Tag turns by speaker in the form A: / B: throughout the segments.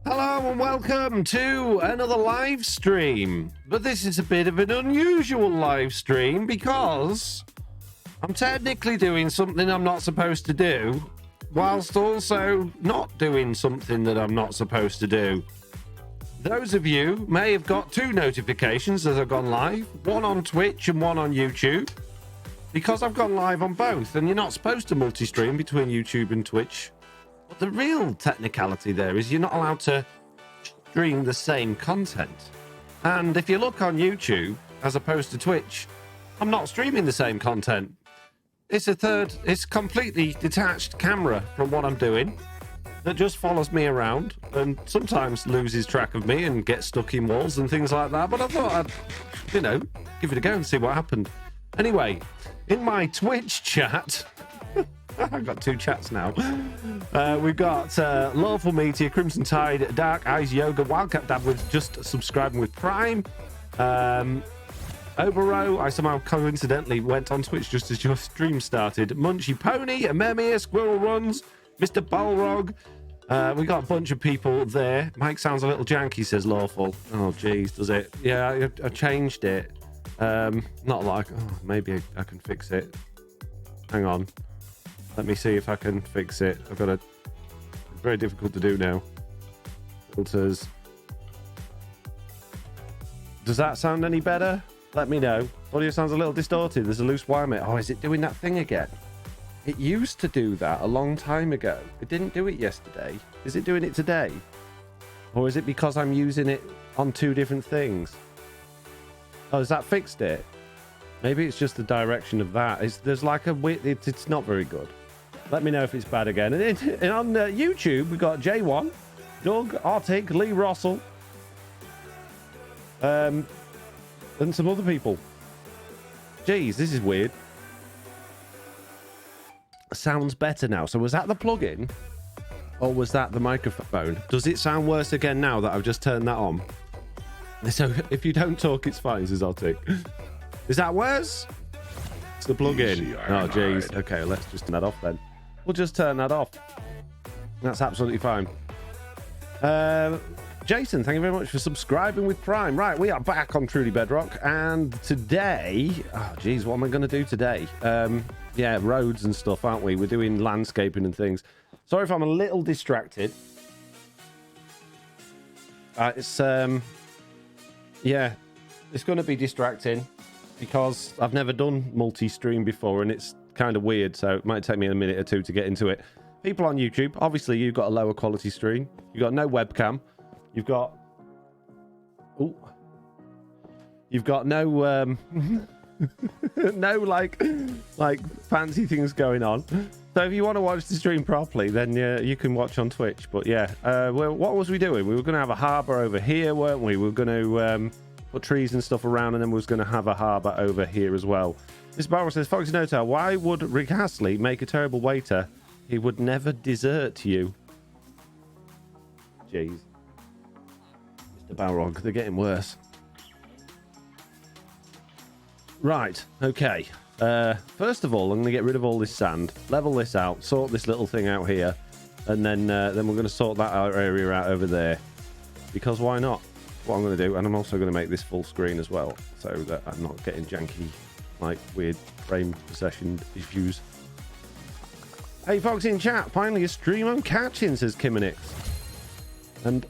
A: Hello and welcome to another live stream. But this is a bit of an unusual live stream because I'm technically doing something I'm not supposed to do, whilst also not doing something that I'm not supposed to do. Those of you may have got two notifications as I've gone live, one on Twitch and one on YouTube, because I've gone live on both, and you're not supposed to multi-stream between YouTube and Twitch. But the real technicality there is you're not allowed to stream the same content. And if you look on YouTube, as opposed to Twitch, I'm not streaming the same content. It's completely detached camera from what I'm doing that just follows me around and sometimes loses track of me and gets stuck in walls and things like that. But I thought I'd, give it a go and see what happened. Anyway, in my Twitch chat, I've got two chats now. We've got Lawful Meteor, Crimson Tide, Dark Eyes Yoga, Wildcat Dad with just subscribing with Prime. Overrow, I somehow coincidentally went on Twitch just as your stream started. Munchy Pony, Amemia, Squirrel Runs, Mr. Balrog. We got a bunch of people there. Mike sounds a little janky, says Lawful. Oh, geez, does it? Yeah, I changed it. Not like, maybe I can fix it. Hang on. Let me see if I can fix it. I've got it's very difficult to do now. Filters. Does that sound any better? Let me know. Audio sounds a little distorted. There's a loose wire mate. Oh, is it doing that thing again? It used to do that a long time ago. It didn't do it yesterday. Is it doing it today? Or is it because I'm using it on two different things? Oh, has that fixed it? Maybe it's just the direction of that. There's like a weird... It's not very good. Let me know if it's bad again. And on YouTube, we've got J1, Doug, Arctic, Lee Russell, and some other people. Jeez, this is weird. Sounds better now. So was that the plugin? Or was that the microphone? Does it sound worse again now that I've just turned that on? So if you don't talk, it's fine, says Arctic. Is that worse? It's the plugin. Oh, jeez. Okay, let's just turn that off then. We'll just turn that off. That's absolutely fine. Jason, thank you very much for subscribing with Prime. Right, we are back on Truly Bedrock, and today... Oh, geez, what am I going to do today? Yeah, roads and stuff, aren't we? We're doing landscaping and things. Sorry if I'm a little distracted. Yeah, it's going to be distracting because I've never done multi-stream before, and it's kind of weird, so it might take me a minute or two to get into it. People on YouTube, obviously you've got a lower quality stream. You've got no webcam. You've got... Ooh. You've got no... no, like fancy things going on. So if you want to watch the stream properly, then you can watch on Twitch. But yeah, well, what was we doing? We were going to have a harbour over here, weren't we? We were going to put trees and stuff around, and then we was going to have a harbour over here as well. This Barrel says, Foxy Notar, why would Rick Astley make a terrible waiter? He would never desert you. Jeez. Mr. Balrog, they're getting worse. Right, okay. First of all, I'm going to get rid of all this sand, level this out, sort this little thing out here, and then we're going to sort that area out over there. Because why not? What I'm going to do, and I'm also going to make this full screen as well, so that I'm not getting janky, like weird frame possession issues. Hey, Foxy in chat, finally a stream I'm catching, says Kimonix. And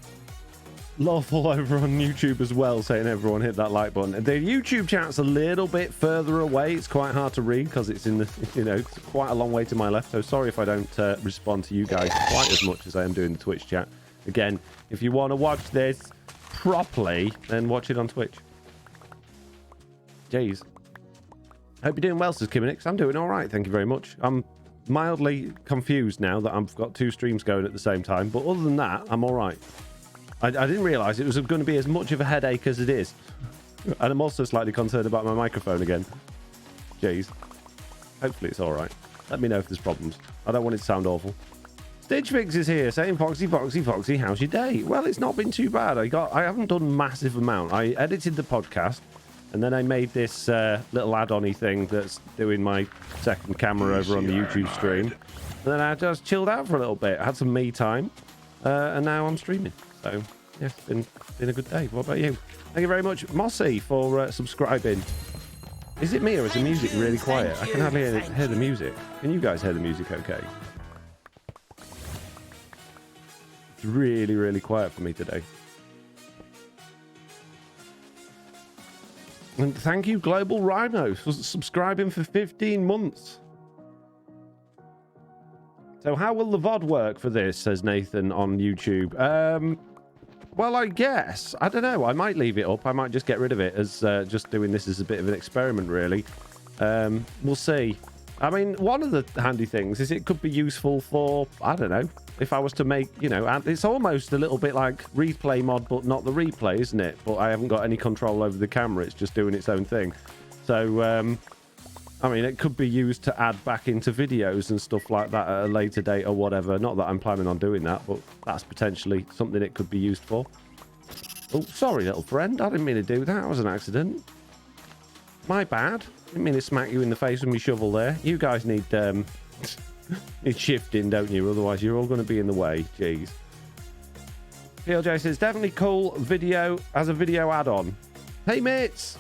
A: Lawful over on YouTube as well, saying everyone hit that like button. The YouTube chat's a little bit further away. It's quite hard to read because it's in the, it's quite a long way to my left. So sorry if I don't respond to you guys quite as much as I am doing the Twitch chat. Again, if you want to watch this properly, then watch it on Twitch. Jeez. Hope you're doing well, says Kimonix. I'm doing all right, thank you very much. I'm mildly confused now that I've got two streams going at the same time, but other than that, I'm all right. I didn't realise it was going to be as much of a headache as it is. And I'm also slightly concerned about my microphone again. Jeez. Hopefully it's all right. Let me know if there's problems. I don't want it to sound awful. Stitch Fix is here saying, Foxy, Foxy, Foxy, how's your day? Well, it's not been too bad. I haven't done massive amount. I edited the podcast, and then I made this little add-on-y thing that's doing my second camera over on the YouTube stream. And then I just chilled out for a little bit. I had some me time, and now I'm streaming. So, yeah, it's been a good day. What about you? Thank you very much, Mossy, for subscribing. Is it me or is the music really quiet? I can hardly hear the music. Can you guys hear the music okay? It's really, really quiet for me today. And thank you, Global Rhino, for subscribing for 15 months. So how will the VOD work for this, says Nathan on YouTube? Well, I guess. I don't know. I might leave it up. I might just get rid of it as just doing this as a bit of an experiment, really. We'll see. I mean, one of the handy things is it could be useful for, I don't know, if I was to make, you know, it's almost a little bit like replay mod, but not the replay, isn't it? But I haven't got any control over the camera. It's just doing its own thing. So, I mean, it could be used to add back into videos and stuff like that at a later date or whatever. Not that I'm planning on doing that, but that's potentially something it could be used for. Oh, sorry, little friend. I didn't mean to do that. That was an accident. My bad. Didn't mean to smack you in the face with my shovel there. You guys need need shifting, don't you? Otherwise, you're all going to be in the way. Jeez. PLJ says, it's definitely cool video as a video add-on. Hey, mates.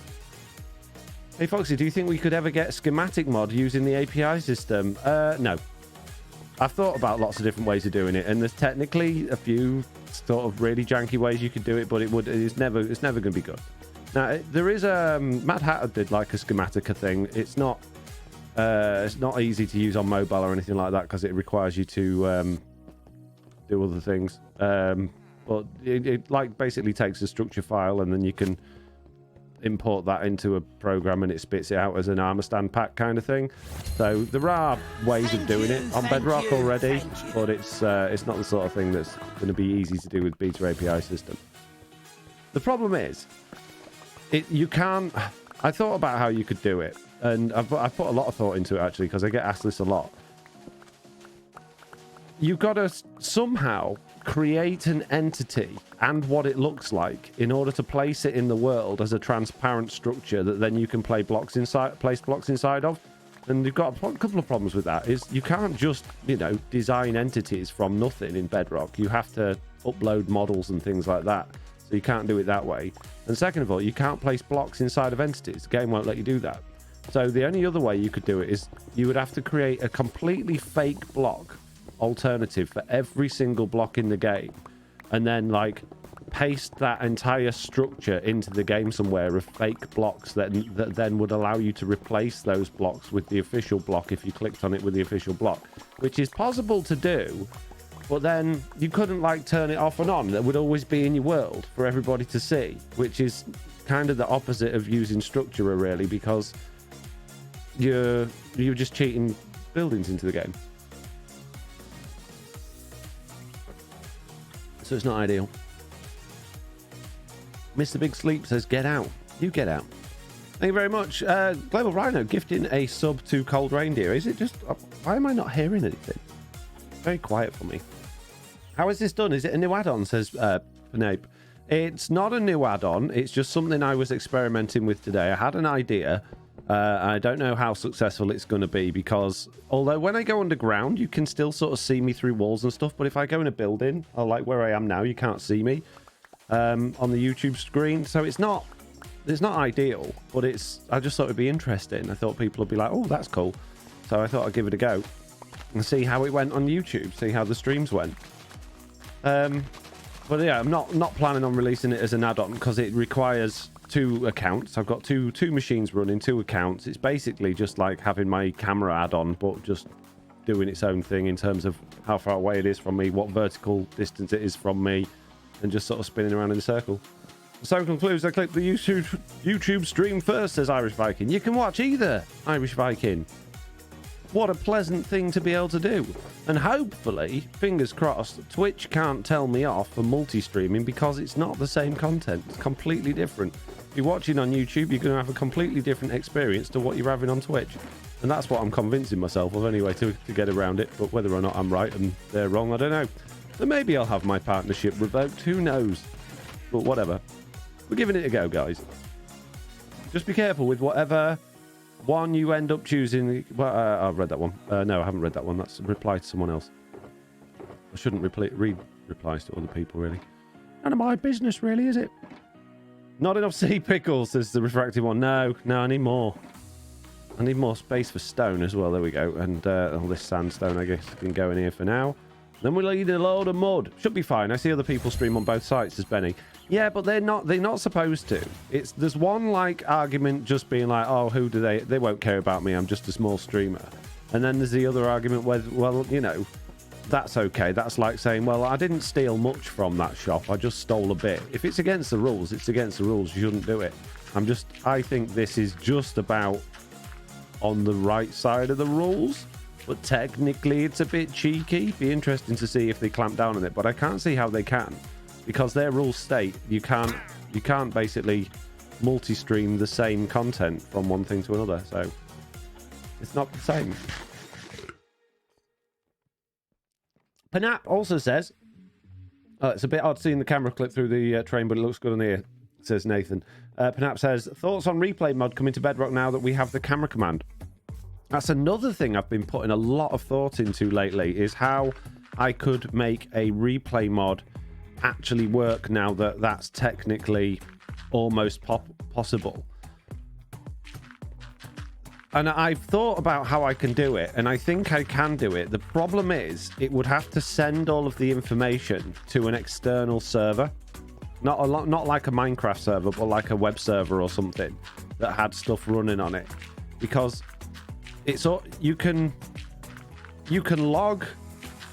A: Hey, Foxy, do you think we could ever get schematic mod using the API system? No. I've thought about lots of different ways of doing it, and there's technically a few sort of really janky ways you could do it, but it's never going to be good. Now, there is Mad Hatter did like a schematica thing. It's not easy to use on mobile or anything like that because it requires you to do other things. But it like basically takes a structure file and then you can import that into a program and it spits it out as an armor stand pack kind of thing. So there are ways of doing it on Bedrock already, but it's not the sort of thing that's going to be easy to do with Beta API system. The problem is, you can't. I thought about how you could do it, and I've put a lot of thought into it actually because I get asked this a lot. You've got to somehow create an entity and what it looks like in order to place it in the world as a transparent structure that then you can place blocks inside of. And you've got a couple of problems with that. Is you can't just, you know, design entities from nothing in Bedrock. You have to upload models and things like that. So you can't do it that way. And second of all, you can't place blocks inside of entities. The game won't let you do that. So the only other way you could do it is you would have to create a completely fake block alternative for every single block in the game, and then like paste that entire structure into the game somewhere of fake blocks that then would allow you to replace those blocks with the official block if you clicked on it with the official block, which is possible to do, but then you couldn't like turn it off and on. That would always be in your world for everybody to see, which is kind of the opposite of using structure really, because you're just cheating buildings into the game. So it's not ideal. Mr. Big Sleep says, get out. You get out. Thank you very much. Global Rhino gifting a sub to Cold Reindeer. Is it just... why am I not hearing anything? Very quiet for me. How is this done? Is it a new add-on, says Penape. It's not a new add-on. It's just something I was experimenting with today. I had an idea. I don't know how successful it's going to be because although when I go underground, you can still sort of see me through walls and stuff. But if I go in a building, or like where I am now, you can't see me on the YouTube screen. So it's not ideal, but I just thought it'd be interesting. I thought people would be like, oh, that's cool. So I thought I'd give it a go and see how it went on YouTube, see how the streams went. But yeah, I'm not planning on releasing it as an add-on because it requires 2 accounts. I've got two machines running, 2 accounts. It's basically just like having my camera add-on, but just doing its own thing in terms of how far away it is from me, what vertical distance it is from me, and just sort of spinning around in a circle. So concludes, I clicked the YouTube stream first, says Irish Viking. You can watch either, Irish Viking. What a pleasant thing to be able to do. And hopefully, fingers crossed, Twitch can't tell me off for multi-streaming because it's not the same content. It's completely different. If you're watching on YouTube, you're going to have a completely different experience to what you're having on Twitch. And that's what I'm convincing myself of anyway, to get around it. But whether or not I'm right and they're wrong, I don't know. So maybe I'll have my partnership revoked. Who knows? But whatever. We're giving it a go, guys. Just be careful with whatever one you end up choosing. Well, I've read that one. No, I haven't read that one. That's a reply to someone else. I shouldn't read replies to other people, really. None of my business, really, is it? Not enough sea pickles, says the refractive one. No, I need more. I need more space for stone as well. There we go. And all this sandstone, I guess, can go in here for now. Then we'll need a load of mud. Should be fine. I see other people stream on both sites, says Benny. Yeah, but they're not supposed to. There's one like argument just being like, oh, who do they won't care about me. I'm just a small streamer. And then there's the other argument where, well, you know, that's okay. That's like saying, well, I didn't steal much from that shop. I just stole a bit. If it's against the rules, it's against the rules. You shouldn't do it. I think this is just about on the right side of the rules, but technically it's a bit cheeky. Be interesting to see if they clamp down on it, but I can't see how they can, because their rules state you can't basically multi-stream the same content from one thing to another, so it's not the same. Panap also says, it's a bit odd seeing the camera clip through the train, but it looks good on here, says Nathan. Panap says, thoughts on replay mod coming to Bedrock now that we have the camera command? That's another thing I've been putting a lot of thought into lately, is how I could make a replay mod actually work now that that's technically almost possible. And I've thought about how I can do it, and I think I can do it. The problem is, it would have to send all of the information to an external server. Not like a Minecraft server, but like a web server or something that had stuff running on it. Because you can log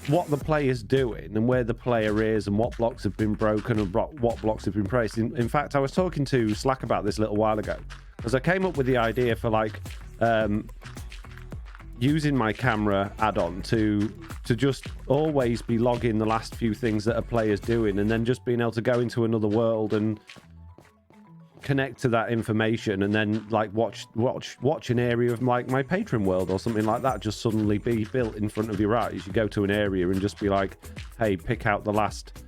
A: what the player's doing and where the player is and what blocks have been broken and what blocks have been placed. In fact, I was talking to Slack about this a little while ago, because I came up with the idea for like using my camera add-on to just always be logging the last few things that a player's doing, and then just being able to go into another world and connect to that information, and then like watch an area of like my patron world or something like that just suddenly be built in front of your eyes. You go to an area and just be like, hey, pick out the last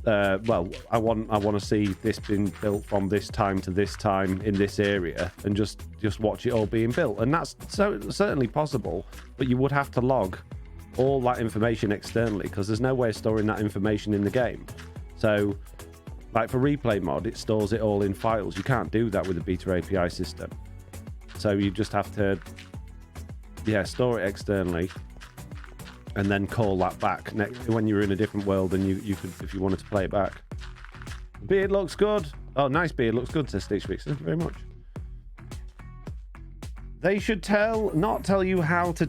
A: well, I want to see this being built from this time to this time in this area, and just watch it all being built. And that's certainly possible, but you would have to log all that information externally, because there's no way of storing that information in the game. So like for replay mod, it stores it all in files. You can't do that with the beta API system, so you just have to store it externally and then call that back when you're in a different world, and you could, if you wanted to play it back. Beard looks good. Oh, nice beard looks good, says Stitch Fix. Thank you very much. They should not tell you how to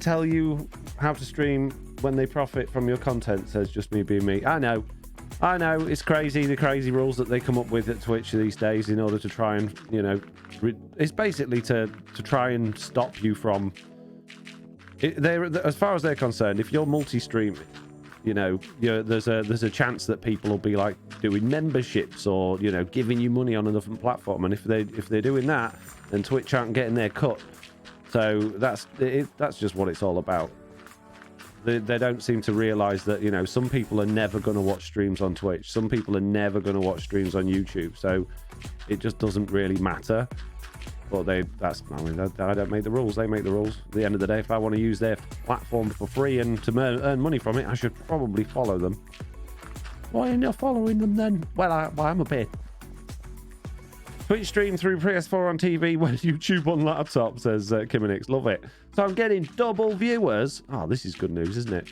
A: stream when they profit from your content, says Just Me Being Me. I know, it's crazy, the crazy rules that they come up with at Twitch these days in order to try and, you know, it's basically to try and stop you from... as far as they're concerned, if you're multi-streaming, you know, there's a chance that people will be like doing memberships or, you know, giving you money on a different platform, and if they're doing that, then Twitch aren't getting their cut. So that's just what it's all about. They don't seem to realize that, you know, some people are never going to watch streams on Twitch, some people are never going to watch streams on YouTube, so it just doesn't really matter. But I don't make the rules, they make the rules. At the end of the day, if I want to use their platform for free and to earn money from it, I should probably follow them. Why are you following them then? Well, I'm a bit. Twitch stream through PS4 on TV when YouTube on laptop, says Kimonix. Love it. So I'm getting double viewers. Oh, this is good news, isn't it?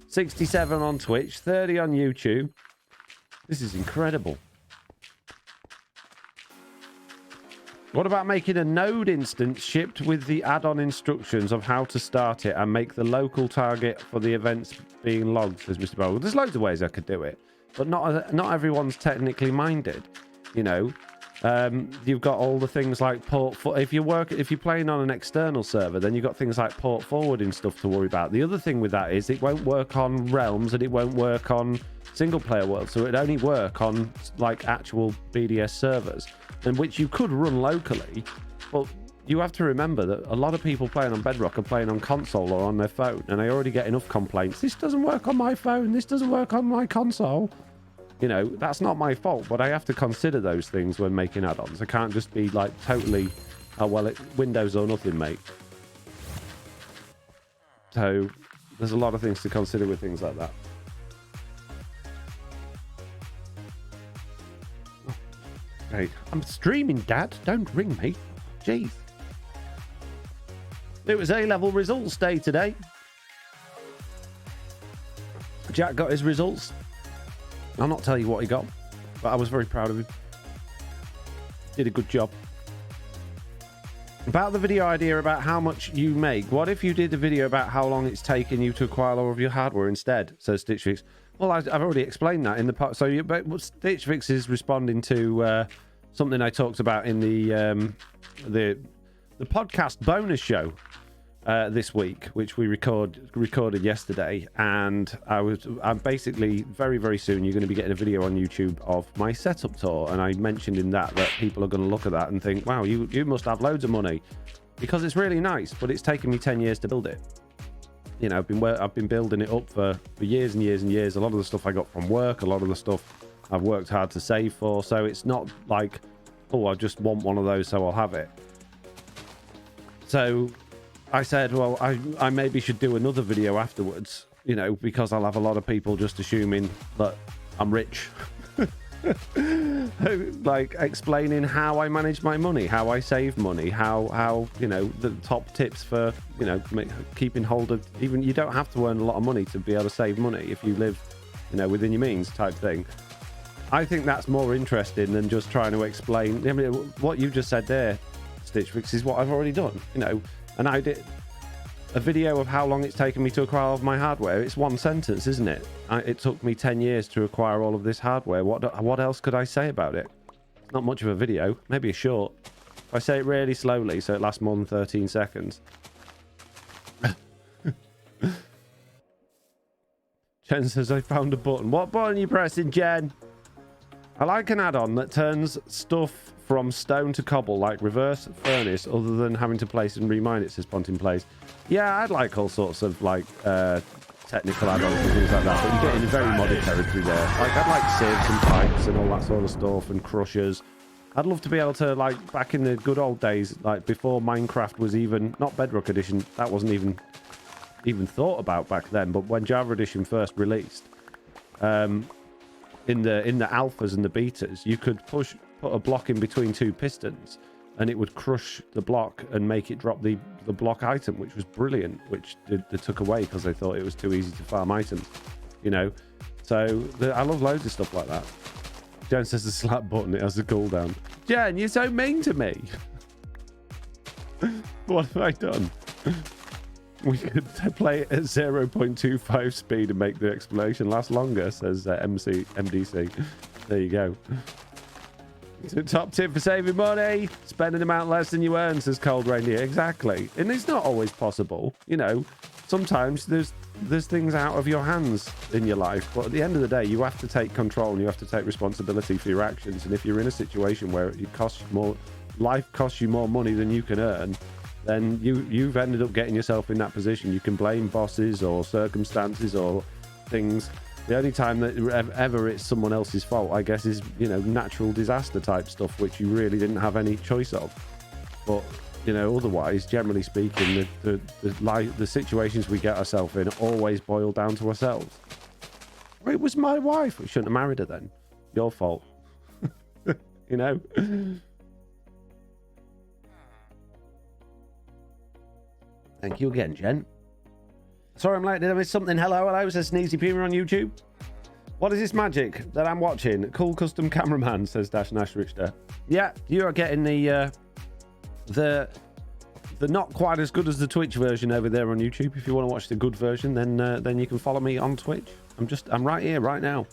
A: 67 on Twitch, 30 on YouTube. This is incredible. What about making a node instance shipped with the add-on instructions of how to start it and make the local target for the events being logged, says Mr. Bogle. There's loads of ways I could do it, but not everyone's technically minded, you know. You've got all the things like if you're playing on an external server, then you've got things like port forwarding stuff to worry about. The other thing with that is it won't work on realms and it won't work on single player worlds, so it'd only work on like actual BDS servers, and which you could run locally. But you have to remember that a lot of people playing on Bedrock are playing on console or on their phone, and I already get enough complaints. This doesn't work on my phone, this doesn't work on my console. You know, that's not my fault, but I have to consider those things when making add-ons. I can't just be like totally, oh well, Windows or nothing, mate. So there's a lot of things to consider with things like that. Okay, I'm streaming, Dad. Don't ring me. Jeez. It was A-level results day today. Jack got his results. I'll not tell you what he got, but I was very proud of him. Did a good job. About the video idea about how much you make, what if you did a video about how long it's taken you to acquire all of your hardware instead, says Stitch Fix. Well, I've already explained that in the part. So but Stitch Fix is responding to something I talked about in the podcast bonus show this week, which we recorded yesterday, and I'm basically very, very soon you're going to be getting a video on YouTube of my setup tour, and I mentioned in that people are going to look at that and think, wow, you must have loads of money, because it's really nice, but it's taken me 10 years to build it. You know, I've been building it up for years and years and years. A lot of the stuff I got from work, a lot of the stuff I've worked hard to save for, so it's not like, oh, I just want one of those so I'll have it. So I said, well, I maybe should do another video afterwards, you know, because I'll have a lot of people just assuming that I'm rich. Like explaining how I manage my money, how I save money, how you know, the top tips for, you know, keeping hold of, even you don't have to earn a lot of money to be able to save money if you live, you know, within your means type thing. I think that's more interesting than just trying to explain. I mean, what you just said there, Stitch Fix, is what I've already done, you know. And I did a video of how long it's taken me to acquire all of my hardware. It's one sentence, isn't it? It took me 10 years to acquire all of this hardware. What else could I say about it? It's not much of a video. Maybe a short. If I say it really slowly so it lasts more than 13 seconds. Jen says, I found a button. What button are you pressing, Jen? I like an add-on that turns stuff from stone to cobble, like reverse furnace, other than having to place and remine it, says Pontin Plays. Yeah, I'd like all sorts of like technical add-ons and things like that, but you get in very modded territory there. Like, I'd like sieves and pipes and all that sort of stuff, and crushers. I'd love to be able to, like, back in the good old days, like before Minecraft was even, not Bedrock Edition, that wasn't even thought about back then, but when Java Edition first released, in the alphas and the betas, you could put a block in between two pistons and it would crush the block and make it drop the block item, which was brilliant, which they took away because they thought it was too easy to farm items, you know. So I love loads of stuff like that. Jen says the slap button, it has the cooldown. Jen, you're so mean to me. What have I done? We could play it at 0.25 speed and make the explanation last longer, says MDC. There you go. Top tip for saving money: spend an amount less than you earn, says Cold Reindeer. Exactly. And it's not always possible, you know. Sometimes there's things out of your hands in your life, but at the end of the day, you have to take control and you have to take responsibility for your actions. And if you're in a situation where it costs more, life costs you more money than you can earn, then you've ended up getting yourself in that position. You can blame bosses or circumstances or things. The only time that ever it's someone else's fault, I guess, is, you know, natural disaster type stuff, which you really didn't have any choice of. But, you know, otherwise, generally speaking, the situations we get ourselves in always boil down to ourselves. Well, it was my wife. We shouldn't have married her then. Your fault. You know? Thank you again, Jen. Sorry I'm late. Did I miss something? Hello, says Sneezy Puma on YouTube. What is this magic that I'm watching? Cool custom cameraman, says Dash Nash Richter. Yeah, you are getting the not quite as good as the Twitch version over there on YouTube. If you want to watch the good version, then you can follow me on Twitch. I'm right here, right now.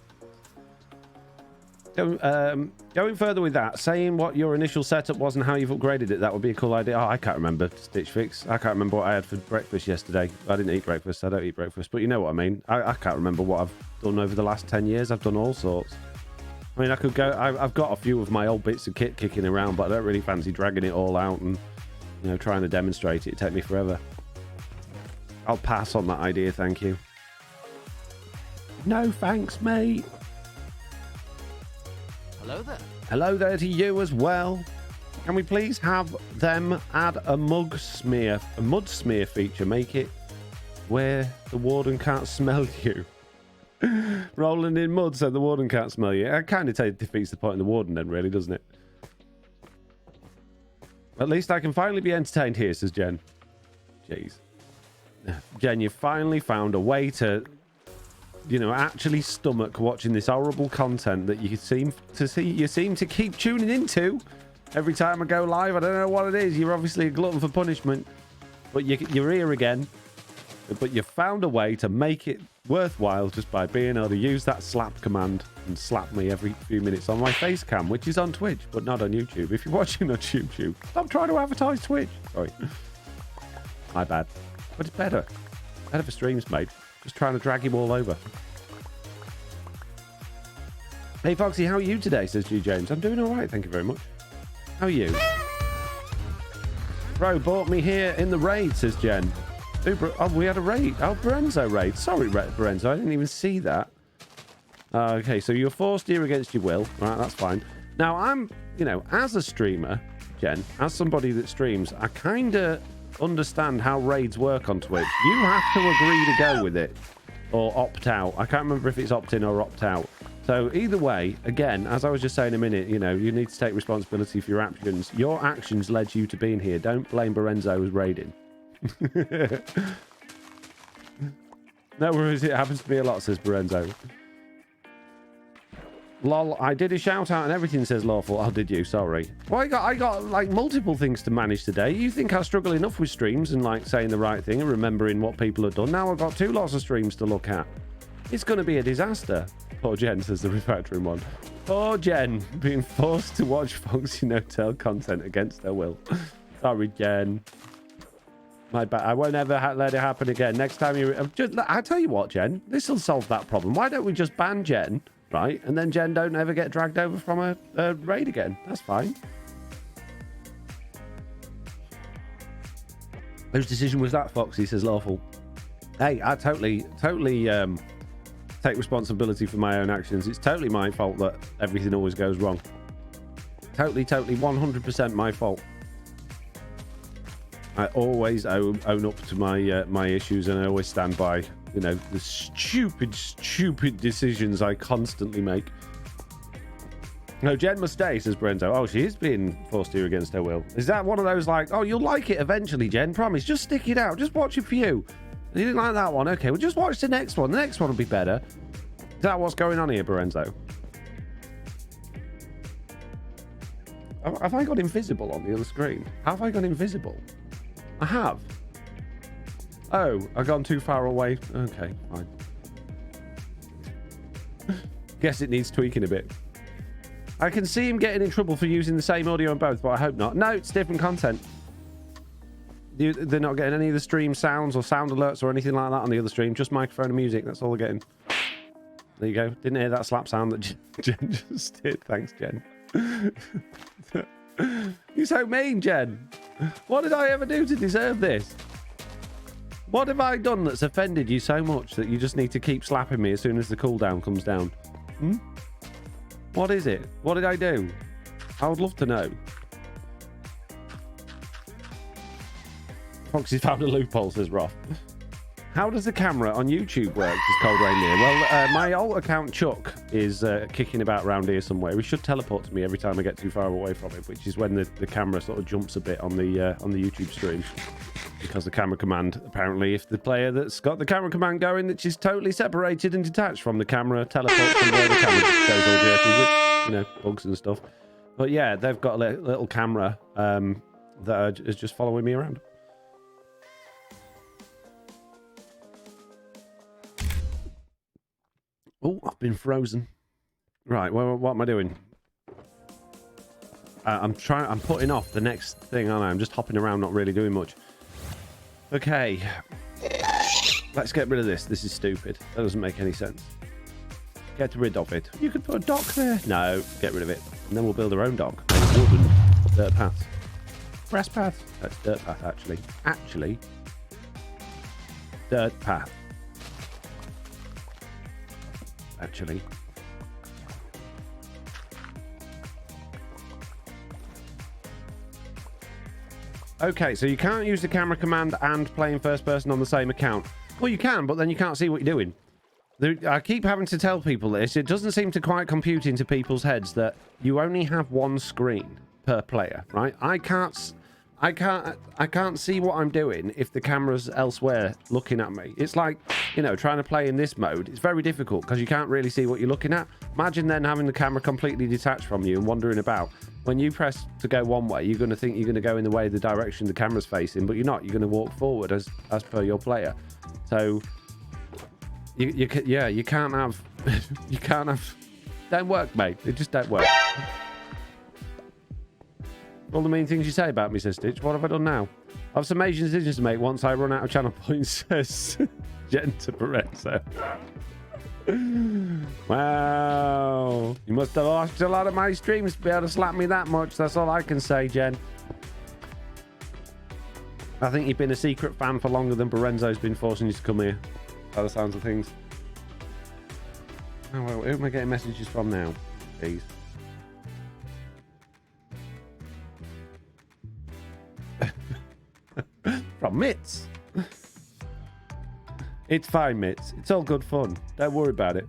A: Going further with that, saying what your initial setup was and how you've upgraded it, that would be a cool idea. Oh, I can't remember, Stitch Fix. I can't remember what I had for breakfast yesterday. I didn't eat breakfast. I don't eat breakfast, but you know what I mean. I can't remember what I've done over the last 10 years. I've done all sorts. I mean, I could go. I've got a few of my old bits of kit kicking around, but I don't really fancy dragging it all out and, you know, trying to demonstrate it. It'd take me forever. I'll pass on that idea, thank you. No thanks, mate.
B: Hello there.
A: Hello there to you as well. Can we please have them add a mud smear feature? Make it where the warden can't smell you. Rolling in mud so the warden can't smell you. It kind of defeats the point of the warden then, really, doesn't it? At least I can finally be entertained here, says Jen. Jeez. Jen, you finally found a way to, you know, actually stomach watching this horrible content that you seem to keep tuning into every time I go live. I don't know what it is. You're obviously a glutton for punishment, but you're here again. But you found a way to make it worthwhile just by being able to use that slap command and slap me every few minutes on my face cam, which is on Twitch, but not on YouTube. If you're watching on YouTube, stop trying to advertise Twitch. Sorry. My bad. But it's better. Better for streams, mate. Just trying to drag him all over. Hey, Foxy, how are you today, says G. James. I'm doing all right, thank you very much. How are you? Bro bought me here in the raid, says Jen. Oh, we had a raid. Oh, Berenzo raid. Sorry, Berenzo. I didn't even see that. Okay, so you're forced here against your will. Right, that's fine. Now, I'm, you know, as a streamer, Jen, as somebody that streams, I kind of understand how raids work on Twitch. You have to agree to go with it or opt out. I can't remember if it's opt in or opt out. So either way, again, as I was just saying a minute, you know, you need to take responsibility for your actions. Your actions led you to being here. Don't blame Berenzo as raiding. No worries, it happens to me a lot, says Berenzo. Lol, I did a shout out and everything, says Lawful. Oh, did you? Sorry. Well, I got like multiple things to manage today. You think I struggle enough with streams and like saying the right thing and remembering what people have done? Now I've got 2 lots of streams to look at. It's going to be a disaster. Poor Jen, says the refactoring one. Poor Jen, being forced to watch Foxy No-Tail content against her will. Sorry, Jen. My bad. I won't ever let it happen again. Next time I tell you what, Jen, this will solve that problem. Why don't we just ban Jen, right? And then Jen don't ever get dragged over from a raid again. That's fine. Whose decision was that, Foxy, says Lawful. Hey, I totally take responsibility for my own actions. It's totally my fault that everything always goes wrong. Totally, 100% my fault. I always own up to my issues, and I always stand by, you know, the stupid decisions I constantly make. No, Jen must stay, says Brento. Oh, she is being forced here against her will. Is that one of those like, oh, you'll like it eventually, Jen? Promise. Just stick it out. Just watch it for you. You didn't like that one? Okay, well, just watch the next one. The next one will be better. Is that what's going on here, Berenzo? Have I got invisible on the other screen? Have I got invisible? I have. Oh, I've gone too far away. Okay, fine. Guess it needs tweaking a bit. I can see him getting in trouble for using the same audio on both, but I hope not. No, it's different content. They're not getting any of the stream sounds or sound alerts or anything like that on the other stream. Just microphone and music. That's all they're getting. There you go. Didn't hear that slap sound that Jen just did. Thanks, Jen. You're so mean, Jen. What did I ever do to deserve this? What have I done that's offended you so much that you just need to keep slapping me as soon as the cooldown comes down? Hmm? What is it? What did I do? I would love to know. Foxy's found a loophole, says Roth. How does the camera on YouTube work, says Cold Reindeer? Well, my old account Chuck is kicking about around here somewhere. He should teleport to me every time I get too far away from it, which is when the camera sort of jumps a bit on the YouTube stream. Because the camera command, apparently, if the player that's got the camera command going, which is totally separated and detached from the camera, teleports from where the camera goes all dirty, which, you know, bugs and stuff. But yeah, they've got a little camera that is just following me around. Oh, I've been frozen. Right, what am I doing? I'm putting off the next thing, aren't I? I'm just hopping around, not really doing much. Okay. Let's get rid of this. This is stupid. That doesn't make any sense. Get rid of it. You could put a dock there. No, get rid of it. And then we'll build our own dock. Wooden dirt path. Grass path. That's dirt path, actually. Actually. Dirt path. Actually. Okay, so you can't use the camera command and play in first person on the same account. Well, you can, but then you can't see what you're doing. I keep having to tell people this. It doesn't seem to quite compute into people's heads that you only have one screen per player, right? I can't... I can't see what I'm doing if the camera's elsewhere looking at me. It's like, you know, trying to play in this mode. It's very difficult because you can't really see what you're looking at. Imagine then having the camera completely detached from you and wandering about. When you press to go one way, you're going to think you're going to go in the way of the direction the camera's facing, but you're not. You're going to walk forward as per your player. So you can't have you can't have. Don't work, mate. It just don't work. All the mean things you say about me, says Stitch. What have I done now? I have some major decisions to make once I run out of channel points, says Jen to Parenzo. Wow. You must have watched a lot of my streams to be able to slap me that much. That's all I can say, Jen. I think you've been a secret fan for longer than Parenzo's been forcing you to come here. By the sounds of things. Oh, well, who am I getting messages from now? Please. From Mitz. It's fine, Mitz. It's all good fun. Don't worry about it.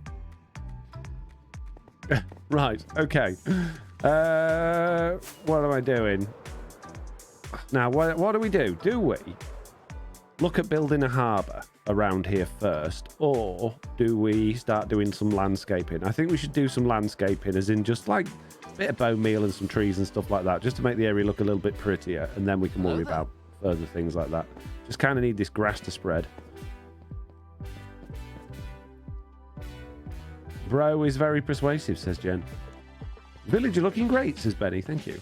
A: Right. Okay. What am I doing? Now, what do we do? Do we look at building a harbour around here first, or do we start doing some landscaping? I think we should do some landscaping, as in just like a bit of bone meal and some trees and stuff like that, just to make the area look a little bit prettier, and then we can worry about further things like that. Just kind of need this grass to spread. Bro is very persuasive, says Jen. Village, you're looking great, says Benny. Thank you.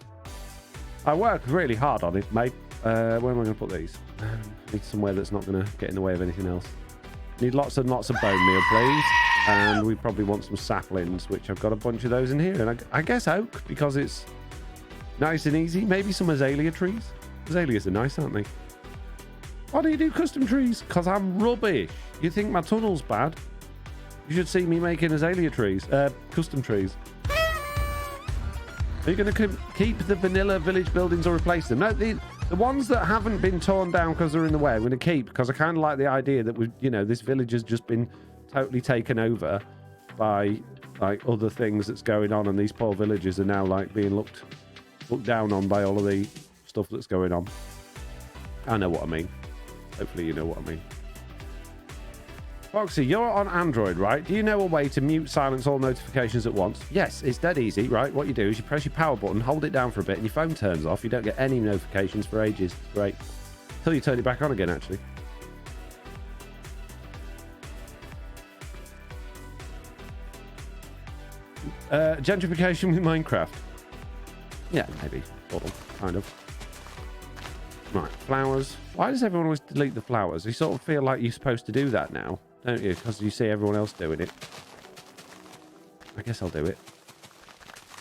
A: I work really hard on it, mate. Where am I going to put these? Need somewhere that's not going to get in the way of anything else. Need lots and lots of bone meal, please. And we probably want some saplings, which I've got a bunch of those in here. And I guess oak, because it's nice and easy. Maybe some azalea trees. Azaleas are nice, aren't they? Why do you do custom trees? Because I'm rubbish. You think my tunnel's bad? You should see me making azalea trees. Custom trees. Are you going to keep the vanilla village buildings or replace them? No, the ones that haven't been torn down because they're in the way, I'm going to keep, because I kind of like the idea that this village has just been totally taken over by like other things that's going on, and these poor villagers are now like being looked down on by all of the stuff that's going on. I know what I mean. Hopefully you know what I mean. Foxy, you're on Android, right? Do you know a way to mute, silence all notifications at once? Yes, it's dead easy, right? What you do is you press your power button, hold it down for a bit, and your phone turns off. You don't get any notifications for ages. Great. Until you turn it back on again, actually. Gentrification with Minecraft. Yeah, maybe. Sort of. Kind of. Right, flowers. Why does everyone always delete the flowers? You sort of feel like you're supposed to do that now, don't you? Because you see everyone else doing it. I guess I'll do it.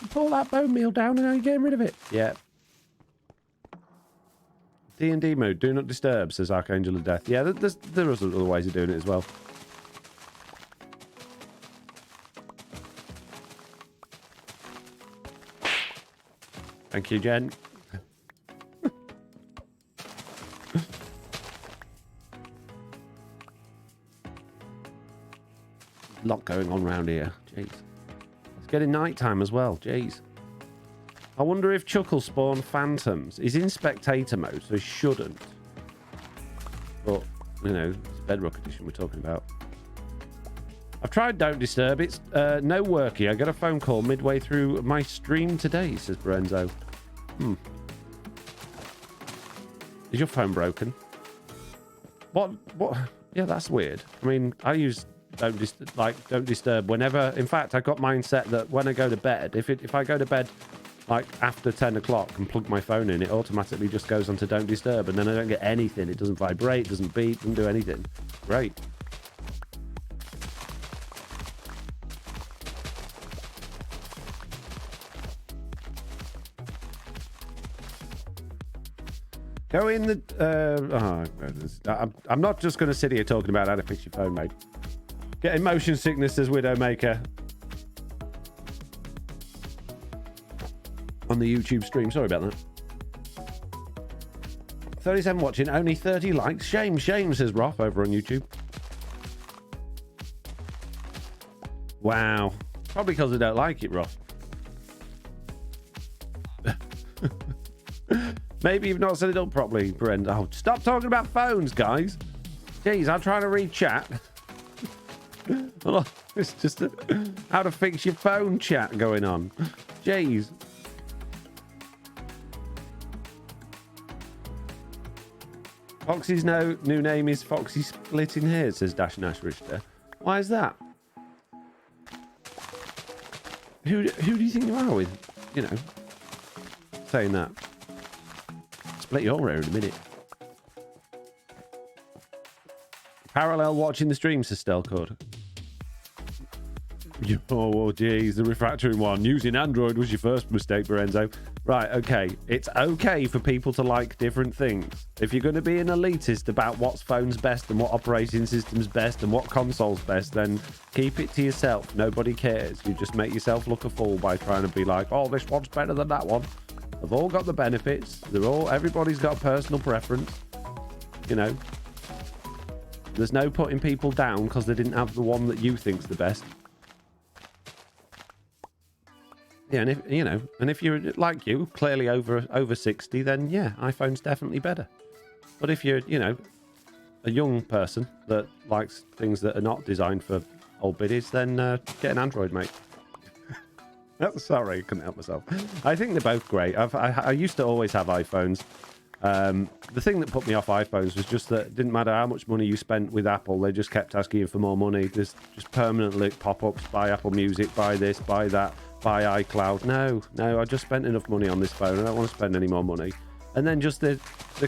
A: You pull that bone meal down and now you're getting rid of it. Yeah. D&D mode, do not disturb, says Archangel of Death. Yeah, there are other ways of doing it as well. Thank you, Jen. Lot going on around here. Jeez. It's getting nighttime as well. Jeez. I wonder if Chuckle spawn phantoms. He's in spectator mode, so he shouldn't. But, you know, it's Bedrock edition we're talking about. I've tried Don't Disturb. It's no worky. I got a phone call midway through my stream today, says Lorenzo. Is your phone broken? What? Yeah, that's weird. I mean, I use Don't Disturb whenever. In fact, I got mine set that when I go to bed, if I go to bed like after 10 o'clock and plug my phone in, it automatically just goes onto Don't Disturb, and then I don't get anything. It doesn't vibrate, doesn't beep, doesn't do anything. Great. Go in the... I'm not just going to sit here talking about how to fix your phone, mate. Getting motion sickness as Widowmaker. On the YouTube stream. Sorry about that. 37 watching, only 30 likes. Shame, says Roth over on YouTube. Wow. Probably because I don't like it, Roth. Maybe you've not set it up properly, Brenda. Oh, stop talking about phones, guys. Jeez, I'm trying to read chat. It's just how to fix your phone chat going on. Jeez. Foxy's new name is Foxy Splitting Hairs, says Dash Nash Richter. Why is that? Who do you think you are with, you know, saying that? Split your hair in a minute. Parallel watching the stream, says Stelcode. Oh, geez, the refractory one. Using Android was your first mistake, Lorenzo. Right, okay. It's okay for people to like different things. If you're going to be an elitist about what's phone's best and what operating system's best and what console's best, then keep it to yourself. Nobody cares. You just make yourself look a fool by trying to be like, oh, this one's better than that one. They've all got the benefits. Everybody's got a personal preference. You know. There's no putting people down because they didn't have the one that you think's the best. Yeah, and if you're like you, clearly over 60, then yeah, iPhone's definitely better. But if you're, a young person that likes things that are not designed for old biddies, then get an Android, mate. Sorry, I couldn't help myself. I think they're both great. I used to always have iPhones. The thing that put me off iPhones was just that it didn't matter how much money you spent with Apple, they just kept asking you for more money. There's just permanently pop-ups, buy Apple Music, buy this, buy that, buy iCloud. No, I just spent enough money on this phone. I don't want to spend any more money. And then just the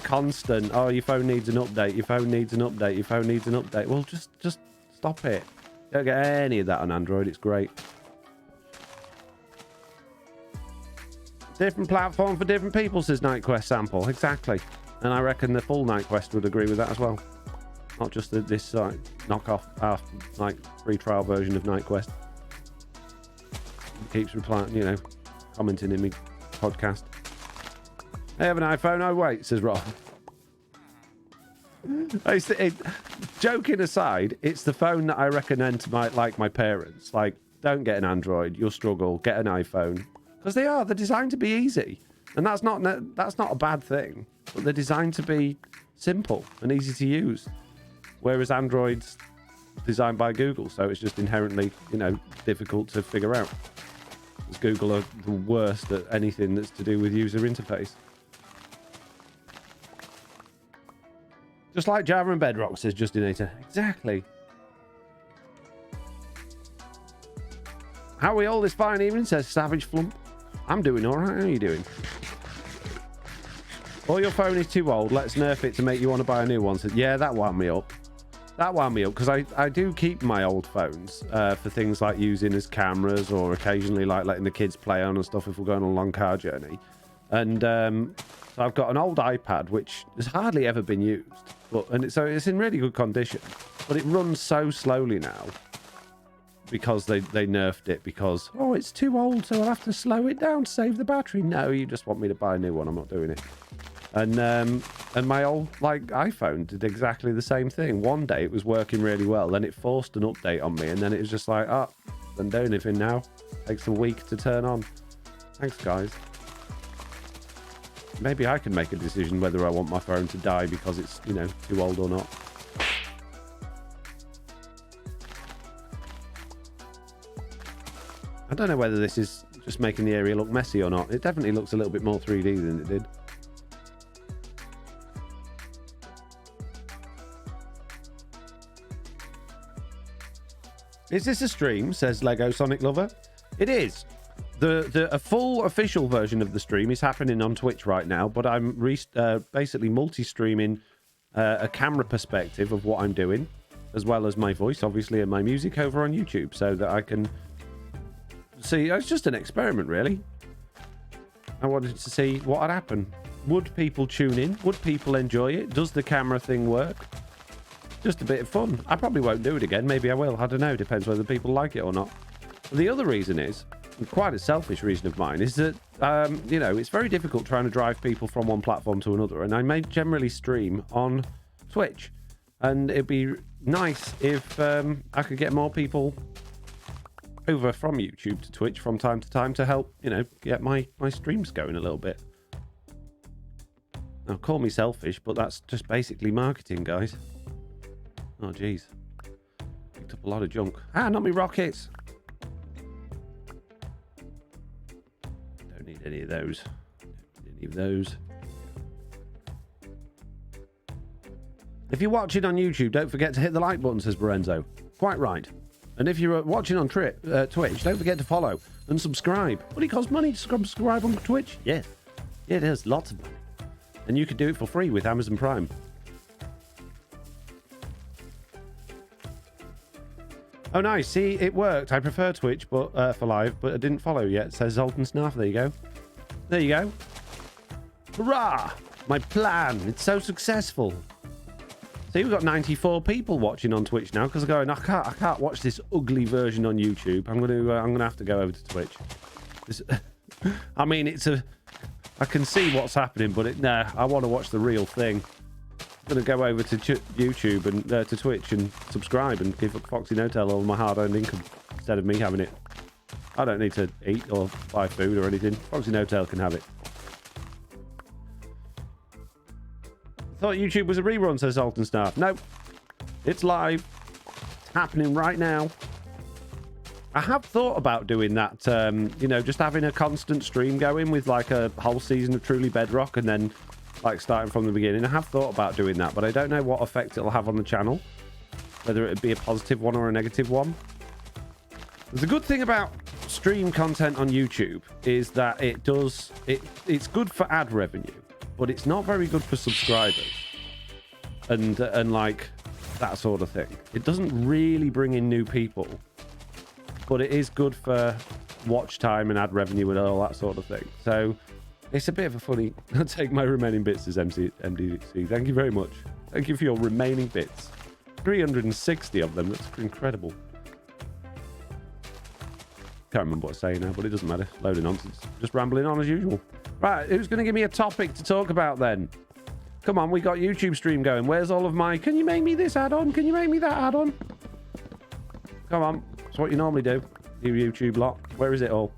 A: constant, oh, your phone needs an update, your phone needs an update, your phone needs an update. Well, just stop it. You don't get any of that on Android. It's great. Different platform for different people, says NightQuest Sample. Exactly. And I reckon the full NightQuest would agree with that as well. Not just this knockoff, free trial version of NightQuest. Keeps replying, commenting in my podcast. I have an iPhone. Oh, wait, says Rob. Joking aside, it's the phone that I recommend to my parents. Like, don't get an Android. You'll struggle. Get an iPhone. Because they're designed to be easy. And that's not a bad thing. But they're designed to be simple and easy to use. Whereas Android's designed by Google, so it's just inherently, difficult to figure out. Because Google are the worst at anything that's to do with user interface. Just like Java and Bedrock, says Justinator. Exactly. How are we all this fine evening, says Savage Flump. I'm doing alright. How are you doing? Or your phone is too old. Let's nerf it to make you want to buy a new one. Says, yeah, that wound me up. That wound me up because I do keep my old phones for things like using as cameras or occasionally like letting the kids play on and stuff if we're going on a long car journey. And so I've got an old iPad which has hardly ever been used, so it's in really good condition, but it runs so slowly now because they nerfed it because it's too old, so I'll have to slow it down to save the battery. No, you just want me to buy a new one. I'm not doing it. And my old iPhone did exactly the same thing. One day it was working really well, then it forced an update on me, and then it was just like, don't do anything now. Takes a week to turn on. Thanks, guys. Maybe I can make a decision whether I want my phone to die because it's, too old or not. I don't know whether this is just making the area look messy or not. It definitely looks a little bit more 3D than it did. Is this a stream, says Lego Sonic Lover? It is. A full official version of the stream is happening on Twitch right now, but I'm basically multi-streaming a camera perspective of what I'm doing, as well as my voice, obviously, and my music over on YouTube, so that I can see. It's just an experiment, really. I wanted to see what would happen. Would people tune in? Would people enjoy it? Does the camera thing work? Just a bit of fun. I probably won't do it again. Maybe I will. I don't know. Depends whether people like it or not. But the other reason is, quite a selfish reason of mine, is that, it's very difficult trying to drive people from one platform to another. And I may generally stream on Twitch. And it'd be nice if I could get more people over from YouTube to Twitch from time to time to help, get my streams going a little bit. Now, call me selfish, but that's just basically marketing, guys. Oh, jeez. Picked up a lot of junk. Ah, not me rockets. Don't need any of those. Don't need any of those. If you're watching on YouTube, don't forget to hit the like button, says Lorenzo. Quite right. And if you're watching on Twitch, don't forget to follow and subscribe. But it costs money to subscribe on Twitch. Yeah. Yeah, it is. Lots of money. And you can do it for free with Amazon Prime. Oh, nice. See, it worked. I prefer Twitch but for live, but I didn't follow yet. It says Zoltan Snaff. There you go. There you go. Hurrah! My plan. It's so successful. See, we've got 94 people watching on Twitch now because I'm going, I can't watch this ugly version on YouTube. I'm gonna have to go over to Twitch. I mean, I can see what's happening, but nah, I want to watch the real thing. I'm gonna go over to YouTube and to Twitch and subscribe and give Foxy No-Tail all my hard-earned income instead of me having it. I don't need to eat or buy food or anything. Foxy No-Tail can have it. Thought YouTube was a rerun, says Alton Star. Nope. It's live. It's happening right now. I have thought about doing that, just having a constant stream going with like a whole season of Truly Bedrock and then like starting from the beginning. I have thought about doing that, but I don't know what effect it'll have on the channel. Whether it'd be a positive one or a negative one. There's a good thing about stream content on YouTube is that it's good for ad revenue. But it's not very good for subscribers and like that sort of thing. It doesn't really bring in new people, but it is good for watch time and ad revenue and all that sort of thing. So it's a bit of a funny. I'll take my remaining bits as MDC. Thank you very much. Thank you for your remaining bits. 360 of them. That's incredible. Can't remember what I was saying now, but it doesn't matter. Load of nonsense. Just rambling on as usual. Right, who's going to give me a topic to talk about then? Come on, we got YouTube stream going. Where's all of my... Can you make me this add-on? Can you make me that add-on? Come on. That's what you normally do. You YouTube lot. Where is it all?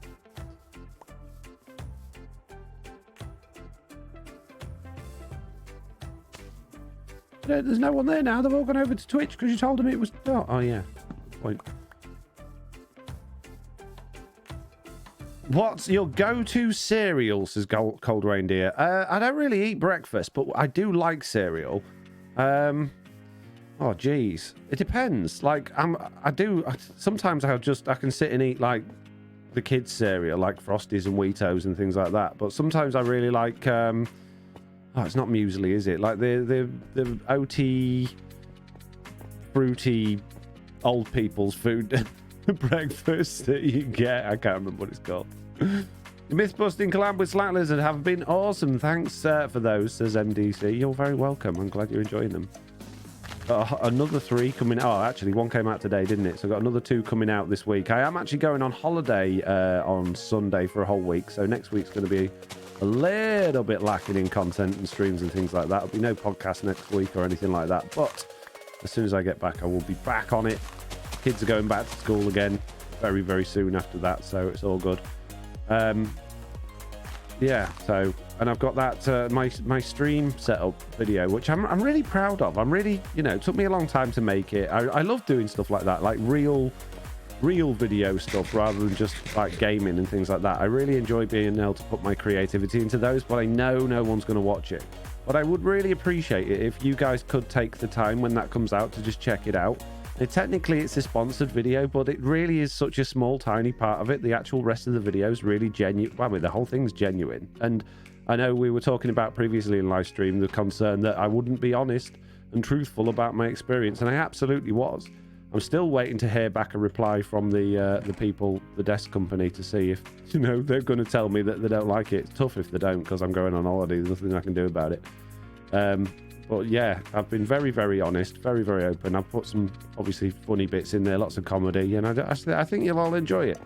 A: There's no one there now. They've all gone over to Twitch because you told them it was... Oh yeah. Good point. What's your go-to cereal, says Cold Reindeer? I don't really eat breakfast, but I do like cereal. Oh, geez. It depends. Like, sometimes I can sit and eat, like, the kids' cereal, like Frosties and Weetos and things like that. But sometimes I really like, it's not muesli, is it? Like, the OT fruity old people's food breakfast that you get. I can't remember what it's called. The myth-busting collab with Slack Lizard have been awesome. Thanks for those, says MDC. You're very welcome. I'm glad you're enjoying them. Another 3 coming. Oh, actually, one came out today, didn't it? So I've got another 2 coming out this week. I am actually going on holiday on Sunday for a whole week. So next week's going to be a little bit lacking in content and streams and things like that. There'll be no podcast next week or anything like that. But as soon as I get back, I will be back on it. Kids are going back to school again very, very soon after that, so it's all good. Yeah, so, and I've got that my stream setup video, which I'm really proud of. I'm really, it took me a long time to make it. I love doing stuff like that, like real video stuff rather than just like gaming and things like that. I really enjoy being able to put my creativity into those, but I know no one's going to watch it. But I would really appreciate it if you guys could take the time when that comes out to just check it out. Technically, it's a sponsored video, but it really is such a small, tiny part of it. The actual rest of the video is really genuine. Well, I mean, the whole thing's genuine. And I know we were talking about previously in live stream the concern that I wouldn't be honest and truthful about my experience, and I absolutely was. I'm still waiting to hear back a reply from the people, the desk company, to see if they're going to tell me that they don't like it. It's tough if they don't because I'm going on holiday. There's nothing I can do about it. But yeah, I've been very, very honest, very, very open. I've put some obviously funny bits in there, lots of comedy, and I think you'll all enjoy it.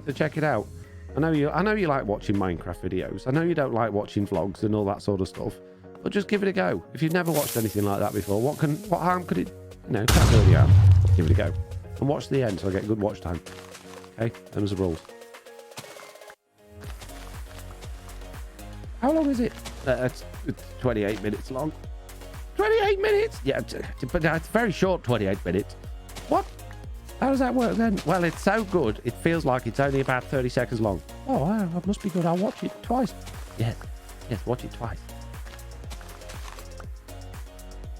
A: So check it out. I know you like watching Minecraft videos. I know you don't like watching vlogs and all that sort of stuff, but just give it a go. If you've never watched anything like that before, what harm could it? Can't do any harm. Give it a go and watch the end so I get good watch time. Okay, them as the rules. How long is it?
B: It's 28 minutes long. 28 minutes? Yeah, but it's very short, 28 minutes. What? How does that work then? Well, it's so good, it feels like it's only about 30 seconds long. Oh, wow, that must be good. I'll watch it twice. Yes, watch it twice.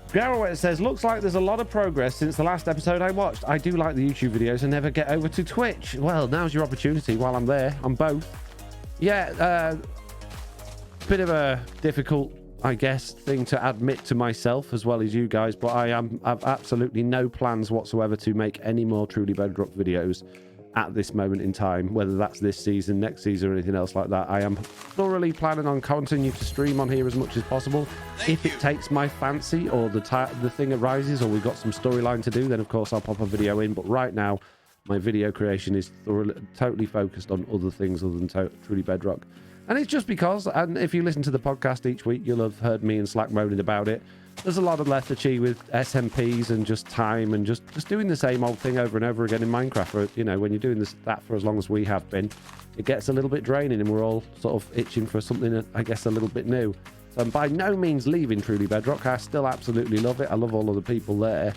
B: Garroway says, looks like there's a lot of progress since the last episode I watched. I do like the YouTube videos and never get over to Twitch. Well, now's your opportunity while I'm there on both. Yeah, bit of a difficult, I guess, thing to admit to myself as well as you guys, but I've absolutely no plans whatsoever to make any more Truly Bedrock videos at this moment in time, whether that's this season, next season, or anything else like that. I am thoroughly planning on continuing to stream on here as much as possible. If it takes my fancy or the thing arises or we've got some storyline to do, then of course I'll pop a video in, but right now my video creation is totally focused on other things other than Truly Bedrock. And it's just because, and if you listen to the podcast each week, you'll have heard me and Slack moaning about it. There's a lot of lethargy with SMPs and just time and just doing the same old thing over and over again in Minecraft. You know, when you're doing that for as long as we have been, it gets a little bit draining and we're all sort of itching for something, I guess, a little bit new. So I'm by no means leaving Truly Bedrock. I still absolutely love it. I love all of the people there.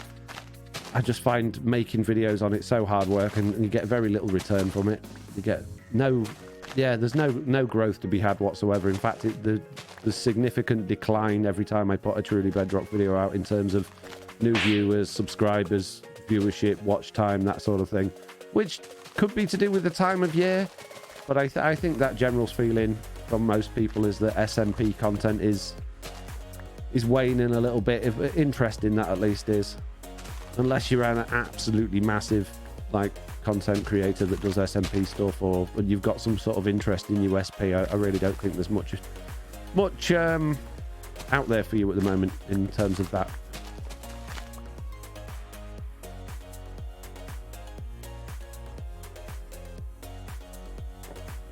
B: I just find making videos on it so hard work and you get very little return from it. You get there's no growth to be had whatsoever. In fact, the significant decline every time I put a Truly Bedrock video out in terms of new viewers, subscribers, viewership, watch time, that sort of thing, which could be to do with the time of year. But I think that general feeling from most people is that SMP content is waning a little bit. If interest in that at least is, unless you're an absolutely massive like content creator that does SMP stuff, or you've got some sort of interest in USP. I really don't think there's much out there for you at the moment in terms of that.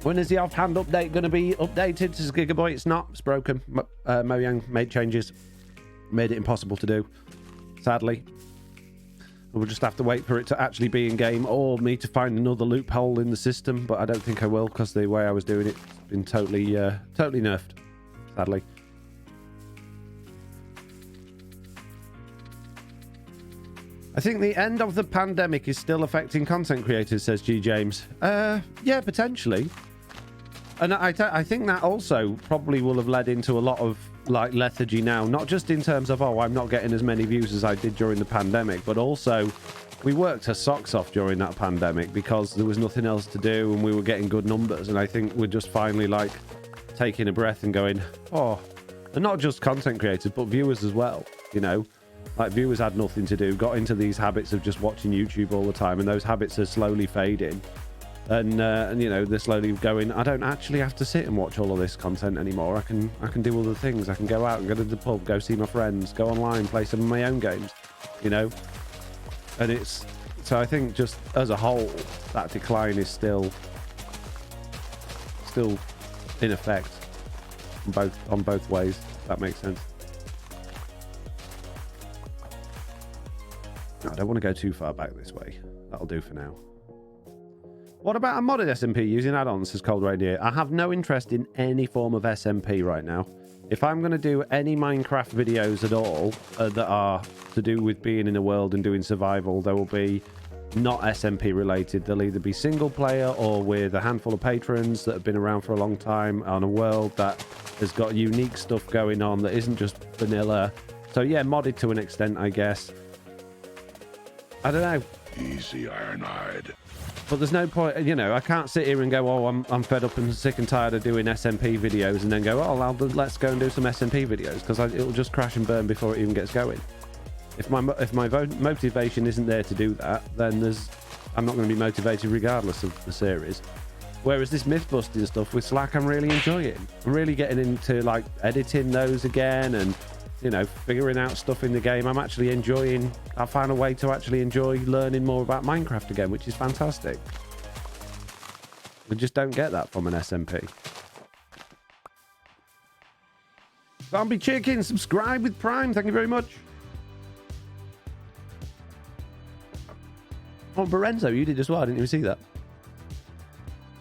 B: When is the offhand update going to be updated? Says Gigaboy. It's not. It's broken. Mojang made changes, made it impossible to do, sadly. We'll just have to wait for it to actually be in game, or me to find another loophole in the system, but I don't think I will, because the way I was doing it's been totally nerfed, sadly. I think the end of the pandemic is still affecting content creators, says G. James. Yeah, potentially. And I think that also probably will have led into a lot of like lethargy now, not just in terms of, oh, I'm not getting as many views as I did during the pandemic, but also we worked our socks off during that pandemic because there was nothing else to do and we were getting good numbers. And I think we're just finally like taking a breath and going, oh, and not just content creators, but viewers as well, you know. Like, viewers had nothing to do, got into these habits of just watching YouTube all the time, and those habits are slowly fading. And you know, they're slowly going, I don't actually have to sit and watch all of this content anymore. I can do other things. I can go out and go to the pub, go see my friends, go online, play some of my own games, you know. And it's, so I think just as a whole, that decline is still in effect on both ways, if that makes sense. No, I don't want to go too far back this way. That'll do for now. What about a modded SMP using add-ons, says Cold Radio? I have no interest in any form of SMP right now. If I'm going to do any Minecraft videos at all that are to do with being in a world and doing survival, they will be not SMP related. They'll either be single player or with a handful of patrons that have been around for a long time on a world that has got unique stuff going on that isn't just vanilla. So yeah, modded to an extent, I guess. I don't know.
C: Easy, Ironhide.
B: But there's no point, you know, I can't sit here and go, oh, I'm fed up and sick and tired of doing SMP videos, and then go, oh, let's go and do some SMP videos, because it'll just crash and burn before it even gets going. If my motivation isn't there to do that, then I'm not going to be motivated regardless of the series. Whereas this myth busting stuff with Slack, I'm really enjoying. I'm really getting into like editing those again and, you know, figuring out stuff in the game. I'm actually enjoying, I found a way to actually enjoy learning more about Minecraft again, which is fantastic. We just don't get that from an SMP. Zombie Chicken, subscribe with Prime, thank you very much. Oh, Lorenzo, you did as well, didn't you see that?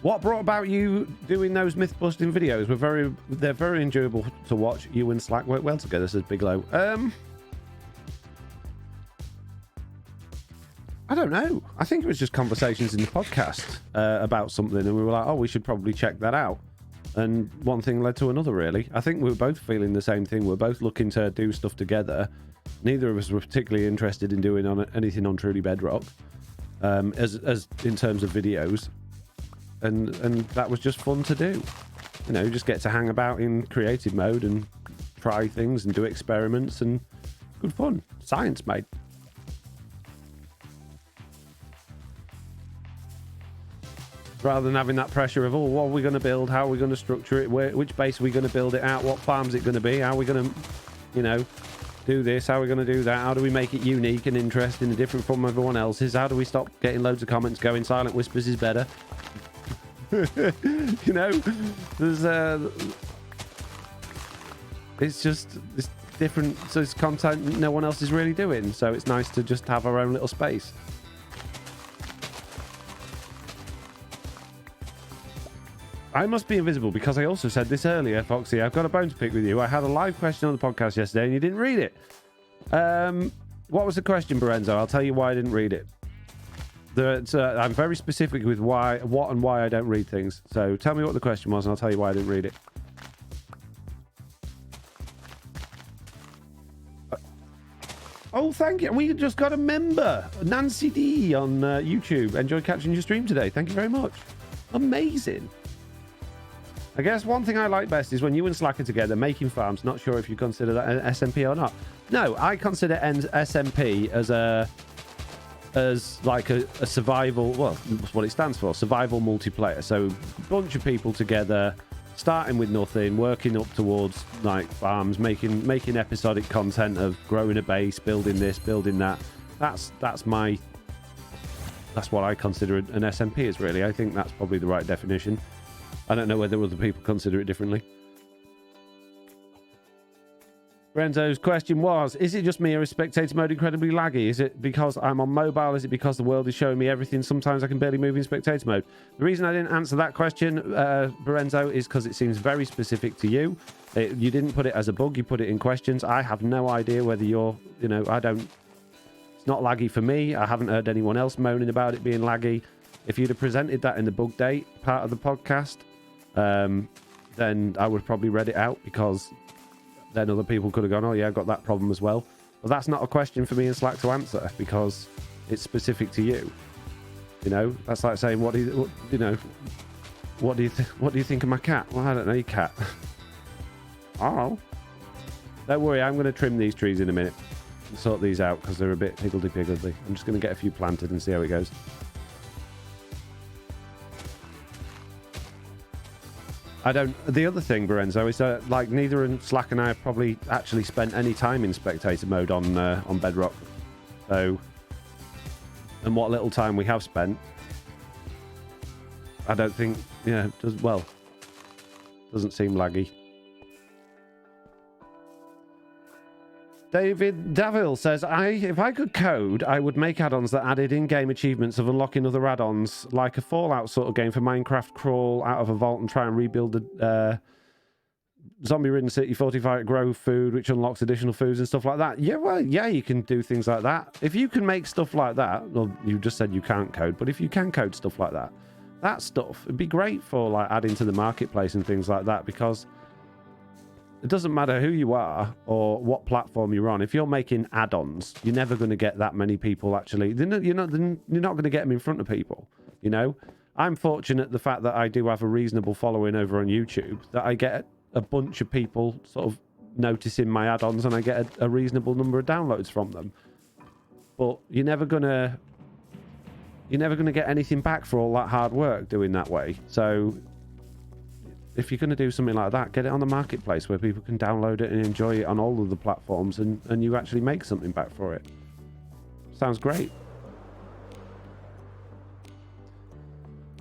B: What brought about you doing those myth-busting videos? They're very enjoyable to watch. You and Slack work well together, says Big Low. I don't know. I think it was just conversations in the podcast about something, and we were like, oh, we should probably check that out. And one thing led to another, really. I think we were both feeling the same thing. We're both looking to do stuff together. Neither of us were particularly interested in doing anything on Truly Bedrock, as in terms of videos. And that was just fun to do. You know, just get to hang about in creative mode and try things and do experiments, and good fun. Science, mate. Rather than having that pressure of, oh, what are we going to build? How are we going to structure it? Which base are we going to build it at? What farm is it going to be? How are we going to, you know, do this? How are we going to do that? How do we make it unique and interesting and different from everyone else's? How do we stop getting loads of comments going, Silent Whispers is better? You know, there's it's different, so it's content no one else is really doing, so it's nice to just have our own little space. I must be invisible because I also said this earlier, Foxy. I've got a bone to pick with you. I had a live question on the podcast yesterday and you didn't read it. What was the question, Berenzo? I'll tell you why I didn't read it. I'm very specific with what and why I don't read things. So tell me what the question was and I'll tell you why I didn't read it. Oh, thank you. We just got a member, Nancy D on YouTube. Enjoyed catching your stream today. Thank you very much. Amazing. I guess one thing I like best is when you and Slack are together making farms. Not sure if you consider that an SMP or not. No, I consider SMP as like a survival. Well, that's what it stands for. Survival multiplayer. So a bunch of people together, starting with nothing, working up towards like farms, making episodic content of growing a base, building this, building that. That's what I consider an SMP is, really. I think that's probably the right definition. I don't know whether other people consider it differently. Renzo's question was, is it just me or is spectator mode incredibly laggy? Is it because I'm on mobile? Is it because the world is showing me everything? Sometimes I can barely move in spectator mode. The reason I didn't answer that question, Berenzo, is because it seems very specific to you. You didn't put it as a bug, you put it in questions. I have no idea whether you're, you know, it's not laggy for me. I haven't heard anyone else moaning about it being laggy. If you'd have presented that in the bug date part of the podcast, then I would probably read it out, because then other people could have gone, oh yeah, I've got that problem as well. But that's not a question for me and Slack to answer, because it's specific to you. You know, that's like saying, what do you think of my cat? Well, I don't know your cat. Oh, don't worry, I'm going to trim these trees in a minute and sort these out because they're a bit higgledy-piggledy. I'm just going to get a few planted and see how it goes. The other thing, Berenzo, is that like neither Slack and I have probably actually spent any time in spectator mode on Bedrock. So, and what little time we have spent, I don't think, doesn't seem laggy. David Davil says, if I could code, I would make add-ons that added in-game achievements of unlocking other add-ons, like a Fallout sort of game for Minecraft, crawl out of a vault and try and rebuild the zombie-ridden city, fortify it, grow food, which unlocks additional foods and stuff like that. Yeah, well, yeah, you can do things like that. If you can make stuff like that, well, you just said you can't code, but if you can code stuff like that, that stuff, it'd be great for like adding to the marketplace and things like that, because it doesn't matter who you are or what platform you're on. If you're making add-ons, you're never going to get that many people actually. You're not going to get them in front of people, you know? I'm fortunate the fact that I do have a reasonable following over on YouTube, that I get a bunch of people sort of noticing my add-ons and I get a reasonable number of downloads from them. But you're never going to get anything back for all that hard work doing that way. So if you're going to do something like that, get it on the marketplace where people can download it and enjoy it on all of the platforms, and you actually make something back for it. Sounds great.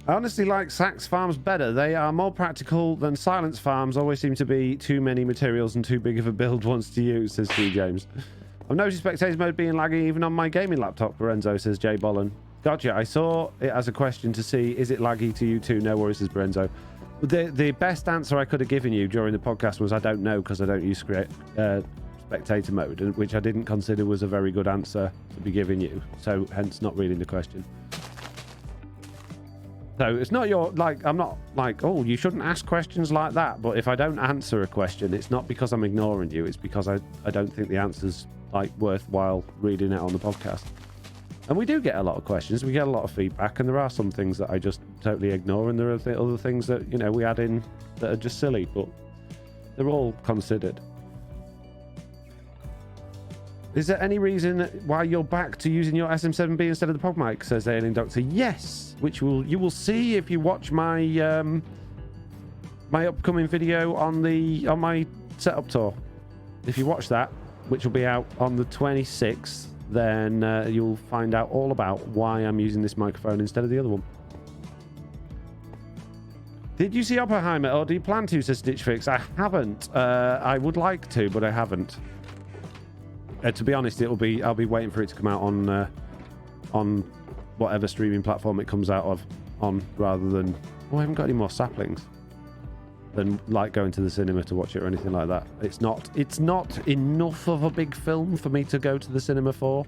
B: I honestly like Sax farms better. They are more practical than Silence farms. Always seem to be too many materials and too big of a build once to use, says C. James. I've noticed spectator mode being laggy even on my gaming laptop, Lorenzo, says Jay Bollen. Gotcha. I saw it as a question to see, is it laggy to you too? No worries, says Brenzo. The best answer I could have given you during the podcast was I don't know, because I don't use spectator mode, which I didn't consider was a very good answer to be giving you. So hence not reading the question. So it's not your, like, I'm not like, oh, you shouldn't ask questions like that. But if I don't answer a question, it's not because I'm ignoring you. It's because I don't think the answer's like worthwhile reading it on the podcast. And we do get a lot of questions. We get a lot of feedback. And there are some things that I just totally ignore. And there are other things that, you know, we add in that are just silly. But they're all considered. Is there any reason why you're back to using your SM7B instead of the Pog mic, says Alien Doctor? Yes, which you will see if you watch my my upcoming video on my setup tour. If you watch that, which will be out on the 26th, then you'll find out all about why I'm using this microphone instead of the other one. Did you see Oppenheimer, or do you plan to, says Stitch Fix? I haven't. I would like to, but I haven't. To be honest, I'll be waiting for it to come out on whatever streaming platform it comes out on, rather than, oh, I haven't got any more saplings, than like going to the cinema to watch it or anything like that. It's not enough of a big film for me to go to the cinema for,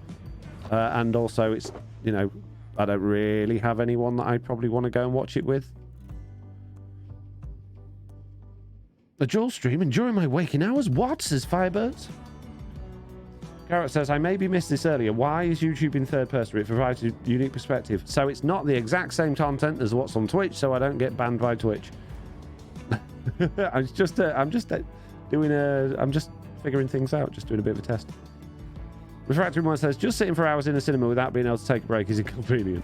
B: and also it's, you know, I don't really have anyone that I probably want to go and watch it with. A dual stream and during my waking hours? What, says Firebirds? Garrett says, I maybe missed this earlier. Why is YouTube in third person? It provides a unique perspective. So it's not the exact same content as what's on Twitch, so I don't get banned by Twitch. I'm just figuring things out, just doing a bit of a test. Refractory One says, just sitting for hours in a cinema without being able to take a break is inconvenient.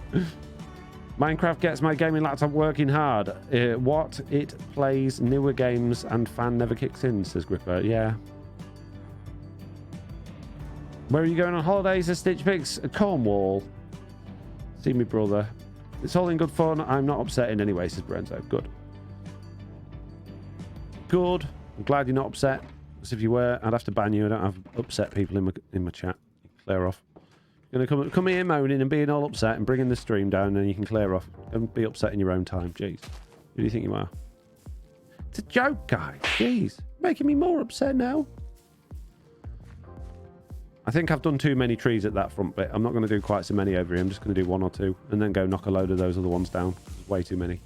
B: Minecraft gets my gaming laptop working hard. What? It plays newer games and fan never kicks in, says Gripper. Yeah. Where are you going on holidays, says Stitch Picks? Cornwall. See me brother. It's all in good fun. I'm not upset in any way, says Brenzo. Good. Good. I'm glad you're not upset. Because if you were, I'd have to ban you. I don't have upset people in my chat. Clear off. You're going to come here moaning and being all upset and bringing the stream down, and then you can clear off. Don't be upset in your own time. Jeez. Who do you think you are? It's a joke, guys. Jeez. Making me more upset now. I think I've done too many trees at that front bit. I'm not going to do quite so many over here. I'm just going to do one or two and then go knock a load of those other ones down. There's way too many.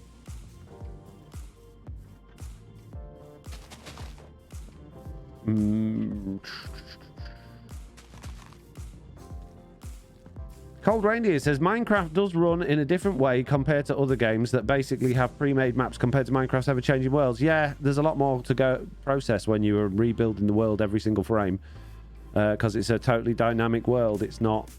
B: Cold Reindeer says Minecraft does run in a different way compared to other games that basically have pre-made maps compared to Minecraft's ever-changing worlds. Yeah, there's a lot more to go process when you are rebuilding the world every single frame. Because it's a totally dynamic world. It's not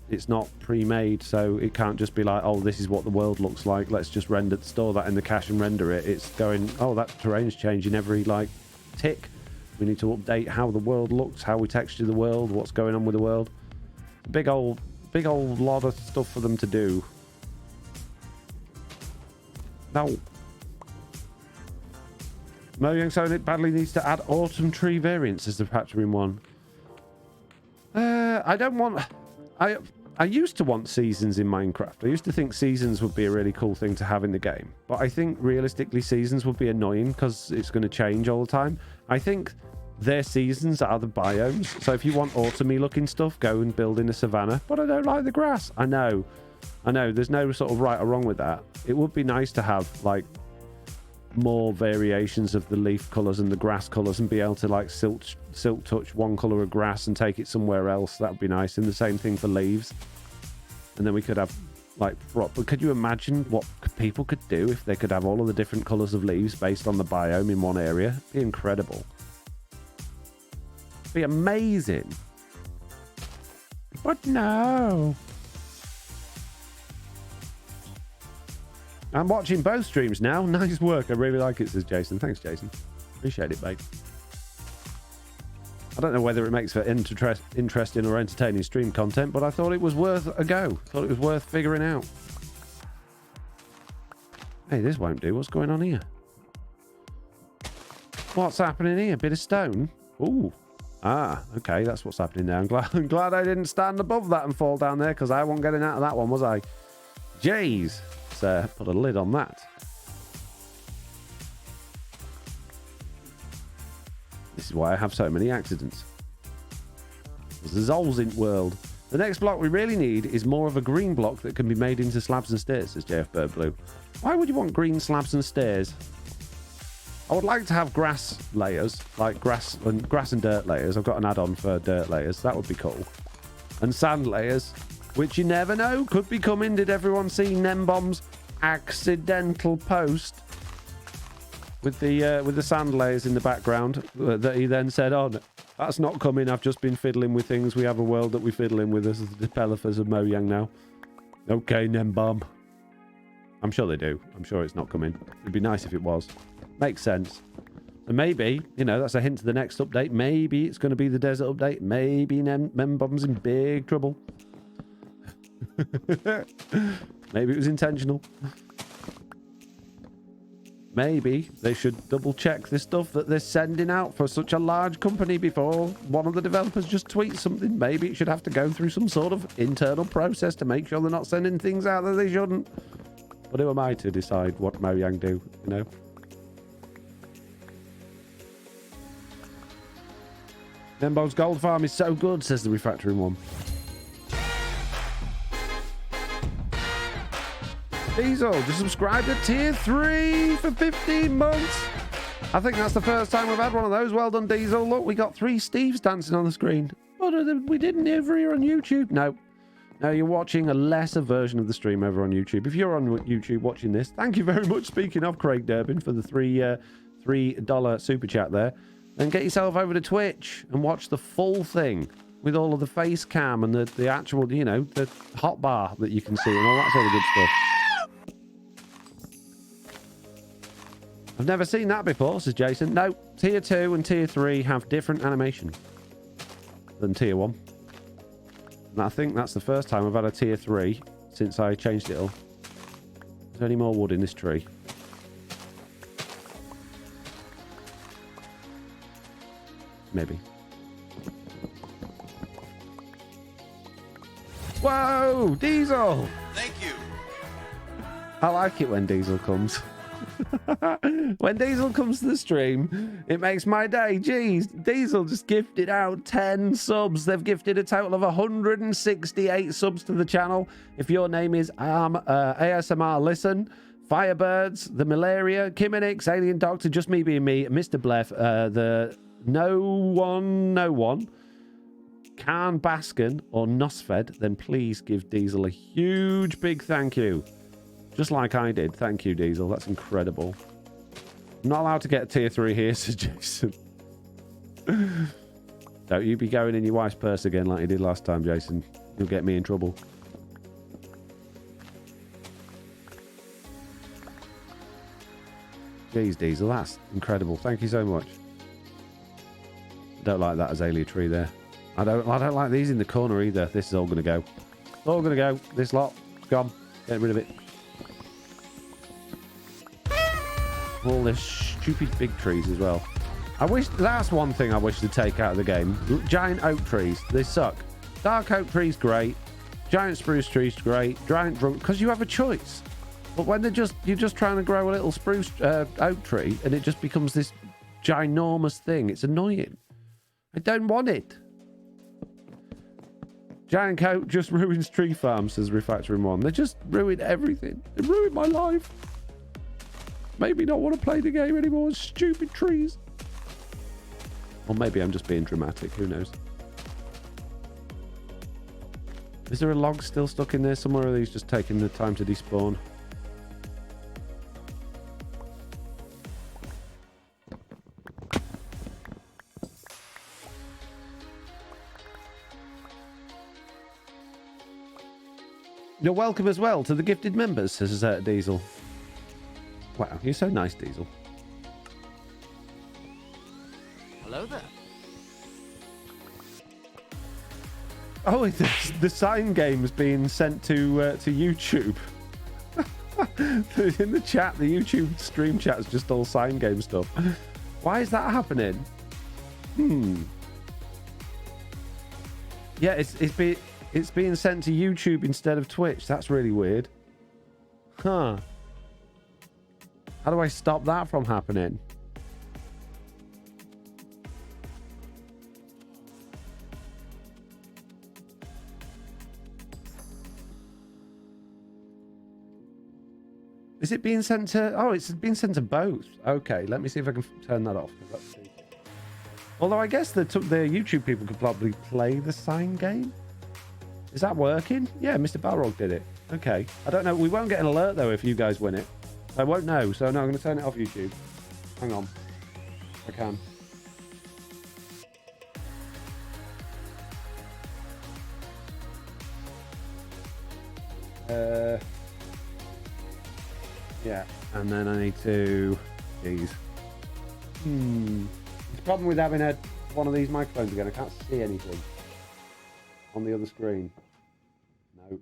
B: pre-made, so it can't just be like, oh, this is what the world looks like, let's just store that in the cache and render it. It's going, oh, that terrain's changing every like tick. We need to update how the world looks, how we texture the world, what's going on with the world. Big old lot of stuff for them to do. No. Mojang Sonic badly needs to add autumn tree variants as the patching one. I don't want... I used to want seasons in Minecraft. I used to think seasons would be a really cool thing to have in the game. But I think realistically seasons would be annoying because it's going to change all the time. I think their seasons are the biomes. So if you want autumny looking stuff, go and build in a savanna. But I don't like the grass. I know. There's no sort of right or wrong with that. It would be nice to have like more variations of the leaf colours and the grass colours and be able to like silk touch one colour of grass and take it somewhere else. That would be nice. And the same thing for leaves. And then we could have like, but could you imagine what people could do if they could have all of the different colours of leaves based on the biome in one area? It'd be incredible. It'd be amazing. But no. I'm watching both streams now. Nice work. I really like it, says Jason. Thanks, Jason. Appreciate it, mate. I don't know whether it makes for interesting or entertaining stream content, but I thought it was worth a go. Thought it was worth figuring out. Hey, this won't do. What's going on here? What's happening here? Bit of stone? Ooh. Ah, okay. That's what's happening there. I'm glad I didn't stand above that and fall down there, because I wasn't getting out of that one, was I? Jeez. Let's put a lid on that. This is why I have so many accidents. There's holes in world. The next block we really need is more of a green block that can be made into slabs and stairs, says JF Bird Blue. Why would you want green slabs and stairs? I would like to have grass layers, like grass and dirt layers. I've got an add-on for dirt layers. That would be cool. And sand layers, which you never know, could be coming. Did everyone see Nembomb's accidental post with the sand layers in the background that he then said, "Oh, no, that's not coming. I've just been fiddling with things. We have a world that we fiddle in with as the developers of Mojang now." Okay, Nembomb. I'm sure they do. I'm sure it's not coming. It'd be nice if it was. Makes sense. So maybe, you know, that's a hint to the next update. Maybe it's going to be the desert update. Maybe Nembomb's in big trouble. Maybe it was intentional. Maybe they should double check this stuff that they're sending out for such a large company before one of the developers just tweets something. Maybe it should have to go through some sort of internal process to make sure they're not sending things out that they shouldn't. But who am I to decide what Mojang do, you know? Nembo's gold farm is so good, says the refactoring one. Diesel, just subscribe to tier 3 for 15 months. I think that's the first time we've had one of those. Well done, Diesel. Look, we got 3 Steves dancing on the screen. But we didn't over here on YouTube. No. No, you're watching a lesser version of the stream over on YouTube. If you're on YouTube watching this, thank you very much, speaking of Craig Durbin, for the $3 super chat there. Then get yourself over to Twitch and watch the full thing with all of the face cam and the actual, you know, the hotbar that you can see and all that sort of good stuff. I've never seen that before, says Jason. No, tier 2 and tier 3 have different animation than tier 1. And I think that's the first time I've had a tier 3 since I changed it all. Is there any more wood in this tree? Maybe. Whoa! Diesel!
D: Thank you.
B: I like it when Diesel comes. When Diesel comes to the stream, it makes my day. Jeez, Diesel just gifted out 10 subs. They've gifted a total of 168 subs to the channel. If your name is ASMR Listen, Firebirds, The Malaria, Kiminix, Alien Doctor, Just Me Being Me, Mr. Bleff, the No One, Khan Baskin, or Nosfed, then please give Diesel a huge big thank you. Just like I did. Thank you, Diesel. That's incredible. I'm not allowed to get a tier 3 here, says Jason. Don't you be going in your wife's purse again like you did last time, Jason. You'll get me in trouble. Jeez, Diesel. That's incredible. Thank you so much. I don't like that azalea tree there. I don't like these in the corner either. This is all going to go. It's all going to go. This lot. It's gone. Get rid of it. All this stupid big trees as well. That's one thing I wish to take out of the game. Giant oak trees. They suck. Dark oak trees, great. Giant spruce trees, great. Giant drum, because you have a choice. But when you're just trying to grow a little spruce oak tree and it just becomes this ginormous thing, it's annoying. I don't want it. Giant oak just ruins tree farms, says Refactoring 1. They just ruin everything. They ruin my life. Made me not want to play the game anymore. Stupid trees. Or maybe I'm just being dramatic. Who knows? Is there a log still stuck in there somewhere? Or are these just taking the time to despawn? You're welcome as well to the gifted members, says Diesel. Wow, you're so nice, Diesel.
D: Hello there.
B: Oh, the sign game's being sent to YouTube. In the chat, the YouTube stream chat's just all sign game stuff. Why is that happening? Yeah, it's being sent to YouTube instead of Twitch. That's really weird. Huh. How do I stop that from happening? Is it being sent to... Oh, it's being sent to both. Okay, let me see if I can turn that off. Although I guess the YouTube people could probably play the sign game. Is that working? Yeah, Mr. Balrog did it. Okay. I don't know. We won't get an alert, though, if you guys win it. I won't know. So, no, I'm going to turn it off YouTube. Hang on. I can. Yeah. And then I need to... Jeez. The problem with having one of these microphones again, I can't see anything on the other screen. No.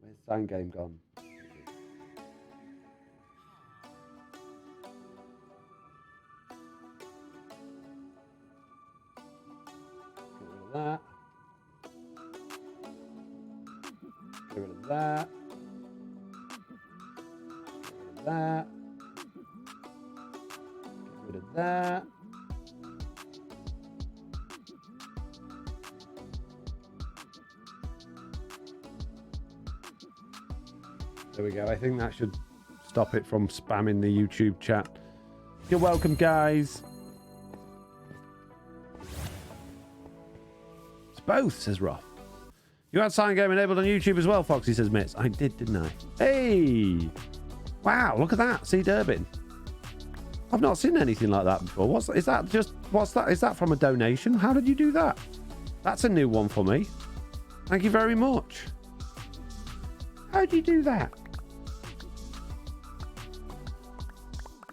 B: Where's the sound game gone? Get rid of that. Get rid of that. Get rid of that. There we go. I think that should stop it from spamming the YouTube chat. You're welcome, guys. It's both, says Roth. You had sign game enabled on YouTube as well, Foxy, says Mitz. I did, didn't I? Hey! Wow, look at that. See Durbin. I've not seen anything like that before. What's that? Is that from a donation? How did you do that? That's a new one for me. Thank you very much. How'd you do that?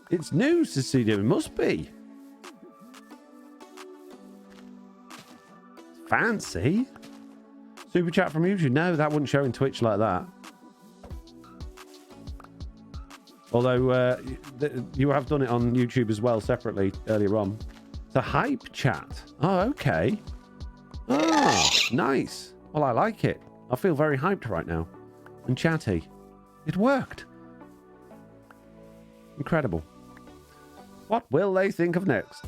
B: It's new, says C. It must be. Fancy. Super chat from YouTube. No, that wouldn't show in Twitch like that. Although you have done it on YouTube as well separately earlier on. The hype chat. Oh, okay. Oh, nice. Well, I like it. I feel very hyped right now. And chatty. It worked. Incredible. What will they think of next?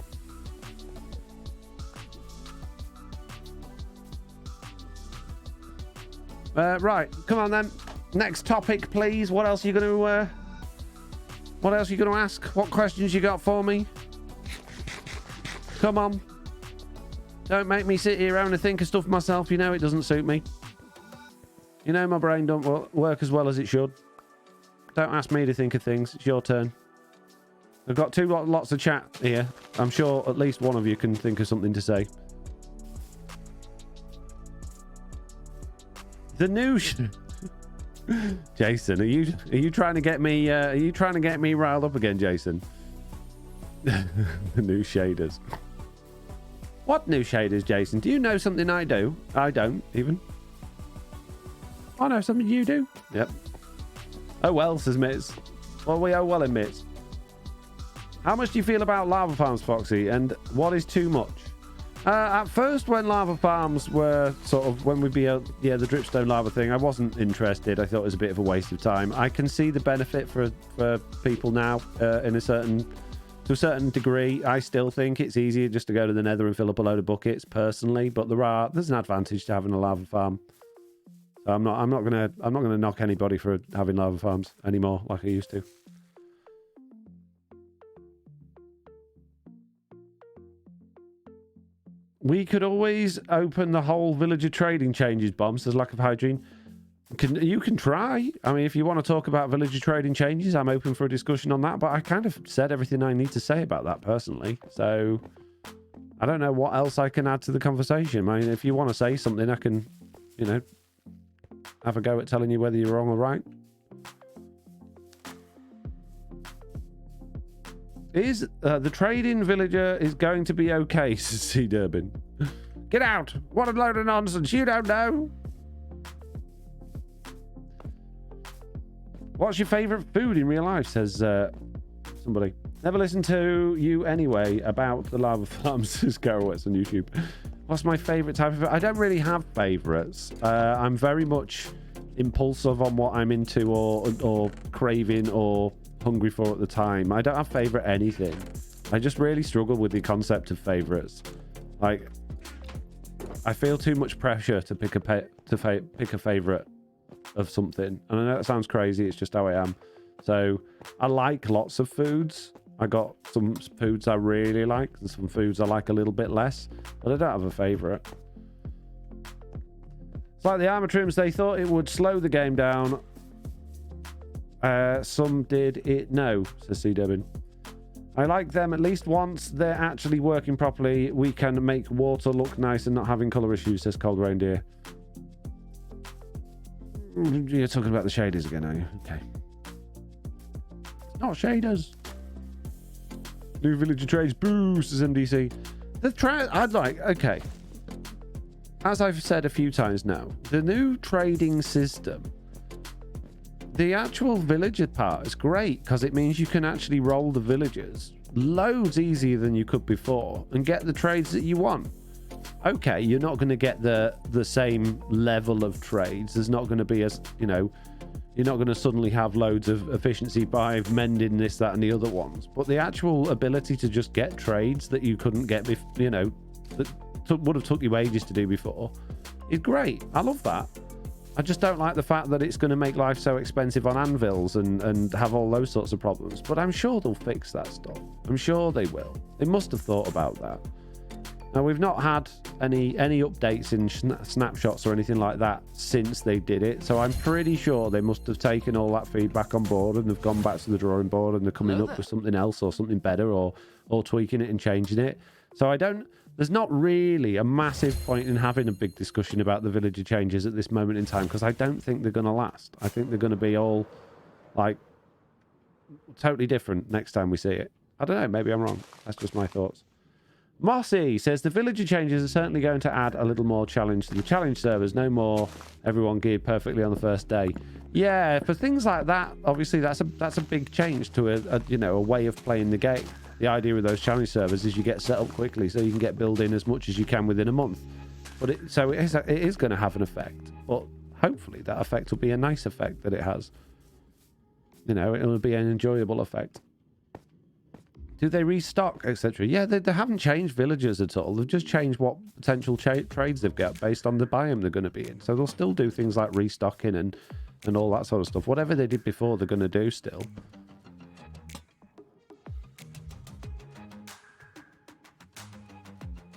B: Right, come on then. Next topic, please. What else are you going to? What else are you going to ask? What questions you got for me? Come on. Don't make me sit here having to think of stuff myself. You know it doesn't suit me. You know my brain don't work as well as it should. Don't ask me to think of things. It's your turn. I've got lots of chat here. I'm sure at least one of you can think of something to say. The new Jason, are you trying to get me riled up again, Jason? The new shaders. What new shaders, Jason? Do you know something I do? I don't even. I know something you do. Yep. Oh well, says Mitz. Well, we owe well in Mitz. How much do you feel about lava farms, Foxy? And what is too much? At first, when lava farms were sort of, when we built, the dripstone lava thing, I wasn't interested. I thought it was a bit of a waste of time. I can see the benefit for people now to a certain degree. I still think it's easier just to go to the Nether and fill up a load of buckets, personally. But there's an advantage to having a lava farm. So I'm not gonna knock anybody for having lava farms anymore like I used to. We could always open the whole villager trading changes, Bomb, says lack of hygiene. You can try. I mean, if you want to talk about villager trading changes, I'm open for a discussion on that. But I kind of said everything I need to say about that personally. So I don't know what else I can add to the conversation. I mean, if you want to say something, I can, have a go at telling you whether you're wrong or right. Is the trading villager is going to be okay, says C. Durbin. Get out! What a load of nonsense! You don't know! What's your favourite food in real life, says somebody. Never listened to you anyway about the lava farms, says Garowitz on YouTube. What's my favourite type of food? I don't really have favourites. I'm very much impulsive on what I'm into or craving or hungry for at the time. I don't have favorite anything. I just really struggle with the concept of favorites. Like, I feel too much pressure to pick a favorite of something, and I know that sounds crazy. It's just how I am. So I like lots of foods. I got some foods I really like and some foods I like a little bit less, but I don't have a favorite. It's like the armor trims. They thought it would slow the game down. Some did it. No, says C. Debin. I like them at least once they're actually working properly. We can make water look nice and not having color issues, says Cold Reindeer. You're talking about the shaders again, are you? Okay. It's not shaders. New villager trades. Boo, says MDC. I'd like, okay. As I've said a few times now, the new trading system, the actual villager part is great because it means you can actually roll the villagers loads easier than you could before and get the trades that you want. Okay, you're not going to get the same level of trades. There's not going to be as, you know, you're not going to suddenly have loads of efficiency by mending this, that, and the other ones. But the actual ability to just get trades that you couldn't get, you know, that would have took you ages to do before is great. I love that. I just don't like the fact that it's going to make life so expensive on anvils and have all those sorts of problems. But I'm sure they'll fix that stuff. I'm sure they will. They must have thought about that. Now, we've not had any updates in snapshots or anything like that since they did it. So I'm pretty sure they must have taken all that feedback on board and have gone back to the drawing board and they're coming up with something else or something better or tweaking it and changing it. So there's not really a massive point in having a big discussion about the villager changes at this moment in time because I don't think they're going to last. I think they're going to be all like totally different next time we see it. I don't know. Maybe I'm wrong. That's just my thoughts. Mossy says the villager changes are certainly going to add a little more challenge to the challenge servers. No more everyone geared perfectly on the first day. Yeah, for things like that, obviously that's a big change to a way of playing the game. The idea of those challenge servers is you get set up quickly so you can get built in as much as you can within a month. But it is going to have an effect. But hopefully that effect will be a nice effect that it has. You know, it'll be an enjoyable effect. Do they restock, etc.? Yeah, they haven't changed villagers at all. They've just changed what potential trades they've got based on the biome they're going to be in. So they'll still do things like restocking and all that sort of stuff. Whatever they did before, they're going to do still.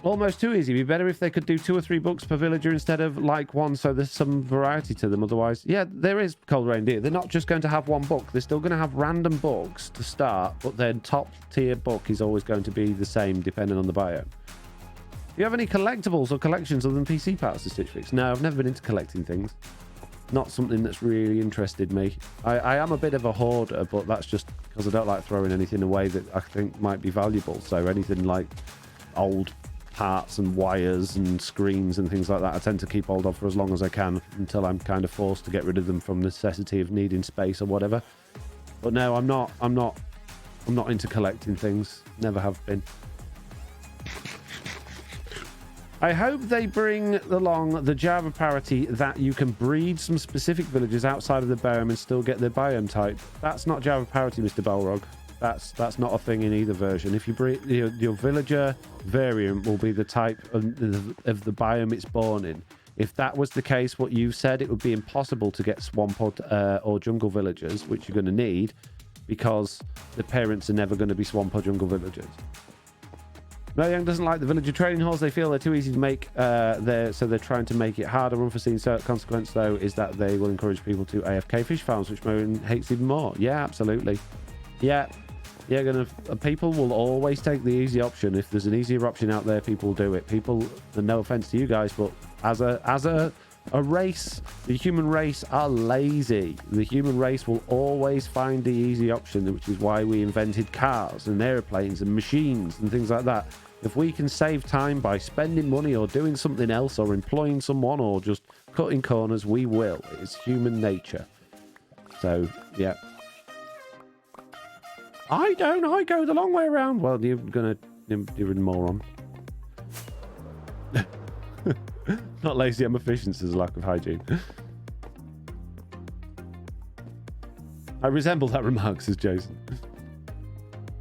B: Almost too easy. It'd be better if they could do 2 or 3 books per villager instead of like one, so there's some variety to them. Otherwise, yeah, there is Cold Reindeer. They're not just going to have one book. They're still going to have random books to start, but their top tier book is always going to be the same depending on the biome. Do you have any collectibles or collections other than PC parts to Stitch Fix? No, I've never been into collecting things. Not something that's really interested me. I am a bit of a hoarder, but that's just because I don't like throwing anything away that I think might be valuable. So anything like old parts and wires and screens and things like that I tend to keep hold of for as long as I can until I'm kind of forced to get rid of them from necessity of needing space or whatever. But no, I'm not into collecting things. Never have been. I hope they bring along the Java parity that you can breed some specific villagers outside of the biome and still get their biome type. That's not Java parity, Mr. Balrog. That's not a thing in either version. If you breed your villager variant will be the type of the biome it's born in. If that was the case, what you said, it would be impossible to get swamp or jungle villagers, which you're going to need, because the parents are never going to be swamp or jungle villagers. No Young doesn't like the villager training halls. They feel they're too easy to make. So they're trying to make it harder. Unforeseen consequence, though, is that they will encourage people to AFK fish farms, which Moen hates even more. Yeah, absolutely. Yeah, people will always take the easy option. If there's an easier option out there, people will do it. People, and no offense to you guys, but as a race, the human race are lazy. The human race will always find the easy option, which is why we invented cars and airplanes and machines and things like that. If we can save time by spending money or doing something else or employing someone or just cutting corners, we will. It's human nature. So, yeah. I go the long way around. Well, you're a moron. Not lazy, I'm efficient, says lack of hygiene. I resemble that remark, says Jason.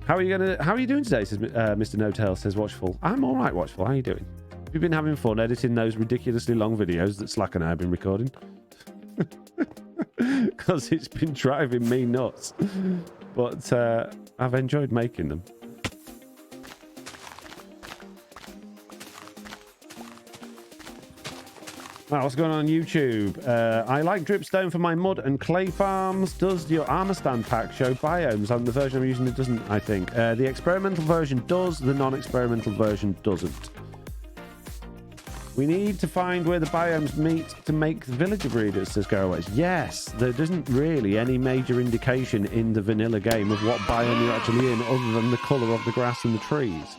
B: How are you doing today, says Mr. No-Tail, says Watchful. I'm all right, Watchful. How are you doing? Have you been having fun editing those ridiculously long videos that Slack and I have been recording? Because it's been driving me nuts. But I've enjoyed making them. Right, what's going on YouTube? I like dripstone for my mud and clay farms. Does your armor stand pack show biomes? On the version I'm using, it doesn't, I think. The experimental version does, the non-experimental version doesn't. We need to find where the biomes meet to make the villager breeders, says Garroways. Yes, there isn't really any major indication in the vanilla game of what biome you're actually in other than the colour of the grass and the trees.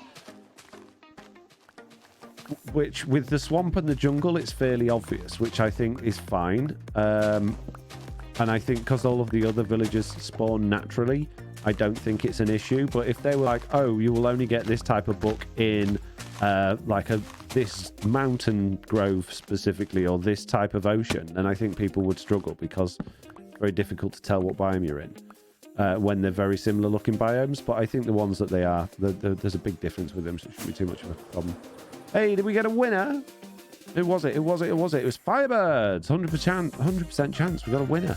B: Which, with the swamp and the jungle, it's fairly obvious, which I think is fine. And I think because all of the other villagers spawn naturally, I don't think it's an issue. But if they were like, oh, you will only get this type of book in this mountain grove specifically, or this type of ocean, then I think people would struggle because it's very difficult to tell what biome you're in when they're very similar looking biomes. But I think the ones that they are, there's a big difference with them, so it shouldn't be too much of a problem. Hey, did we get a winner? Who was it? It was Firebirds. 100% chance we got a winner.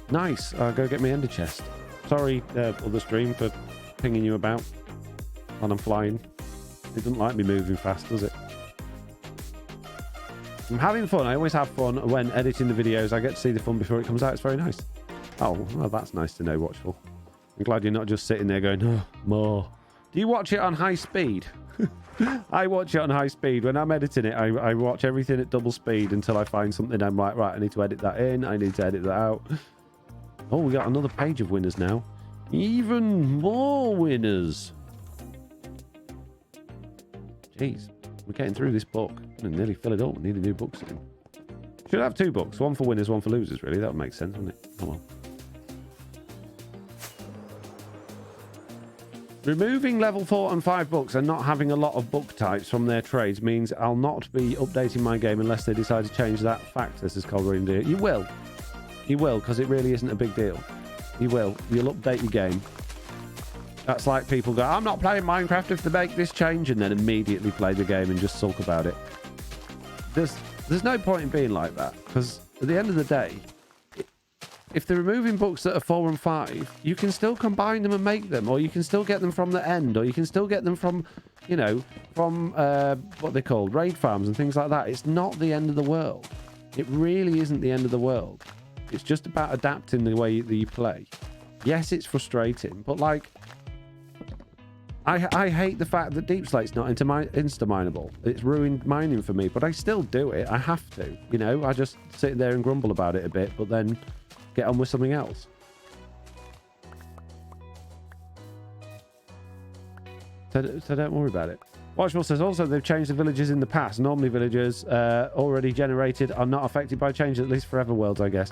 B: Nice. I'll go get my ender chest. Sorry, other stream, for pinging you about when I'm flying. It doesn't like me moving fast, does it? I'm having fun. I always have fun when editing the videos. I get to see the fun before it comes out. It's very nice. Oh, well, that's nice to know, Watchful. I'm glad you're not just sitting there going, oh, more. Do you watch it on high speed? I watch it on high speed. When I'm editing it, I watch everything at double speed until I find something I'm like, right, I need to edit that in. I need to edit that out. Oh, we got another page of winners now. Even more winners. Jeez, we're getting through this book. I'm gonna nearly fill it up. We need a new book soon. Should have 2 books. One for winners, one for losers, really. That would make sense, wouldn't it? Come on. Removing level 4 and 5 books and not having a lot of book types from their trades means I'll not be updating my game unless they decide to change that fact, this is Colgreen Deer. You will. You will, because it really isn't a big deal. You will. You'll update your game. That's like people go, I'm not playing Minecraft if they make this change, and then immediately play the game and just sulk about it. There's no point in being like that, because at the end of the day, if they're removing books that are 4 and 5, you can still combine them and make them, or you can still get them from the end, or you can still get them from, you know, from what they're called, raid farms and things like that. It's not the end of the world. It really isn't the end of the world. It's just about adapting the way that you play. Yes, it's frustrating, but like, I hate the fact that Deep Slate's not insta-mineable. It's ruined mining for me, but I still do it. I have to, you know. I just sit there and grumble about it a bit, but then get on with something else. So don't worry about it. Watchful says also they've changed the villages in the past. Normally villagers already generated are not affected by change, at least for Everworlds, I guess.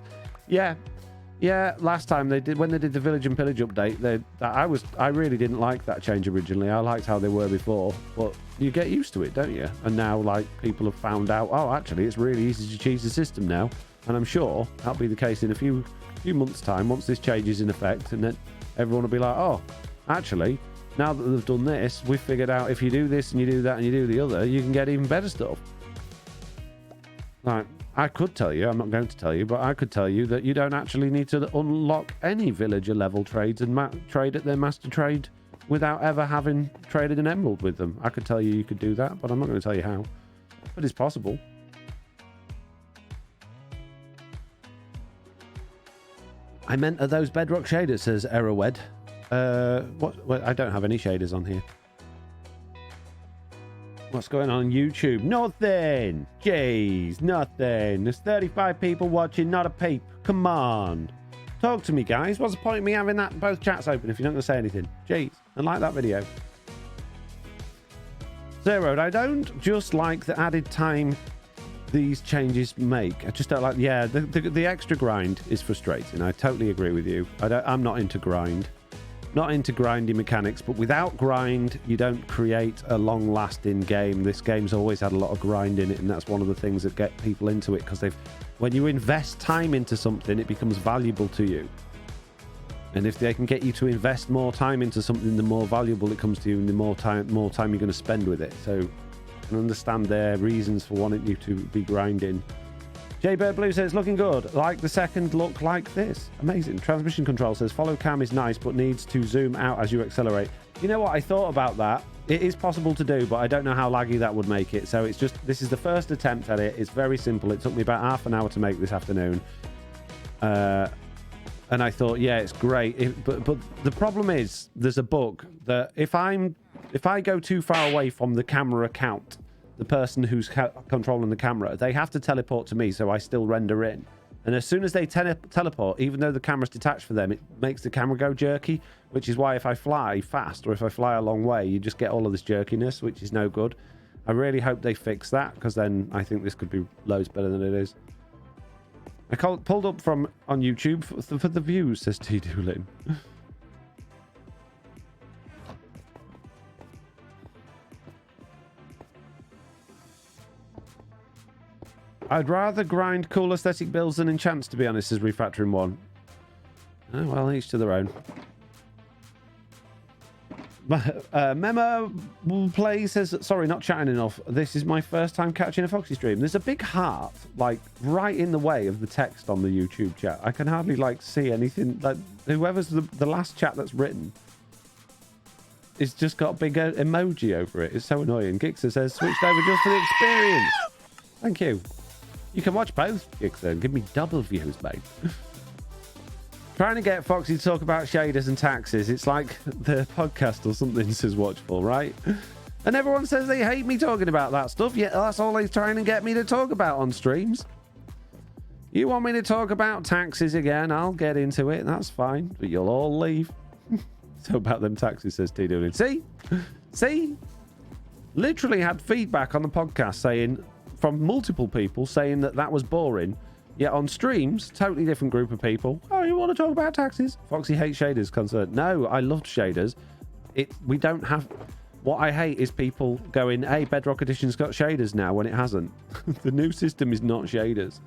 B: Yeah, last time when they did the Village and Pillage update, I really didn't like that change originally. I liked how they were before, but you get used to it, don't you? And now, like, people have found out, oh, actually, it's really easy to cheese the system now. And I'm sure that'll be the case in a few months' time, once this change is in effect, and then everyone will be like, oh, actually, now that they've done this, we've figured out if you do this and you do that and you do the other, you can get even better stuff. Like, I could tell you, I'm not going to tell you, but I could tell you that you don't actually need to unlock any villager level trades and trade at their master trade without ever having traded an emerald with them. I could tell you could do that, but I'm not going to tell you how. But it's possible. I meant are those bedrock shaders, says Errowed. What? I don't have any shaders on here. What's going on YouTube? Nothing! Jeez, nothing. There's 35 people watching, not a peep. Come on. Talk to me, guys. What's the point of me having both chats open if you're not going to say anything? Jeez. And like that video. Zero, I don't just like the added time these changes make. I just don't like... Yeah, the extra grind is frustrating. I totally agree with you. I'm not into grind. Not into grinding mechanics, but without grind, you don't create a long-lasting game. This game's always had a lot of grind in it, and that's one of the things that get people into it, because when you invest time into something, it becomes valuable to you. And if they can get you to invest more time into something, the more valuable it comes to you and the more time you're going to spend with it. So I can understand their reasons for wanting you to be grinding. Jaybird Blue says, looking good. Like the second look like this. Amazing. Transmission Control says, follow cam is nice, but needs to zoom out as you accelerate. You know what? I thought about that. It is possible to do, but I don't know how laggy that would make it. So it's just, this is the first attempt at it. It's very simple. It took me about half an hour to make this afternoon. And I thought, yeah, it's great. But the problem is, there's a bug that if I go too far away from the camera account, the person who's controlling the camera, they have to teleport to me, so I still render in. And as soon as they teleport, even though the camera's detached for them, it makes the camera go jerky, which is why if I fly fast or if I fly a long way, you just get all of this jerkiness, which is no good. I really hope they fix that, because then I think this could be loads better than it is. I pulled up from on YouTube for the views, says T. Doolin. I'd rather grind cool aesthetic builds than enchants, to be honest, says Refactoring 1. Oh, well, each to their own. Memo Play says, sorry, not chatting enough. This is my first time catching a Foxy stream. There's a big heart, like, right in the way of the text on the YouTube chat. I can hardly, like, see anything. Like, whoever's the last chat that's written, it's just got a big emoji over it. It's so annoying. Gixer says, switched over just for the experience. Thank you. You can watch both, Gixer, and give me double views, mate. Trying to get Foxy to talk about shaders and taxes. It's like the podcast or something, says Watchful, right? And everyone says they hate me talking about that stuff. Yeah, that's all they're trying to get me to talk about on streams. You want me to talk about taxes again? I'll get into it. That's fine. But you'll all leave. So about them taxes, says T. Doolin. See? See? Literally had feedback on the podcast saying, from multiple people saying that was boring. Yet on streams, totally different group of people. Oh, you want to talk about taxes? Foxy hates shaders, concerned. No, I loved shaders. We don't have... What I hate is people going, hey, Bedrock Edition's got shaders now when it hasn't. The new system is not shaders.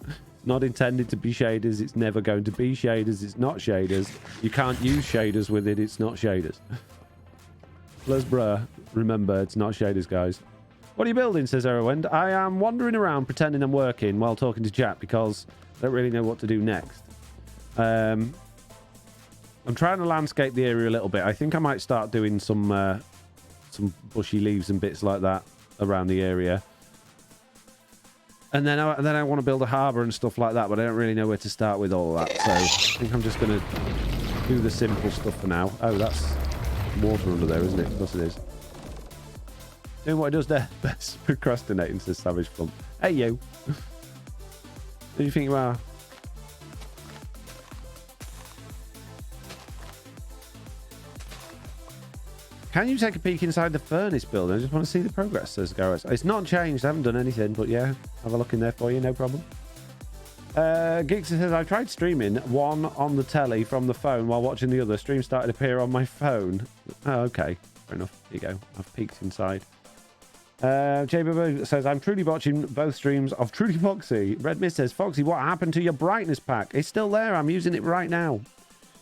B: Not intended to be shaders. It's never going to be shaders. It's not shaders. You can't use shaders with it. It's not shaders. Plus, bruh, remember, it's not shaders, guys. What are you building, says Erwind. I am wandering around pretending I'm working while talking to chat because I don't really know what to do next. I'm trying to landscape the area a little bit. I think I might start doing some bushy leaves and bits like that around the area. And then I want to build a harbour and stuff like that, but I don't really know where to start with all of that. So I think I'm just going to do the simple stuff for now. Oh, that's water under there, isn't it? Of course it is. Doing what it does there. Best procrastinating, says Savage Plum. Hey, you. Who do you think you are? Can you take a peek inside the furnace building? I just want to see the progress, says Gareth. It's not changed. I haven't done anything, but yeah, have a look in there for you. No problem. Geeks says, I tried streaming one on the telly from the phone while watching the other. Stream started to appear on my phone. Oh, okay. Fair enough. There you go. I've peeked inside. JBB says, I'm truly watching both streams of Truly Foxy. Red Mist says, Foxy, what happened to your brightness pack? It's still there. I'm using it right now.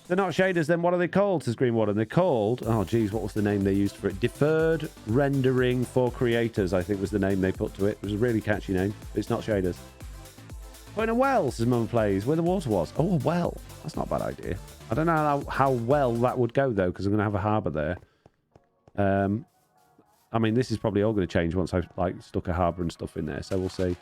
B: They're not shaders, then what are they called, says Greenwater? They're called, oh geez, what was the name they used for it? Deferred Rendering for Creators, I think was the name they put to it. It was a really catchy name. It's not shaders. Put in a well, says Mum Plays, where the water was. Oh, a well. That's not a bad idea. I don't know how well that would go, though, because I'm going to have a harbour there. I mean, this is probably all going to change once I've like stuck a harbour and stuff in there, so we'll see.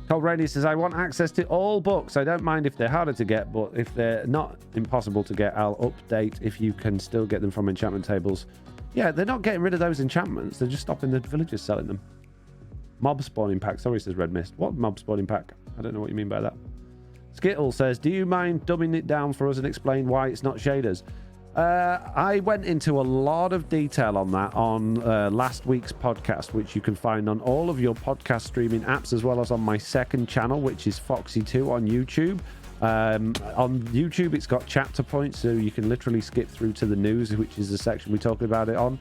B: Cold Rainy says, I want access to all books. I don't mind if they're harder to get, but if they're not impossible to get, I'll update if you can still get them from enchantment tables. Yeah, they're not getting rid of those enchantments. They're just stopping the villagers selling them. Mob spawning pack. Sorry, says Red Mist. What mob spawning pack? I don't know what you mean by that. Skittle says, do you mind dumbing it down for us and explain why it's not shaders? I went into a lot of detail on that on last week's podcast, which you can find on all of your podcast streaming apps, as well as on my second channel, which is Foxy2 on YouTube. On YouTube, it's got chapter points, so you can literally skip through to the news, which is the section we're talking about it on.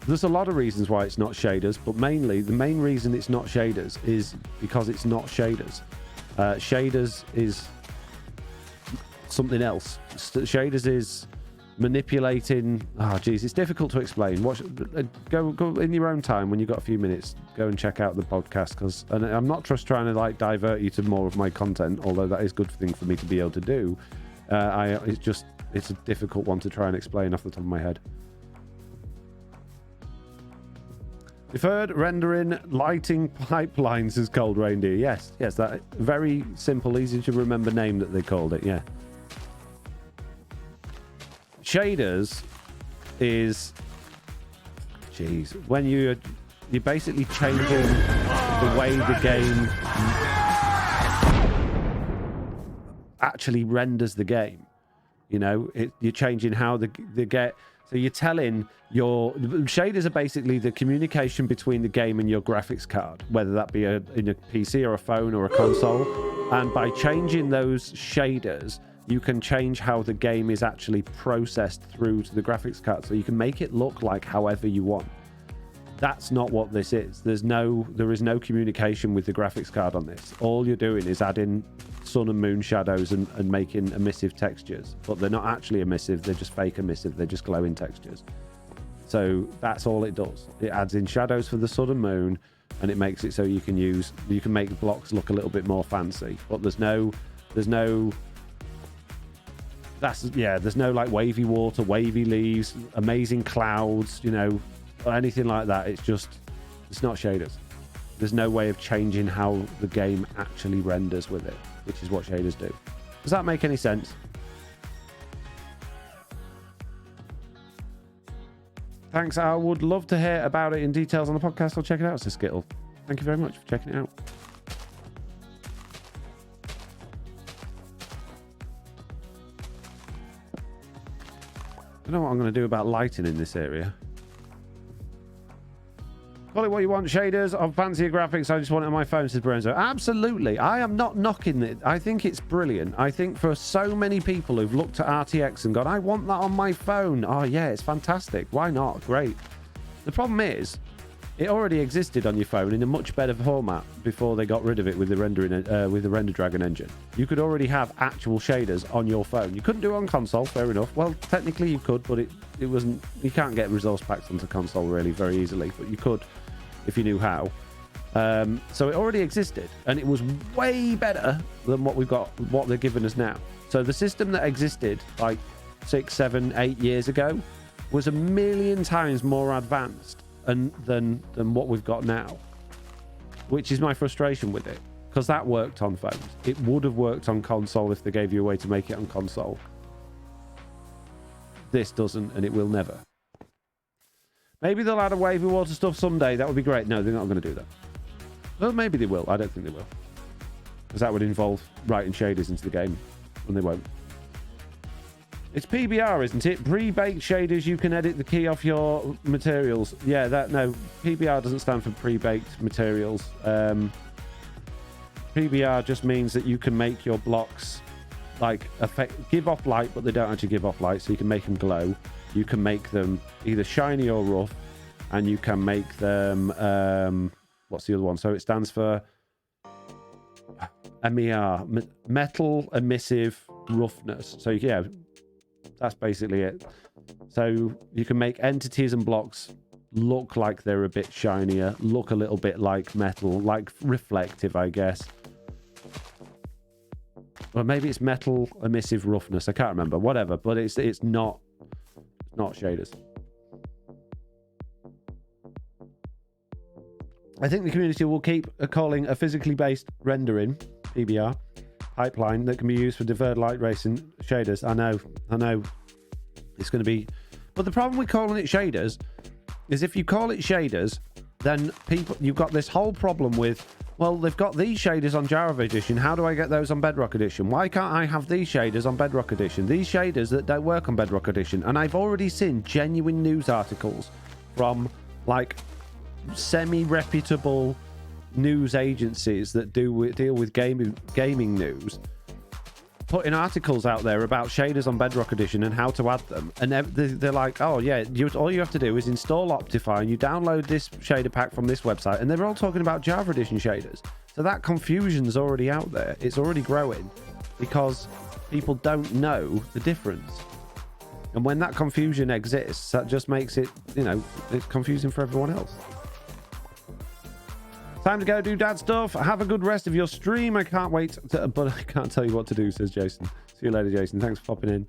B: There's a lot of reasons why it's not shaders, but mainly the main reason it's not shaders is because it's not shaders. Shaders is something else. Shaders is manipulating. Oh, geez, it's difficult to explain. Go in your own time when you've got a few minutes. Go and check out the podcast, and I'm not just trying to like divert you to more of my content, although that is a good thing for me to be able to do. It's a difficult one to try and explain off the top of my head. Deferred rendering lighting pipelines is Cold Reindeer. Yes, that very simple, easy to remember name that they called it. Yeah. Shaders is, when you're basically changing the way the game actually renders the game. You know, you're changing how so you're telling shaders are basically the communication between the game and your graphics card, whether that be in a PC or a phone or a console. And by changing those shaders, you can change how the game is actually processed through to the graphics card. So you can make it look like however you want. That's not what this is. There is no communication with the graphics card on this. All you're doing is adding sun and moon shadows and making emissive textures, but they're not actually emissive. They're just fake emissive. They're just glowing textures. So that's all it does. It adds in shadows for the sun and moon, and it makes it so you can make blocks look a little bit more fancy. But there's no like wavy water, wavy leaves, amazing clouds, or anything like that. It's not shaders. There's no way of changing how the game actually renders with it, which is what shaders do. Does that make any sense? Thanks. I would love to hear about it in details on the podcast. I'll check it out, says Skittle. Thank you very much for checking it out. I don't know what I'm going to do about lighting in this area. Call it what you want, shaders of fancier graphics. I just want it on my phone, says Brenzo. Absolutely. I am not knocking it. I think it's brilliant. I think for so many people who've looked at RTX and gone, I want that on my phone. Oh, yeah, it's fantastic. Why not? Great. The problem is, it already existed on your phone in a much better format before they got rid of it with the Render Dragon engine. You could already have actual shaders on your phone. You couldn't do it on console, fair enough. Well, technically you could, but it wasn't. You can't get resource packs onto console really very easily, but you could if you knew how. So it already existed, and it was way better than what they're giving us now. So the system that existed like 6, 7, 8 years ago was 1,000,000 times more advanced than what we've got now, which is my frustration with it, because that worked on phones. It would have worked on console if they gave you a way to make it on console. This doesn't, and it will never. Maybe they'll add a wavy water stuff someday. That would be great. No, they're not going to do that. Well, maybe they will. I don't think they will, because that would involve writing shaders into the game, and they won't. It's PBR, isn't it? Pre-baked shaders. You can edit the key off your materials. Yeah, no. PBR doesn't stand for pre-baked materials. PBR just means that you can make your blocks give off light, but they don't actually give off light, so you can make them glow. You can make them either shiny or rough, and you can make them what's the other one? So it stands for MER, metal emissive roughness. So yeah, that's basically it. So you can make entities and blocks look like they're a bit shinier, look a little bit like metal, like reflective, I guess. Well, maybe it's metal emissive roughness. I can't remember. Whatever, but it's not shaders. I think the community will keep calling a physically based rendering PBR pipeline that can be used for deferred light racing shaders. I know. It's going to be, but the problem with calling it shaders is if you call it shaders, then you've got this whole problem with, well, they've got these shaders on Java Edition. How do I get those on Bedrock Edition? Why can't I have these shaders on Bedrock Edition? These shaders that don't work on Bedrock Edition. And I've already seen genuine news articles from like semi-reputable news agencies that deal with gaming news, putting articles out there about shaders on Bedrock Edition and how to add them, and they're like, oh yeah, all you have to do is install Optifine, and you download this shader pack from this website, and they're all talking about Java Edition shaders. So that confusion's already out there. It's already growing because people don't know the difference. And when that confusion exists, that just makes it, it's confusing for everyone else. Time to go do dad stuff. Have a good rest of your stream. I can't wait, but I can't tell you what to do, says Jason. See you later, Jason. Thanks for popping in.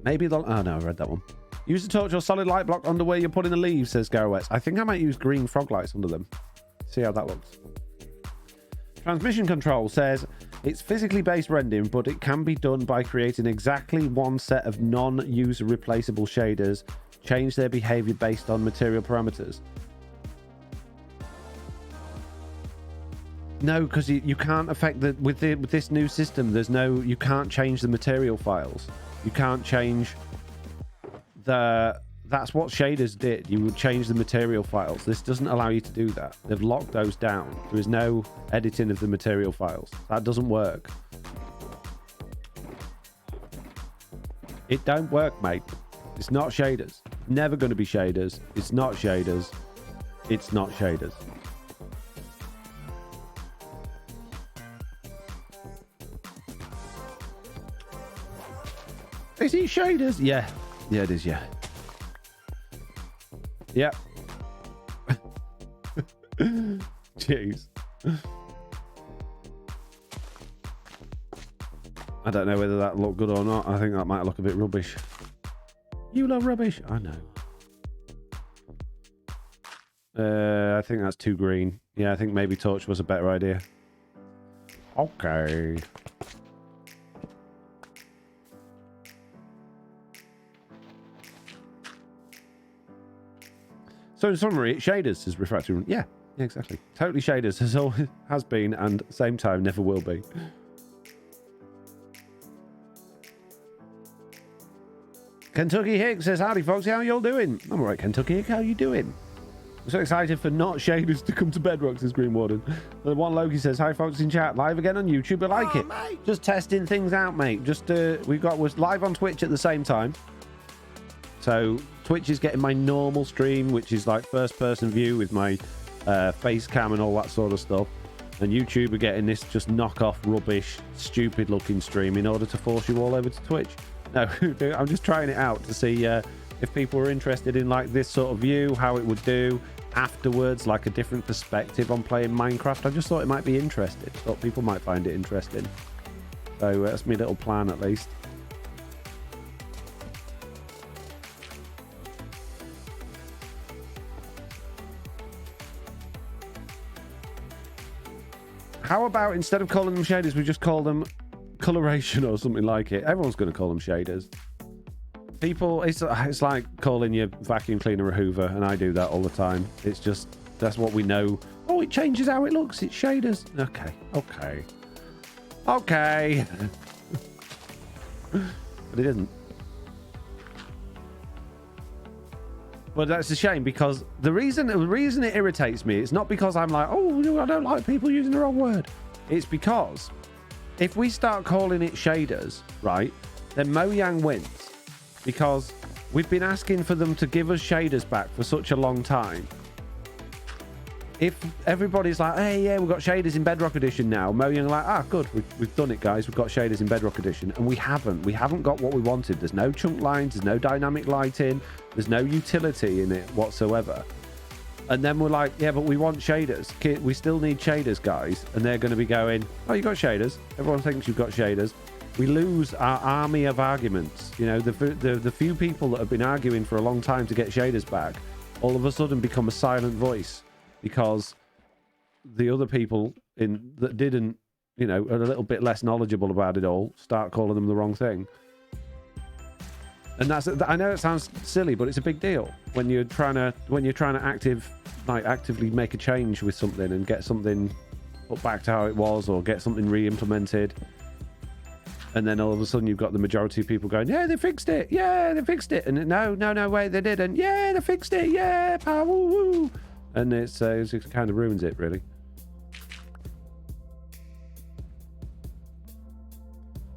B: Maybe they'll... Oh, no, I read that one. Use the torch or solid light block under where you're putting the leaves, says Garowetz. I think I might use green frog lights under them. See how that looks. Transmission control says it's physically based rendering, but it can be done by creating exactly one set of non-user replaceable shaders, change their behavior based on material parameters. No, because you can't affect with this new system. You can't change the material files. You can't change that's what shaders did. You would change the material files. This doesn't allow you to do that. They've locked those down. There is no editing of the material files. That doesn't work. It don't work, mate. It's not shaders. Never going to be shaders. It's not shaders. It's not shaders. Is it shaders? Yeah. Yeah, it is, yeah. Yep. Jeez. I don't know whether that looked good or not. I think that might look a bit rubbish. You love rubbish? I know. I think that's too green. Yeah, I think maybe torch was a better idea. Okay. So in summary, shaders is refractory. Yeah, exactly. Totally shaders has been and at the same time never will be. Kentucky Hick says, howdy folks, how y'all doing? I'm alright, Kentucky Hick, how you doing? I'm so excited for not shaders to come to Bedrock, says Green Warden. The one Loki says, hi folks in chat, live again on YouTube, I like it. Mate. Just testing things out, mate. Just we're live on Twitch at the same time. So Twitch is getting my normal stream, which is like first person view with my face cam and all that sort of stuff. And YouTube are getting this just knockoff, rubbish, stupid looking stream in order to force you all over to Twitch. No, I'm just trying it out to see if people are interested in like this sort of view, how it would do afterwards, like a different perspective on playing Minecraft. I just thought it might be interesting. Thought people might find it interesting. So that's my little plan at least. How about instead of calling them shaders, we just call them coloration or something like it? Everyone's going to call them shaders. People, it's like calling your vacuum cleaner a Hoover, and I do that all the time. It's just, that's what we know. Oh, it changes how it looks. It's shaders. Okay. But it isn't. But that's a shame, because the reason it irritates me, it's not because I'm like, oh, I don't like people using the wrong word. It's because if we start calling it shaders, right, then Mojang wins. Because we've been asking for them to give us shaders back for such a long time. If everybody's like, hey, yeah, we've got shaders in Bedrock Edition now, Mojang are like, good, we've done it, guys. We've got shaders in Bedrock Edition. And we haven't. We haven't got what we wanted. There's no chunk lines. There's no dynamic lighting. There's no utility in it whatsoever. And then we're like, yeah, but we want shaders. We still need shaders, guys. And they're going to be going, oh, you got shaders. Everyone thinks you've got shaders. We lose our army of arguments. You know, the few people that have been arguing for a long time to get shaders back, all of a sudden become a silent voice. Because the other people that didn't, you know, are a little bit less knowledgeable about it all, start calling them the wrong thing. And I know it sounds silly, but it's a big deal when you're trying to actively make a change with something and get something put back to how it was, or get something re-implemented. And then all of a sudden you've got the majority of people going, yeah, they fixed it. Yeah, they fixed it. And no, wait, they didn't. Yeah, they fixed it. Yeah, power, woo, woo. And it kind of ruins it, really.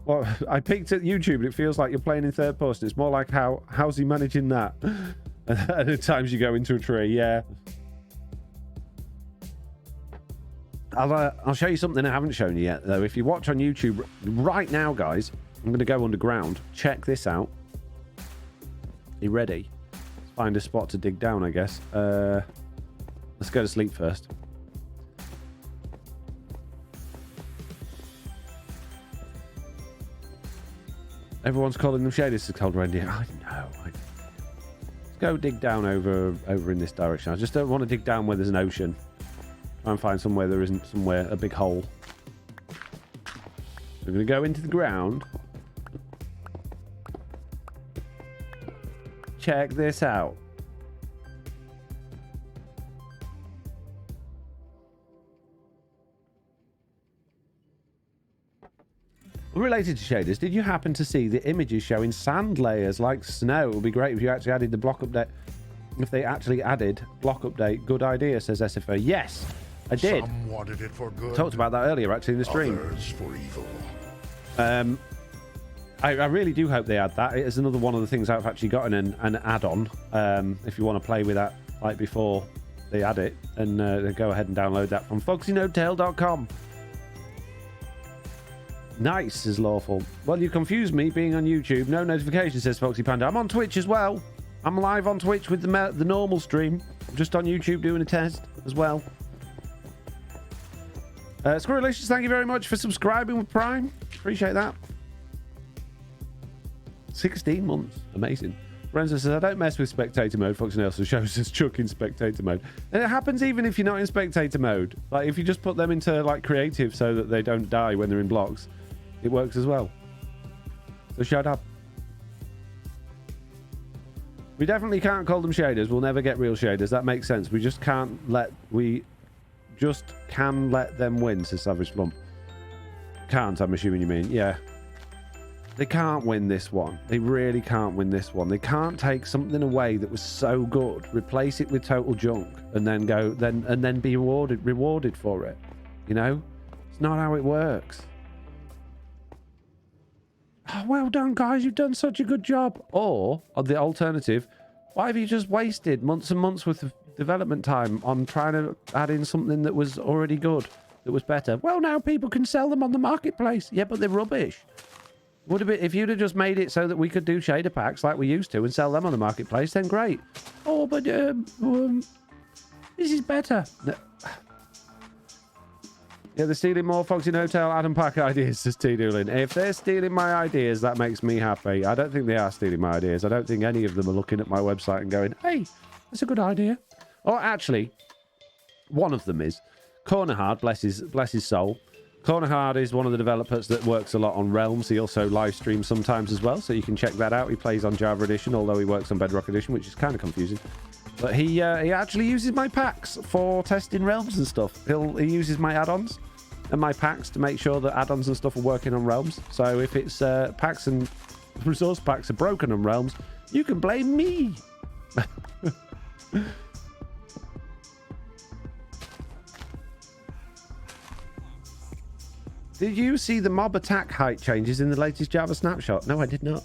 B: Well, I peeked at YouTube and it feels like you're playing in third person. It's more like how's he managing that? And at times you go into a tree, yeah. I'll show you something I haven't shown you yet, though. If you watch on YouTube right now, guys, I'm going to go underground. Check this out. You ready? Let's find a spot to dig down, I guess. Let's go to sleep first. Everyone's calling them shaders, says Cold Reindeer. I know. Let's go dig down over in this direction. I just don't want to dig down where there's an ocean. Try and find somewhere there isn't, somewhere, a big hole. We're going to go into the ground. Check this out. Related to shaders, did you happen to see the images showing sand layers like snow? It would be great if you actually added the block update. If they actually added block update. Good idea, says SFO. Yes, I did.
C: Some wanted it for good.
B: I talked about that earlier, actually, in the stream.
C: Others for evil.
B: I really do hope they add that. It is another one of the things I've actually gotten an add-on. If you want to play with that like before they add it, and go ahead and download that from foxynotail.com. Nice is lawful. Well, you confused me being on YouTube. No notification, says Foxy Panda. I'm on Twitch as well. I'm live on Twitch with the normal stream. I'm just on YouTube doing a test as well. Squirrelicious, thank you very much for subscribing with Prime. Appreciate that. 16 months. Amazing. Renzo says, I don't mess with spectator mode. Foxy Nelson shows us Chuck in spectator mode. And it happens even if you're not in spectator mode. Like, if you just put them into, like, creative so that they don't die when they're in blocks, it works as well. So shut up. We definitely can't call them shaders. We'll never get real shaders. That makes sense. We just can't let... We just can let them win, says Savage Flump. Can't, I'm assuming you mean. Yeah. They can't win this one. They really can't win this one. They can't take something away that was so good, replace it with total junk, and then go and then be rewarded for it. You know? It's not how it works. Oh, well done, guys. You've done such a good job. Or the alternative, why have you just wasted months and months worth of development time on trying to add in something that was already good, that was better? Well, now people can sell them on the marketplace. Yeah, but they're rubbish. Would have been, if you'd have just made it so that we could do shader packs like we used to and sell them on the marketplace, then great. Oh, but this is better. No. Yeah, they're stealing more Foxy No-Tail Adam Pack ideas, says T. Doolin. If they're stealing my ideas, that makes me happy. I don't think they are stealing my ideas. I don't think any of them are looking at my website and going, hey, that's a good idea. Or actually, one of them is. Cornerhard, bless his soul. Cornerhard is one of the developers that works a lot on Realms. He also live streams sometimes as well, so you can check that out. He plays on Java Edition, although he works on Bedrock Edition, which is kind of confusing. But he actually uses my packs for testing Realms and stuff. He uses my add-ons and my packs to make sure that add-ons and stuff are working on Realms. So if it's packs and resource packs are broken on Realms, you can blame me. Did you see the mob attack height changes in the latest Java snapshot? No, I did not.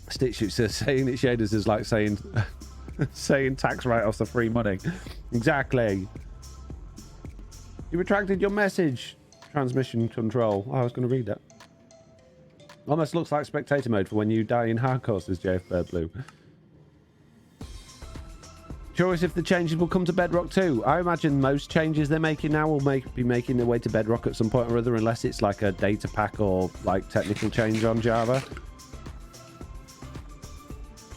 B: Stitch says saying it shaders is like saying saying tax write-offs are free money. Exactly. You retracted your message. Transmission control. Oh, I was going to read that. Almost looks like spectator mode for when you die in hardcore, says JF Bird Blue. Curious if the changes will come to Bedrock too. I imagine most changes they're making now will be making their way to Bedrock at some point or other, unless it's like a data pack or like technical change on Java.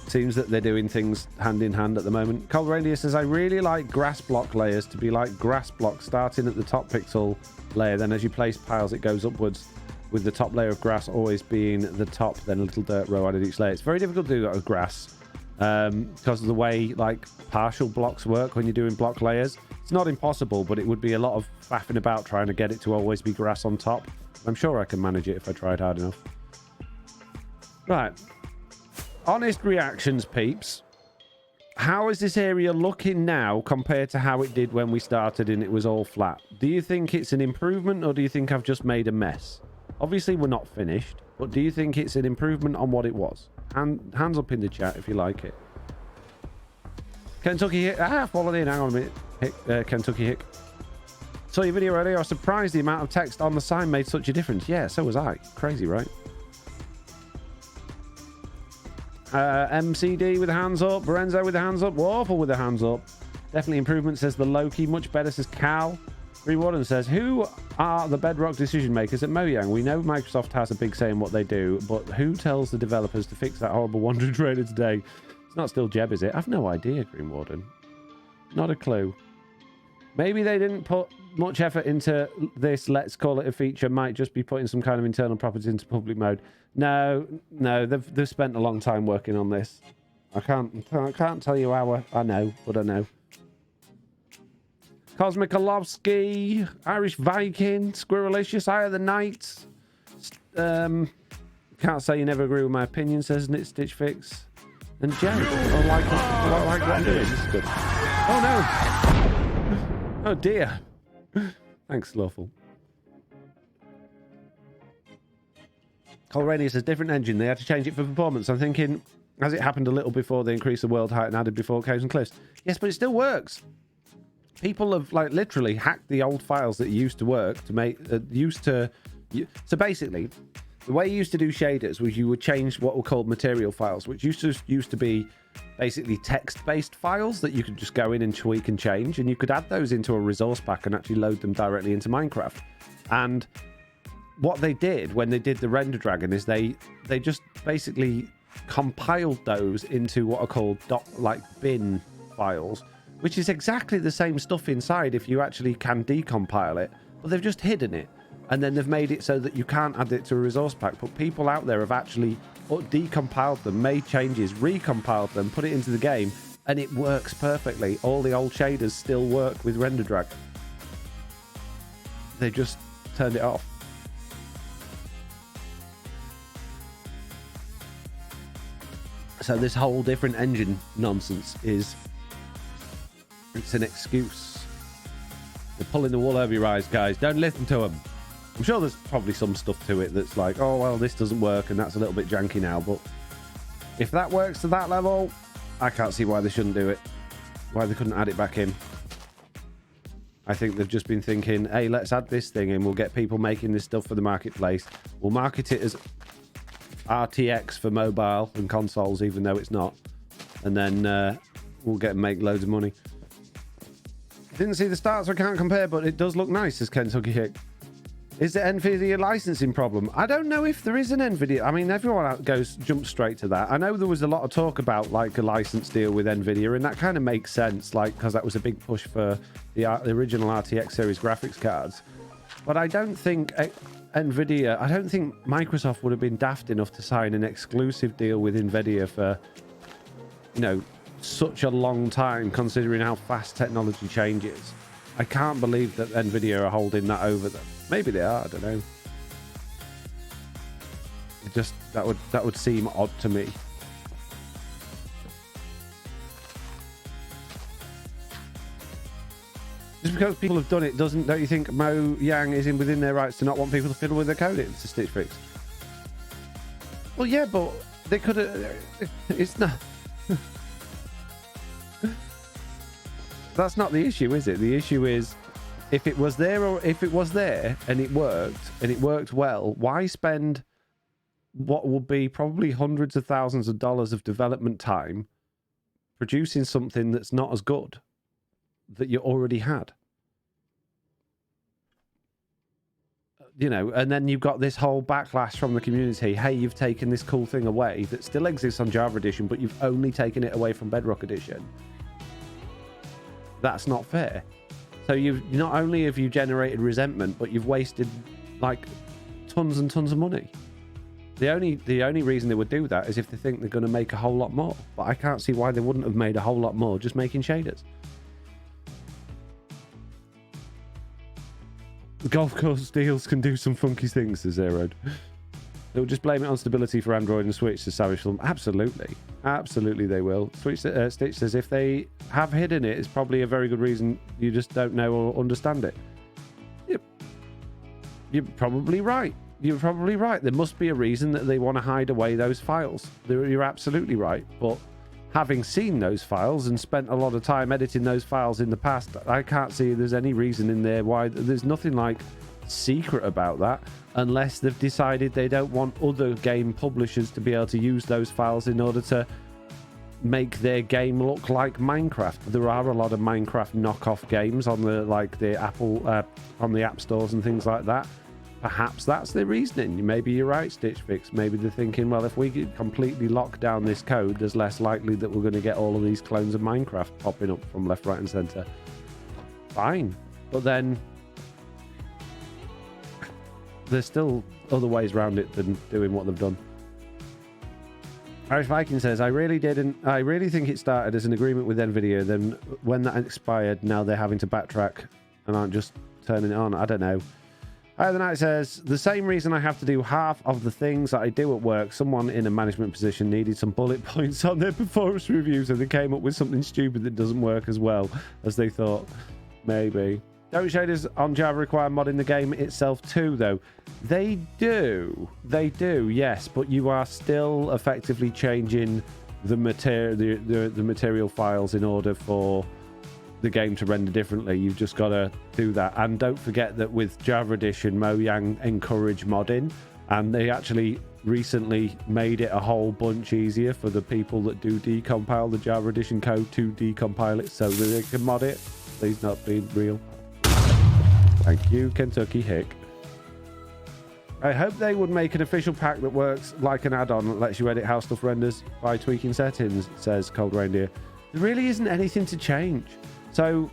B: Seems that they're doing things hand in hand at the moment. Cold Reindeer says, I really like grass block layers to be like grass blocks, starting at the top pixel layer, then as you place piles it goes upwards, with the top layer of grass always being the top, then a little dirt row added each layer. It's very difficult to do that with grass. Because of the way like partial blocks work when you're doing block layers. It's not impossible, but it would be a lot of faffing about trying to get it to always be grass on top. I'm sure I can manage it if I tried hard enough. Right. Honest reactions, peeps. How is this area looking now compared to how it did when we started and it was all flat? Do you think it's an improvement or do you think I've just made a mess? Obviously, we're not finished, but do you think it's an improvement on what it was? Hands up in the chat if you like it. Kentucky Hick. Fallen in. Hang on a minute. Kentucky Hick. Saw your video earlier. I was surprised the amount of text on the sign made such a difference. Yeah, so was I. Crazy, right? MCD with the hands up. Lorenzo with the hands up. Waffle with the hands up. Definitely improvement, says the Loki. Much better, says Cal. Rewarden says, who are the Bedrock decision makers at Mojang? We know Microsoft has a big say in what they do, but who tells the developers to fix that horrible Wandering trailer today? It's not still Jeb, is it? I've no idea, Green Warden. Not a clue. Maybe they didn't put much effort into this. Let's call it a feature. Might just be putting some kind of internal properties into public mode. No, they've spent a long time working on this. I can't tell you how I know, but I know. Cosmic Olovsky, Irish Viking, Squirrelicious, Eye of the Night. Can't say you never agree with my opinion, says Knit Stitch Fix. And Jen, I like what I'm doing. This is good. Oh no! Oh dear. Thanks, Lawful. Colrania says, different engine. They had to change it for performance. I'm thinking, has it happened a little before they increased the world height and added before caves and cliffs? Yes, but it still works. People have like literally hacked the old files that used to work to make so basically the way you used to do shaders was you would change what were called material files, which used to be basically text-based files that you could just go in and tweak and change, and you could add those into a resource pack and actually load them directly into Minecraft. And what they did when they did the Render Dragon is they just basically compiled those into what are called bin files, which is exactly the same stuff inside if you actually can decompile it, but they've just hidden it. And then they've made it so that you can't add it to a resource pack. But people out there have actually decompiled them, made changes, recompiled them, put it into the game, and it works perfectly. All the old shaders still work with Render Drag. They just turned it off. So this whole different engine nonsense it's an excuse. They're pulling the wool over your eyes, guys. Don't listen to them. I'm sure there's probably some stuff to it that's like, oh, well, this doesn't work and that's a little bit janky now. But if that works to that level, I can't see why they shouldn't do it. Why they couldn't add it back in. I think they've just been thinking, hey, let's add this thing in. We'll get people making this stuff for the marketplace. We'll market it as RTX for mobile and consoles, even though it's not. And then we'll make loads of money. Didn't see the stats, so I can't compare, but it does look nice, says Kentucky Hick. Is the NVIDIA licensing problem? I don't know if there is an NVIDIA. I mean, everyone jumps straight to that. I know there was a lot of talk about like a license deal with NVIDIA, and that kind of makes sense, like because that was a big push for the original RTX series graphics cards. But I don't think NVIDIA, I don't think Microsoft would have been daft enough to sign an exclusive deal with NVIDIA for, such a long time, considering how fast technology changes. I can't believe that NVIDIA are holding that over them. Maybe they are, I don't know. That would seem odd to me. Just because people have done it don't you think Mojang is within their rights to not want people to fiddle with their code? It's a Stitch Fix. Well, yeah, but they could have. It's not. That's not the issue, is it? The issue is if it was there and it worked well, why spend what will be probably hundreds of thousands of dollars of development time producing something that's not as good that you already had? And then you've got this whole backlash from the community. Hey, you've taken this cool thing away that still exists on Java Edition, but you've only taken it away from Bedrock Edition. That's not fair. So you've not only have you generated resentment, but you've wasted like tons and tons of money. The only reason they would do that is if they think they're going to make a whole lot more. But I can't see why they wouldn't have made a whole lot more just making shaders. Golf course deals can do some funky things, says Zero. They'll just blame it on stability for Android and Switch, says Savage Film. Absolutely. Absolutely they will. Stitch says if they have hidden it, it's probably a very good reason you just don't know or understand it. Yep. You're probably right. You're probably right. There must be a reason that they want to hide away those files. You're absolutely right. But having seen those files and spent a lot of time editing those files in the past, I can't see there's any reason in there why there's nothing like secret about that, unless they've decided they don't want other game publishers to be able to use those files in order to make their game look like Minecraft. There are a lot of Minecraft knockoff games on the Apple on the app stores and things like that. Perhaps that's the reasoning. Maybe you're right, Stitch Fix. Maybe they're thinking, well, if we completely lock down this code, there's less likely that we're going to get all of these clones of Minecraft popping up from left, right, and center. Fine, but then there's still other ways around it than doing what they've done. Irish Viking says, I really think it started as an agreement with NVIDIA. Then when that expired, now they're having to backtrack and aren't just turning it on. I don't know. Hi, the Night says, the same reason I have to do half of the things that I do at work. Someone in a management position needed some bullet points on their performance reviews and they came up with something stupid that doesn't work as well as they thought. Maybe. Don't shaders on Java require modding the game itself too, though? They do, yes, but you are still effectively changing the material files in order for the game to render differently. You've just got to do that. And don't forget that with Java Edition, Mojang encourage modding, and they actually recently made it a whole bunch easier for the people that do decompile the Java Edition code to decompile it so that they can mod it. Please not be real. Thank you, Kentucky Hick. I hope they would make an official pack that works like an add-on that lets you edit how stuff renders by tweaking settings, says Cold Reindeer. There really isn't anything to change. So,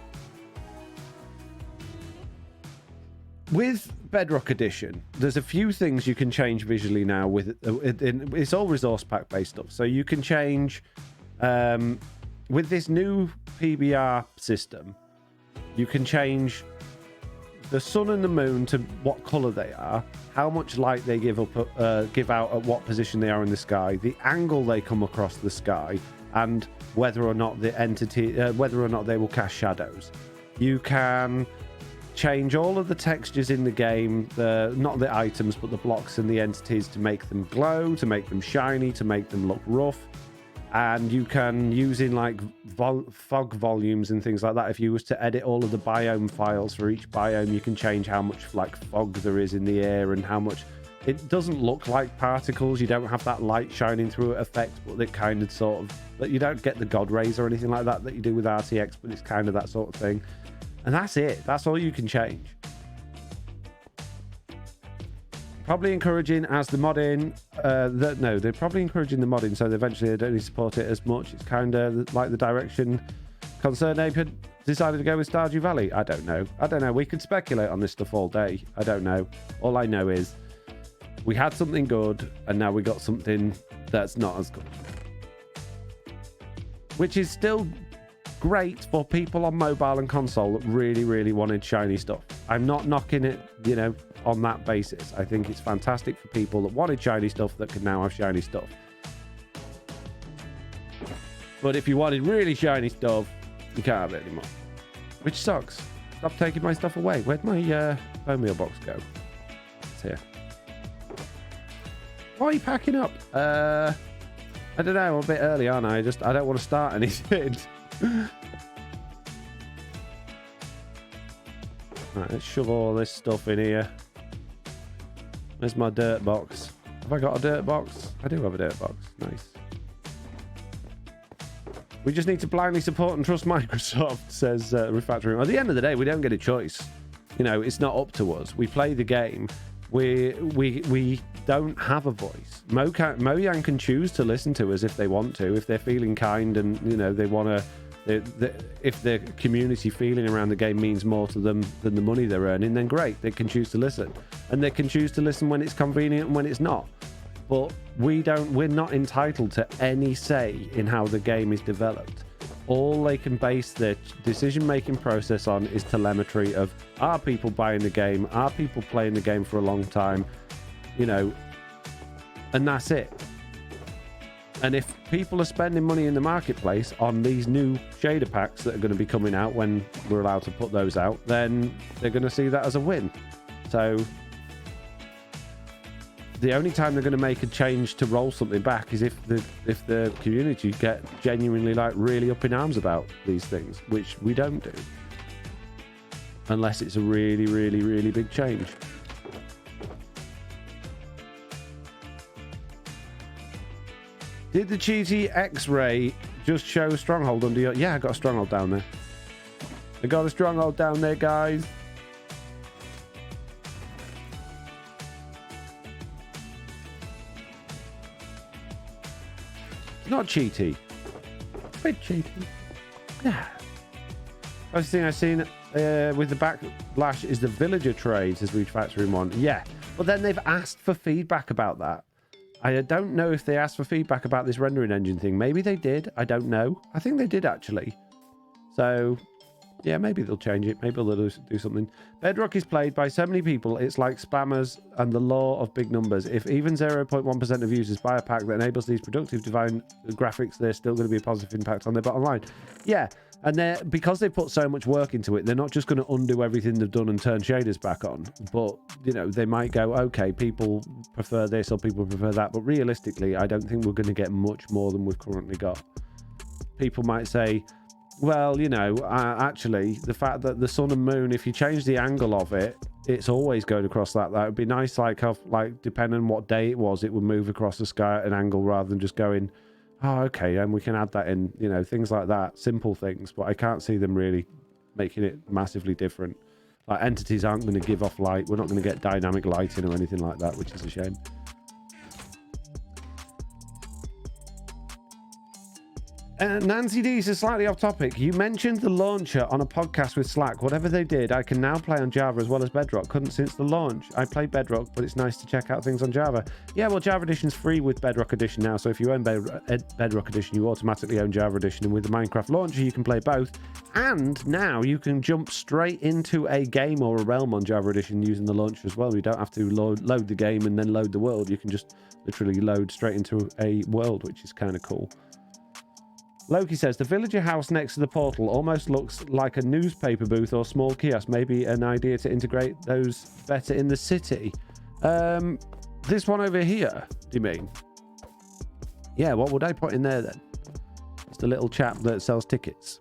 B: with Bedrock Edition, there's a few things you can change visually now. It's all resource pack based stuff. So you can change, with this new PBR system, you can change the sun and the moon to what color they are, how much light they give out at what position they are in the sky, the angle they come across the sky, and whether or not whether or not they will cast shadows. You can change all of the textures in the game, not the items, but the blocks and the entities, to make them glow, to make them shiny, to make them look rough. And you can, using like fog volumes and things like that, if you was to edit all of the biome files for each biome, you can change how much like fog there is in the air and how much it doesn't look like particles. You don't have that light shining through it effect, but it kind of sort of, but you don't get the God rays or anything like that you do with RTX, but it's kind of that sort of thing. And that's it. That's all you can change. Probably encouraging as the modding, they're probably encouraging the modding, so eventually they don't need to support it as much. It's kind of like the direction Concerned Ape had decided to go with Stardew Valley. I don't know. We could speculate on this stuff all day. I don't know. All I know is we had something good, and now we got something that's not as good. Which is still great for people on mobile and console that really, really wanted shiny stuff. I'm not knocking it, on that basis. I think it's fantastic for people that wanted shiny stuff that can now have shiny stuff. But if you wanted really shiny stuff, you can't have it anymore. Which sucks. Stop taking my stuff away. Where'd my phone meal box go? It's here. Why are you packing up? I don't know. I'm a bit early, aren't I? I don't want to start anything. Right, let's shove all this stuff in here. There's my dirt box. Have I got a dirt box? I do have a dirt box. Nice. We just need to blindly support and trust Microsoft, says Refactoring. At the end of the day, we don't get a choice. It's not up to us. We play the game. We don't have a voice. Mojang can choose to listen to us if they want to, if they're feeling kind and they want to. If the community feeling around the game means more to them than the money they're earning, then great, they can choose to listen, and they can choose to listen when it's convenient and when it's not. But we're not entitled to any say in how the game is developed. all they can base their decision-making process on is telemetry of, are people buying the game? Are people playing the game for a long time? You know, and that's it. And if people are spending money in the marketplace on these new shader packs that are going to be coming out when we're allowed to put those out, then they're going to see that as a win. So the only time they're going to make a change to roll something back is if the community get genuinely like really up in arms about these things, which we don't do unless it's a really, really, really big change. Did the cheesy X-ray just show stronghold under your... Yeah, I got a stronghold down there. I got a stronghold down there, guys. Not cheaty. Bit cheaty. Yeah. First thing I've seen with the backlash is the villager trades as we factor in one. Yeah. But then they've asked for feedback about that. I don't know if they asked for feedback about this rendering engine thing. Maybe they did. I don't know. I think they did, actually. So, yeah, maybe they'll change it. Maybe they'll do something. Bedrock is played by so many people, it's like spammers and the law of big numbers. If even 0.1% of users buy a pack that enables these productive divine graphics, there's still going to be a positive impact on their bottom line. Yeah, and because they put so much work into it, they're not just going to undo everything they've done and turn shaders back on. But, you know, they might go, okay, people prefer this or people prefer that. But realistically, I don't think we're going to get much more than we've currently got. People might say, well, you know, actually, the fact that the sun and moon, if you change the angle of it, it's always going across that. That would be nice, like depending on what day it was, it would move across the sky at an angle rather than just going, oh, okay, and we can add that in, you know, things like that, simple things. But I can't see them really making it massively different. Like, entities aren't going to give off light. We're not going to get dynamic lighting or anything like that, which is a shame. Nancy D says, slightly off topic. You mentioned the launcher on a podcast with Slack. Whatever they did, I can now play on Java as well as Bedrock. Couldn't since the launch. I played Bedrock, but it's nice to check out things on Java. Yeah, well, Java Edition's free with Bedrock Edition now. So if you own Bedrock Edition, you automatically own Java Edition. And with the Minecraft launcher, you can play both. And now you can jump straight into a game or a realm on Java Edition using the launcher as well. You don't have to load the game and then load the world. You can just literally load straight into a world, which is kind of cool. Loki says, the villager house next to the portal almost looks like a newspaper booth or small kiosk. Maybe an idea to integrate those better in the city. This one over here, do you mean? Yeah, what would I put in there then? Just a little chap that sells tickets.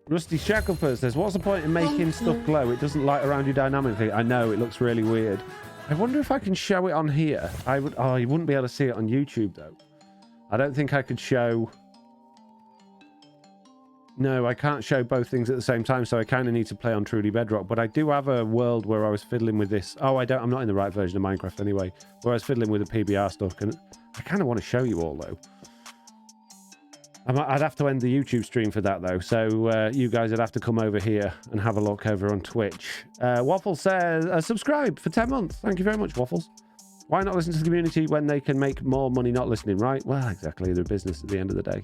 B: Rusty Shackleford says, what's the point in making stuff glow? It doesn't light around you dynamically. I know, it looks really weird. I wonder if I can show it on here. I would. Oh, you wouldn't be able to see it on YouTube, though. I don't think I could show... No, I can't show both things at the same time, so I kind of need to play on Truly Bedrock. But I do have a world where I was fiddling with this. Oh, I'm not in the right version of Minecraft anyway. Where I was fiddling with the PBR stuff. And I kind of want to show you all, though. I'd have to end the YouTube stream for that, though. So you guys would have to come over here and have a look over on Twitch. Waffles says, subscribe for 10 months. Thank you very much, Waffles. Why not listen to the community when they can make more money not listening, right? Well, exactly. They're a business at the end of the day.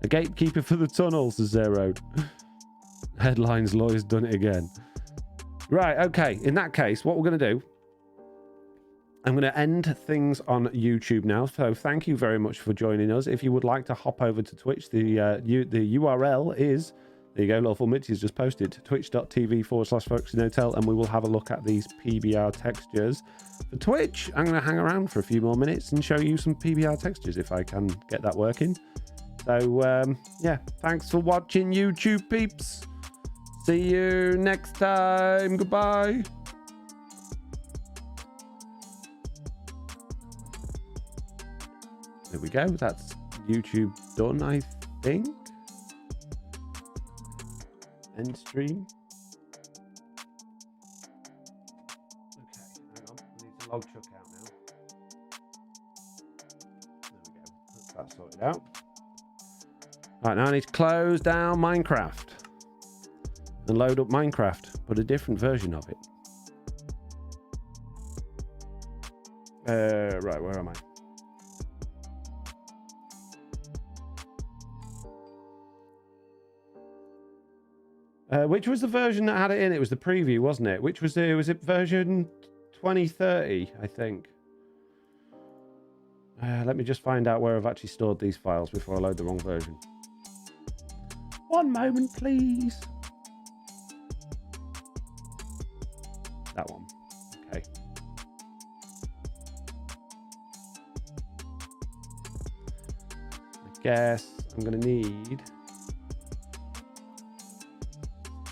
B: A gatekeeper for the tunnels, says Zeroed. Headlines, lawyers done it again. Right, okay. In that case, what we're going to do, I'm going to end things on YouTube now. So thank you very much for joining us. If you would like to hop over to Twitch, the URL is, there you go, Lawful Mitch has just posted, twitch.tv/FoxyNoTel, and we will have a look at these PBR textures. For Twitch, I'm going to hang around for a few more minutes and show you some PBR textures if I can get that working. So, yeah, thanks for watching, YouTube peeps. See you next time. Goodbye. There we go. That's YouTube done, I think. End stream. Okay, hang on. I need to log Chuck out now. There we go. That's sorted out. Right, now I need to close down Minecraft and load up Minecraft, but a different version of it. Right, where am I? Which was the version that had it in? It was the preview, wasn't it? Which was it version 2030, I think. Let me just find out where I've actually stored these files before I load the wrong version. One moment, please. That one. Okay. I guess I'm going to need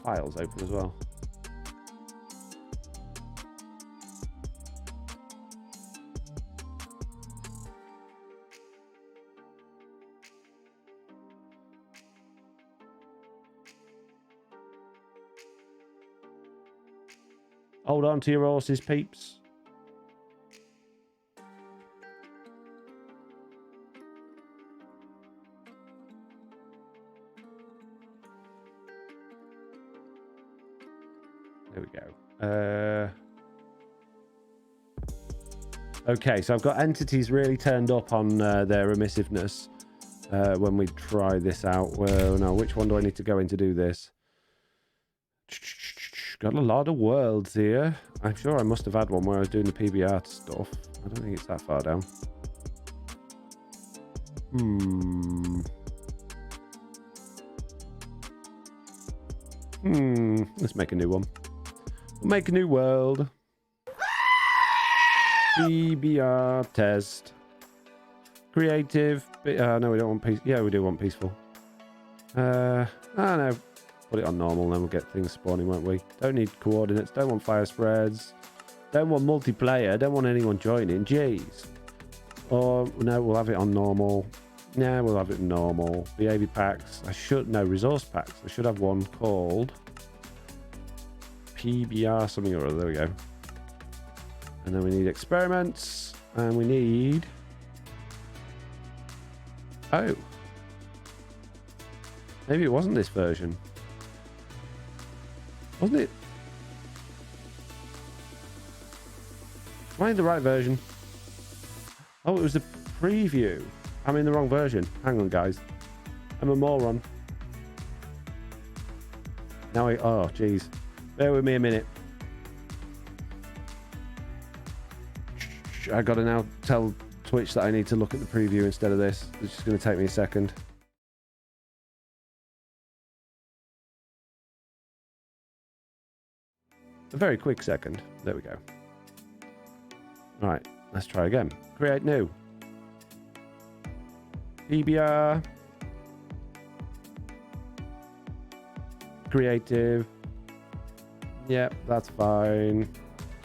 B: files open as well. Hold on to your horses, peeps. There we go. Okay, so I've got entities really turned up on their emissiveness when we try this out. Well, now, which one do I need to go in to do this? Got a lot of worlds here. I'm sure I must have had one where I was doing the PBR stuff. I don't think it's that far down. Let's make a new one. We'll make a new world. PBR test. Creative. No, we don't want peace. Yeah, we do want peaceful. I don't know. Put it on normal, then we'll get things spawning, won't we? Don't need coordinates. Don't want fire spreads. Don't want multiplayer. Don't want anyone joining. Jeez. Or, no, we'll have it on normal. Yeah, we'll have it normal. Behavior packs. No, resource packs. I should have one called PBR something or other. There we go. And then we need experiments. And we need... Oh. Maybe it wasn't this version. Wasn't it? Am I in the right version? Oh, it was the preview. I'm in the wrong version. Hang on, guys. I'm a moron. Now oh, jeez. Bear with me a minute. I gotta now tell Twitch that I need to look at the preview instead of this. It's just gonna take me a second. A very quick second. There we go. All right, let's try again. Create new. PBR. Creative. Yep, that's fine.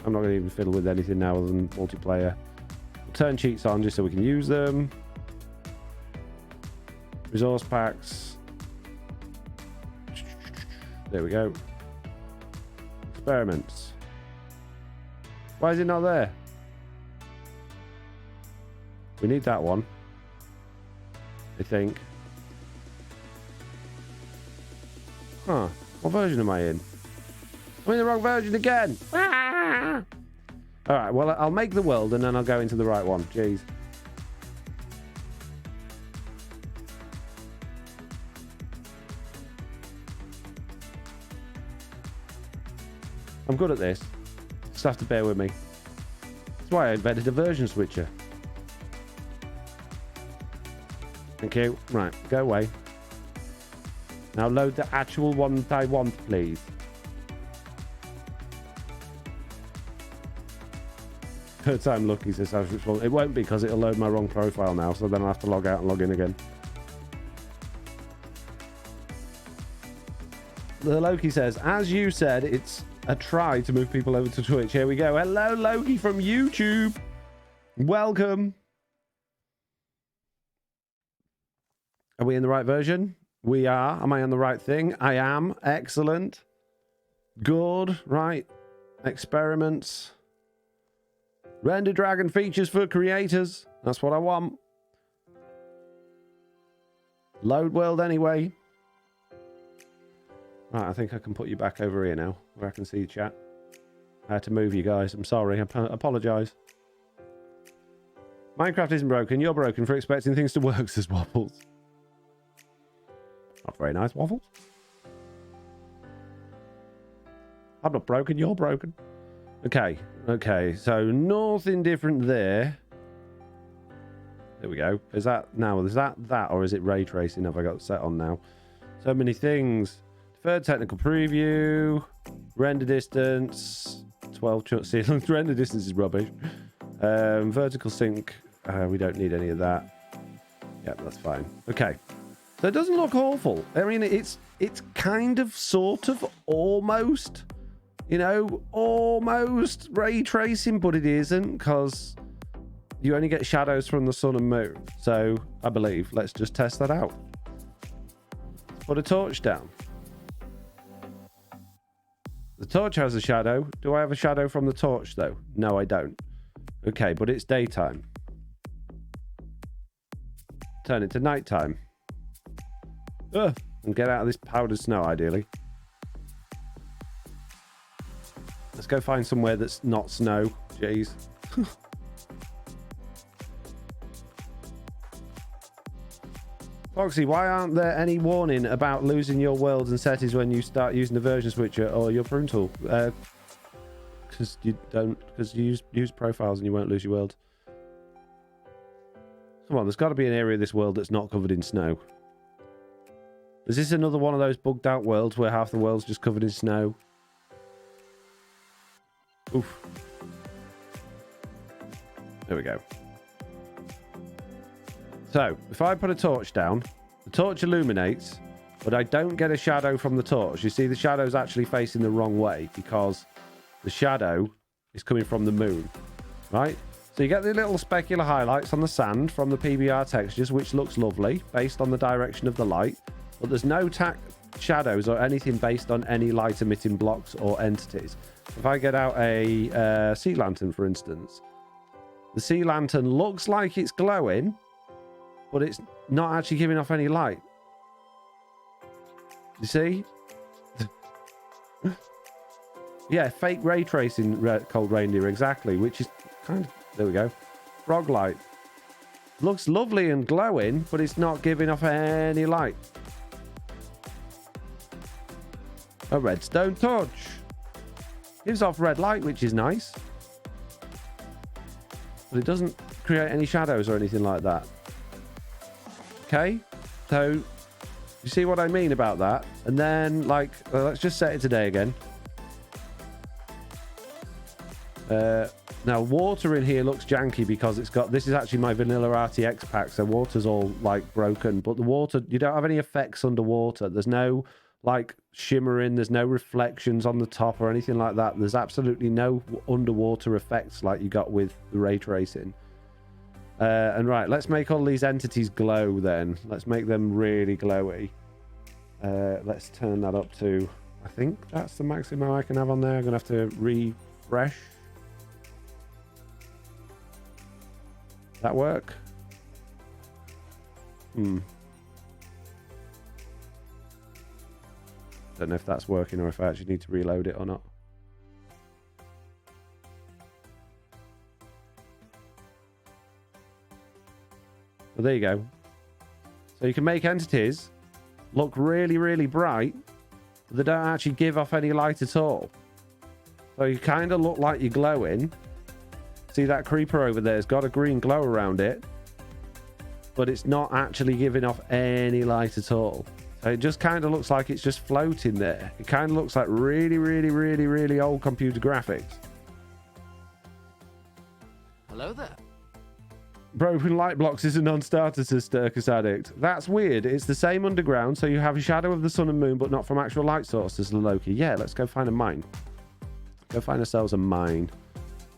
B: I'm not going to even fiddle with anything now other than multiplayer. We'll turn cheats on just so we can use them. Resource packs. There we go. Experiments. Why is it not there? We need that one, I think. Huh. What version am I in? I'm in the wrong version again. Ah! Alright, well, I'll make the world and then I'll go into the right one. Jeez. I'm good at this. Just have to bear with me. That's why I invented a version switcher. Thank you. Right, go away. Now load the actual one that I want, please. Third time lucky, says Savage. It won't be because it'll load my wrong profile now, so then I'll have to log out and log in again. The Loki says, as you said, it's a try to move people over to Twitch. Here we go. Hello, Loki from YouTube. Welcome. Are we in the right version? We are. Am I on the right thing? I am. Excellent. Good. Right. Experiments. Render Dragon features for creators. That's what I want. Load world anyway. Right, I think I can put you back over here now, where I can see the chat. I had to move you guys. I'm sorry. I apologise. Minecraft isn't broken. You're broken for expecting things to work, says Waffles. Not very nice, Waffles. I'm not broken. You're broken. Okay. Okay. So nothing different there. There we go. Is that now? Is that or is it ray tracing? Have I got set on now? So many things. Deferred technical preview. Render distance. 12 ceilings. Render distance is rubbish. Vertical sync. We don't need any of that. Yeah, that's fine. Okay. So it doesn't look awful. I mean, it's kind of, sort of, almost, you know, almost ray tracing, but it isn't because you only get shadows from the sun and moon. So I believe. Let's just test that out. Put a torch down. The torch has a shadow. Do I have a shadow from the torch, though? No, I don't. Okay, but it's daytime. Turn it to nighttime. Ugh, and get out of this powdered snow, ideally. Let's go find somewhere that's not snow. Jeez. Foxy, why aren't there any warning about losing your worlds and settings when you start using the version switcher or your prune tool? Because you don't, because you use profiles and you won't lose your world. Come on, there's got to be an area of this world that's not covered in snow. Is this another one of those bugged out worlds where half the world's just covered in snow? Oof. There we go. So, if I put a torch down, the torch illuminates, but I don't get a shadow from the torch. You see, the shadow's actually facing the wrong way because the shadow is coming from the moon, right? So you get the little specular highlights on the sand from the PBR textures, which looks lovely based on the direction of the light, but there's no shadows or anything based on any light emitting blocks or entities. If I get out a sea lantern, for instance, the sea lantern looks like it's glowing, but it's not actually giving off any light. You see? Yeah, fake ray tracing, cold reindeer, exactly, which is kind of... There we go. Frog light. Looks lovely and glowing, but it's not giving off any light. A redstone torch. Gives off red light, which is nice. But it doesn't create any shadows or anything like that. Okay, so you see what I mean about that? And then, like, let's just set it today again. Now, water in here looks janky because it's got... This is actually my vanilla RTX pack, so water's all, like, broken. But the water, you don't have any effects underwater. There's no, like, shimmering. There's no reflections on the top or anything like that. There's absolutely no underwater effects like you got with the ray tracing. And right, let's make all these entities glow then. Let's make them really glowy. Let's turn that up to... I think that's the maximum I can have on there. I'm going to have to refresh. That work? Don't know if that's working or if I actually need to reload it or not. Well, there you go. So you can make entities look really, really bright, but they don't actually give off any light at all. So you kind of look like you're glowing. See that creeper over there has got a green glow around it, but it's not actually giving off any light at all. So it just kind of looks like it's just floating there. It kind of looks like really, really, really, really old computer graphics.
D: Hello there.
B: Broken light blocks is a non-starter, says Sturkus Addict. That's weird. It's the same underground, so you have a shadow of the sun and moon, but not from actual light sources, Loki. Yeah, let's go find a mine. Go find ourselves a mine.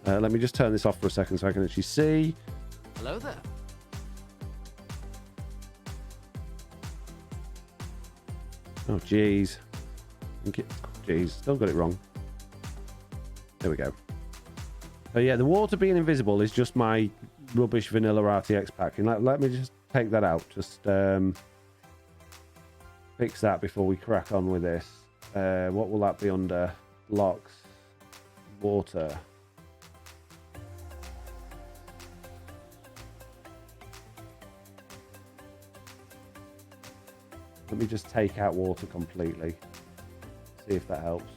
B: Let me just turn this off for a second so I can actually see.
D: Hello there.
B: Oh, jeez. Jeez, still got it wrong. There we go. So yeah, the water being invisible is just my rubbish vanilla RTX pack. And let me just take that out. Just fix that before we crack on with this. What will that be under? Blocks. Water. Let me just take out water completely. See if that helps.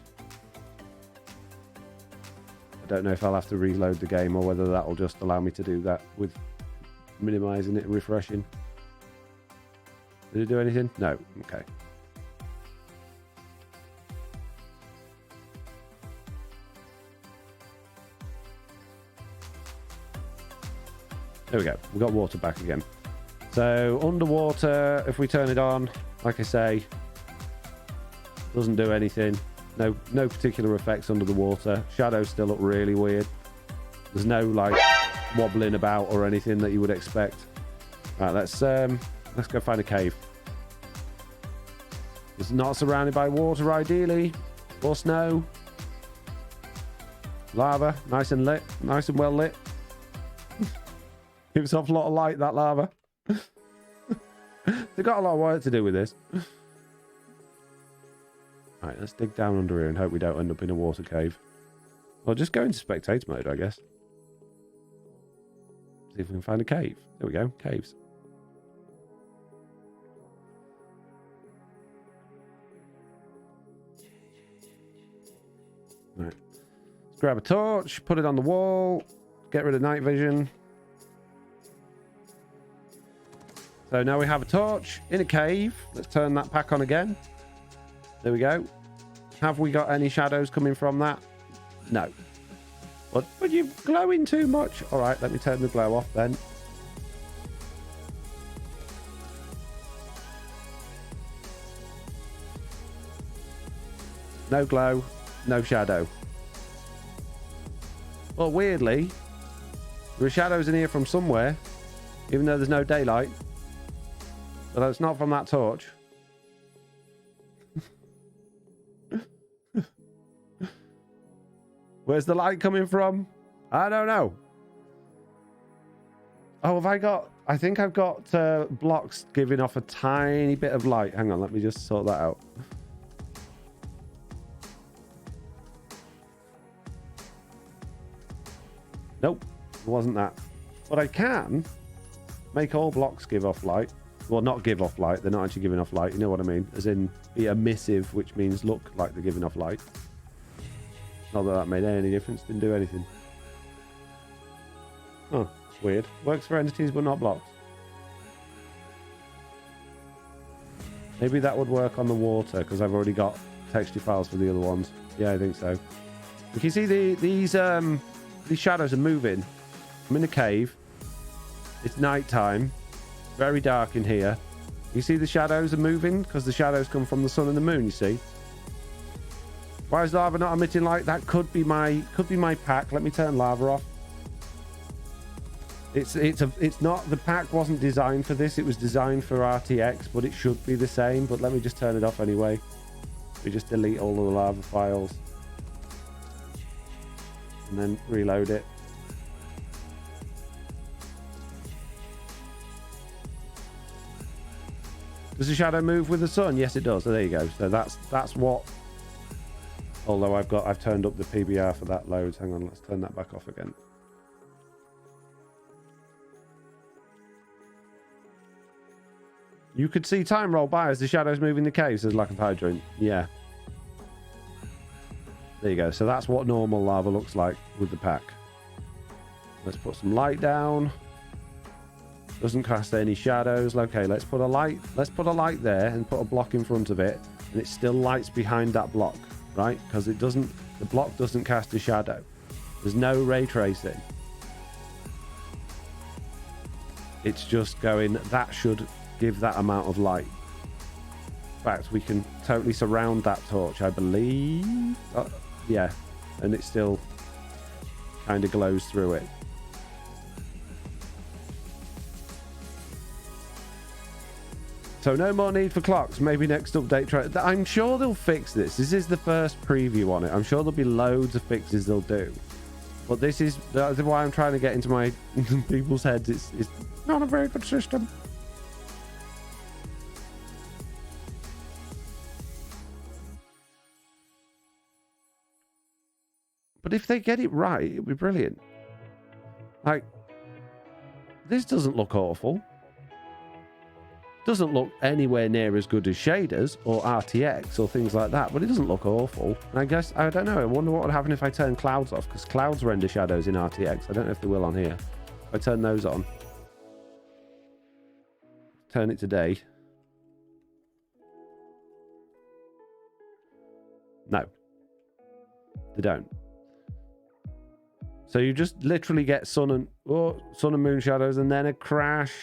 B: I don't know if I'll have to reload the game or whether that will just allow me to do that with minimizing it and refreshing. Did it do anything? No. Okay. There we go. We've got water back again. So underwater, if we turn it on, like I say, doesn't do anything. No particular effects under the water. Shadows still look really weird. There's no like wobbling about or anything that you would expect. Right, let's go find a cave. It's not surrounded by water ideally, or snow. Lava, nice and lit, nice and well lit. Gives off a lot of light, that lava. They've got a lot of work to do with this. Right, let's dig down under here and hope we don't end up in a water cave. Well, just go into spectator mode, I guess. See if we can find a cave. There we go, caves. Right. Let's grab a torch, put it on the wall, get rid of night vision. So now we have a torch in a cave. Let's turn that pack on again. There we go. Have we got any shadows coming from that? No. But you're glowing too much. All right, let me turn the glow off then. No glow, no shadow. Well, weirdly, there are shadows in here from somewhere, even though there's no daylight. But it's not from that torch. Where's the light coming from? I don't know. Oh, have I got... I think I've got blocks giving off a tiny bit of light. Hang on, let me just sort that out. Nope, it wasn't that. But I can make all blocks give off light. Well, not give off light. They're not actually giving off light. You know what I mean? As in, be emissive, which means look like they're giving off light. Not that that made any difference. Didn't do anything. Oh, weird. Works for entities, but not blocks. Maybe that would work on the water, because I've already got texture files for the other ones. Yeah, I think so. You can see these shadows are moving. I'm in a cave. It's night time. Very dark in here. You see the shadows are moving because the shadows come from the sun and the moon, you see. Why is lava not emitting light? That could be my pack. Let me turn lava off. It's not, the pack wasn't designed for this. It was designed for RTX, but it should be the same. But let me just turn it off anyway. We just delete all of the lava files and then reload it. Does the shadow move with the sun? Yes, it does. So there you go. So that's what. Although I've turned up the PBR for that loads. Hang on, let's turn that back off again. You could see time roll by as the shadows move in the cave, says Lack of Hydrant. Yeah. There you go. So that's what normal lava looks like with the pack. Let's put some light down. Doesn't cast any shadows. Okay, let's put a light there and put a block in front of it, and it still lights behind that block, right? Because the block doesn't cast a shadow. There's no ray tracing. It's just going, that should give that amount of light. In fact, we can totally surround that torch, I believe. Yeah, and it still kind of glows through it. So no more need for clocks. Maybe next update. I'm sure they'll fix this. This is the first preview on it. I'm sure there'll be loads of fixes they'll do. But that's why I'm trying to get into my people's heads. It's not a very good system. But if they get it right, it'll be brilliant. Like, this doesn't look awful. Doesn't look anywhere near as good as shaders or RTX or things like that, but it doesn't look awful. And I guess, I don't know, I wonder what would happen if I turn clouds off, because clouds render shadows in RTX. I don't know if they will on here. If I turn those on. Turn it to day. No. They don't. So you just literally get sun and moon shadows and then a crash.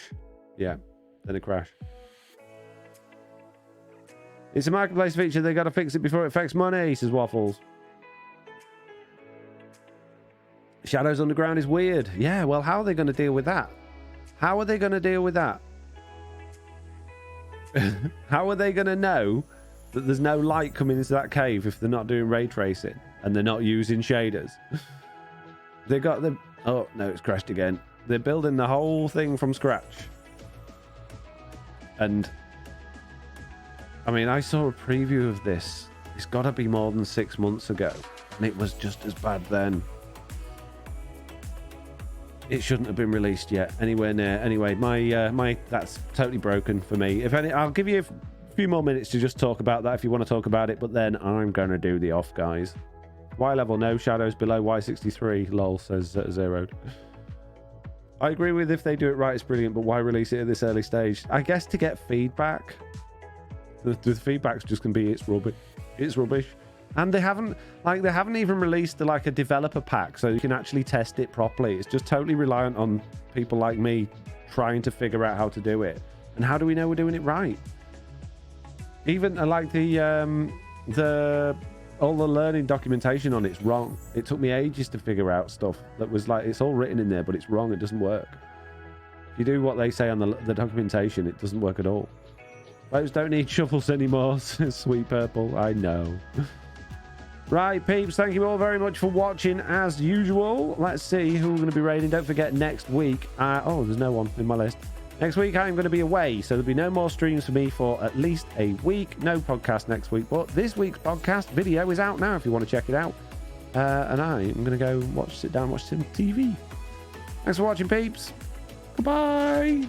B: Yeah, then a crash. It's a marketplace feature. They got to fix it before it affects money, says Waffles. Shadows Underground is weird. Yeah, well, how are they going to deal with that? How are they going to deal with that? How are they going to know that there's no light coming into that cave if they're not doing ray tracing and they're not using shaders? They got the... Oh, no, it's crashed again. They're building the whole thing from scratch. And... I mean, I saw a preview of this. It's got to be more than 6 months ago. And it was just as bad then. It shouldn't have been released yet. Anywhere near. Anyway, my that's totally broken for me. If any, I'll give you a few more minutes to just talk about that if you want to talk about it. But then I'm going to do the off, guys. Y level, no shadows below Y63. Lol, says Zeroed. I agree with if they do it right, it's brilliant. But why release it at this early stage? I guess to get feedback. The feedback's just going to be it's rubbish. It's rubbish. And they haven't even released like a developer pack so you can actually test it properly. It's just totally reliant on people like me trying to figure out how to do it. And how do we know we're doing it right? Even like all the learning documentation on it's wrong. It took me ages to figure out stuff that was like, it's all written in there, but it's wrong. It doesn't work. If you do what they say on the documentation, it doesn't work at all. Those don't need shovels anymore, says Sweet Purple. I know. Right, peeps, thank you all very much for watching as usual. Let's see who we're going to be raiding. Don't forget next week. Oh, there's no one in my list. Next week, I'm going to be away, so there'll be no more streams for me for at least a week. No podcast next week, but this week's podcast video is out now if you want to check it out. And I'm going to go sit down and watch some TV. Thanks for watching, peeps. Goodbye.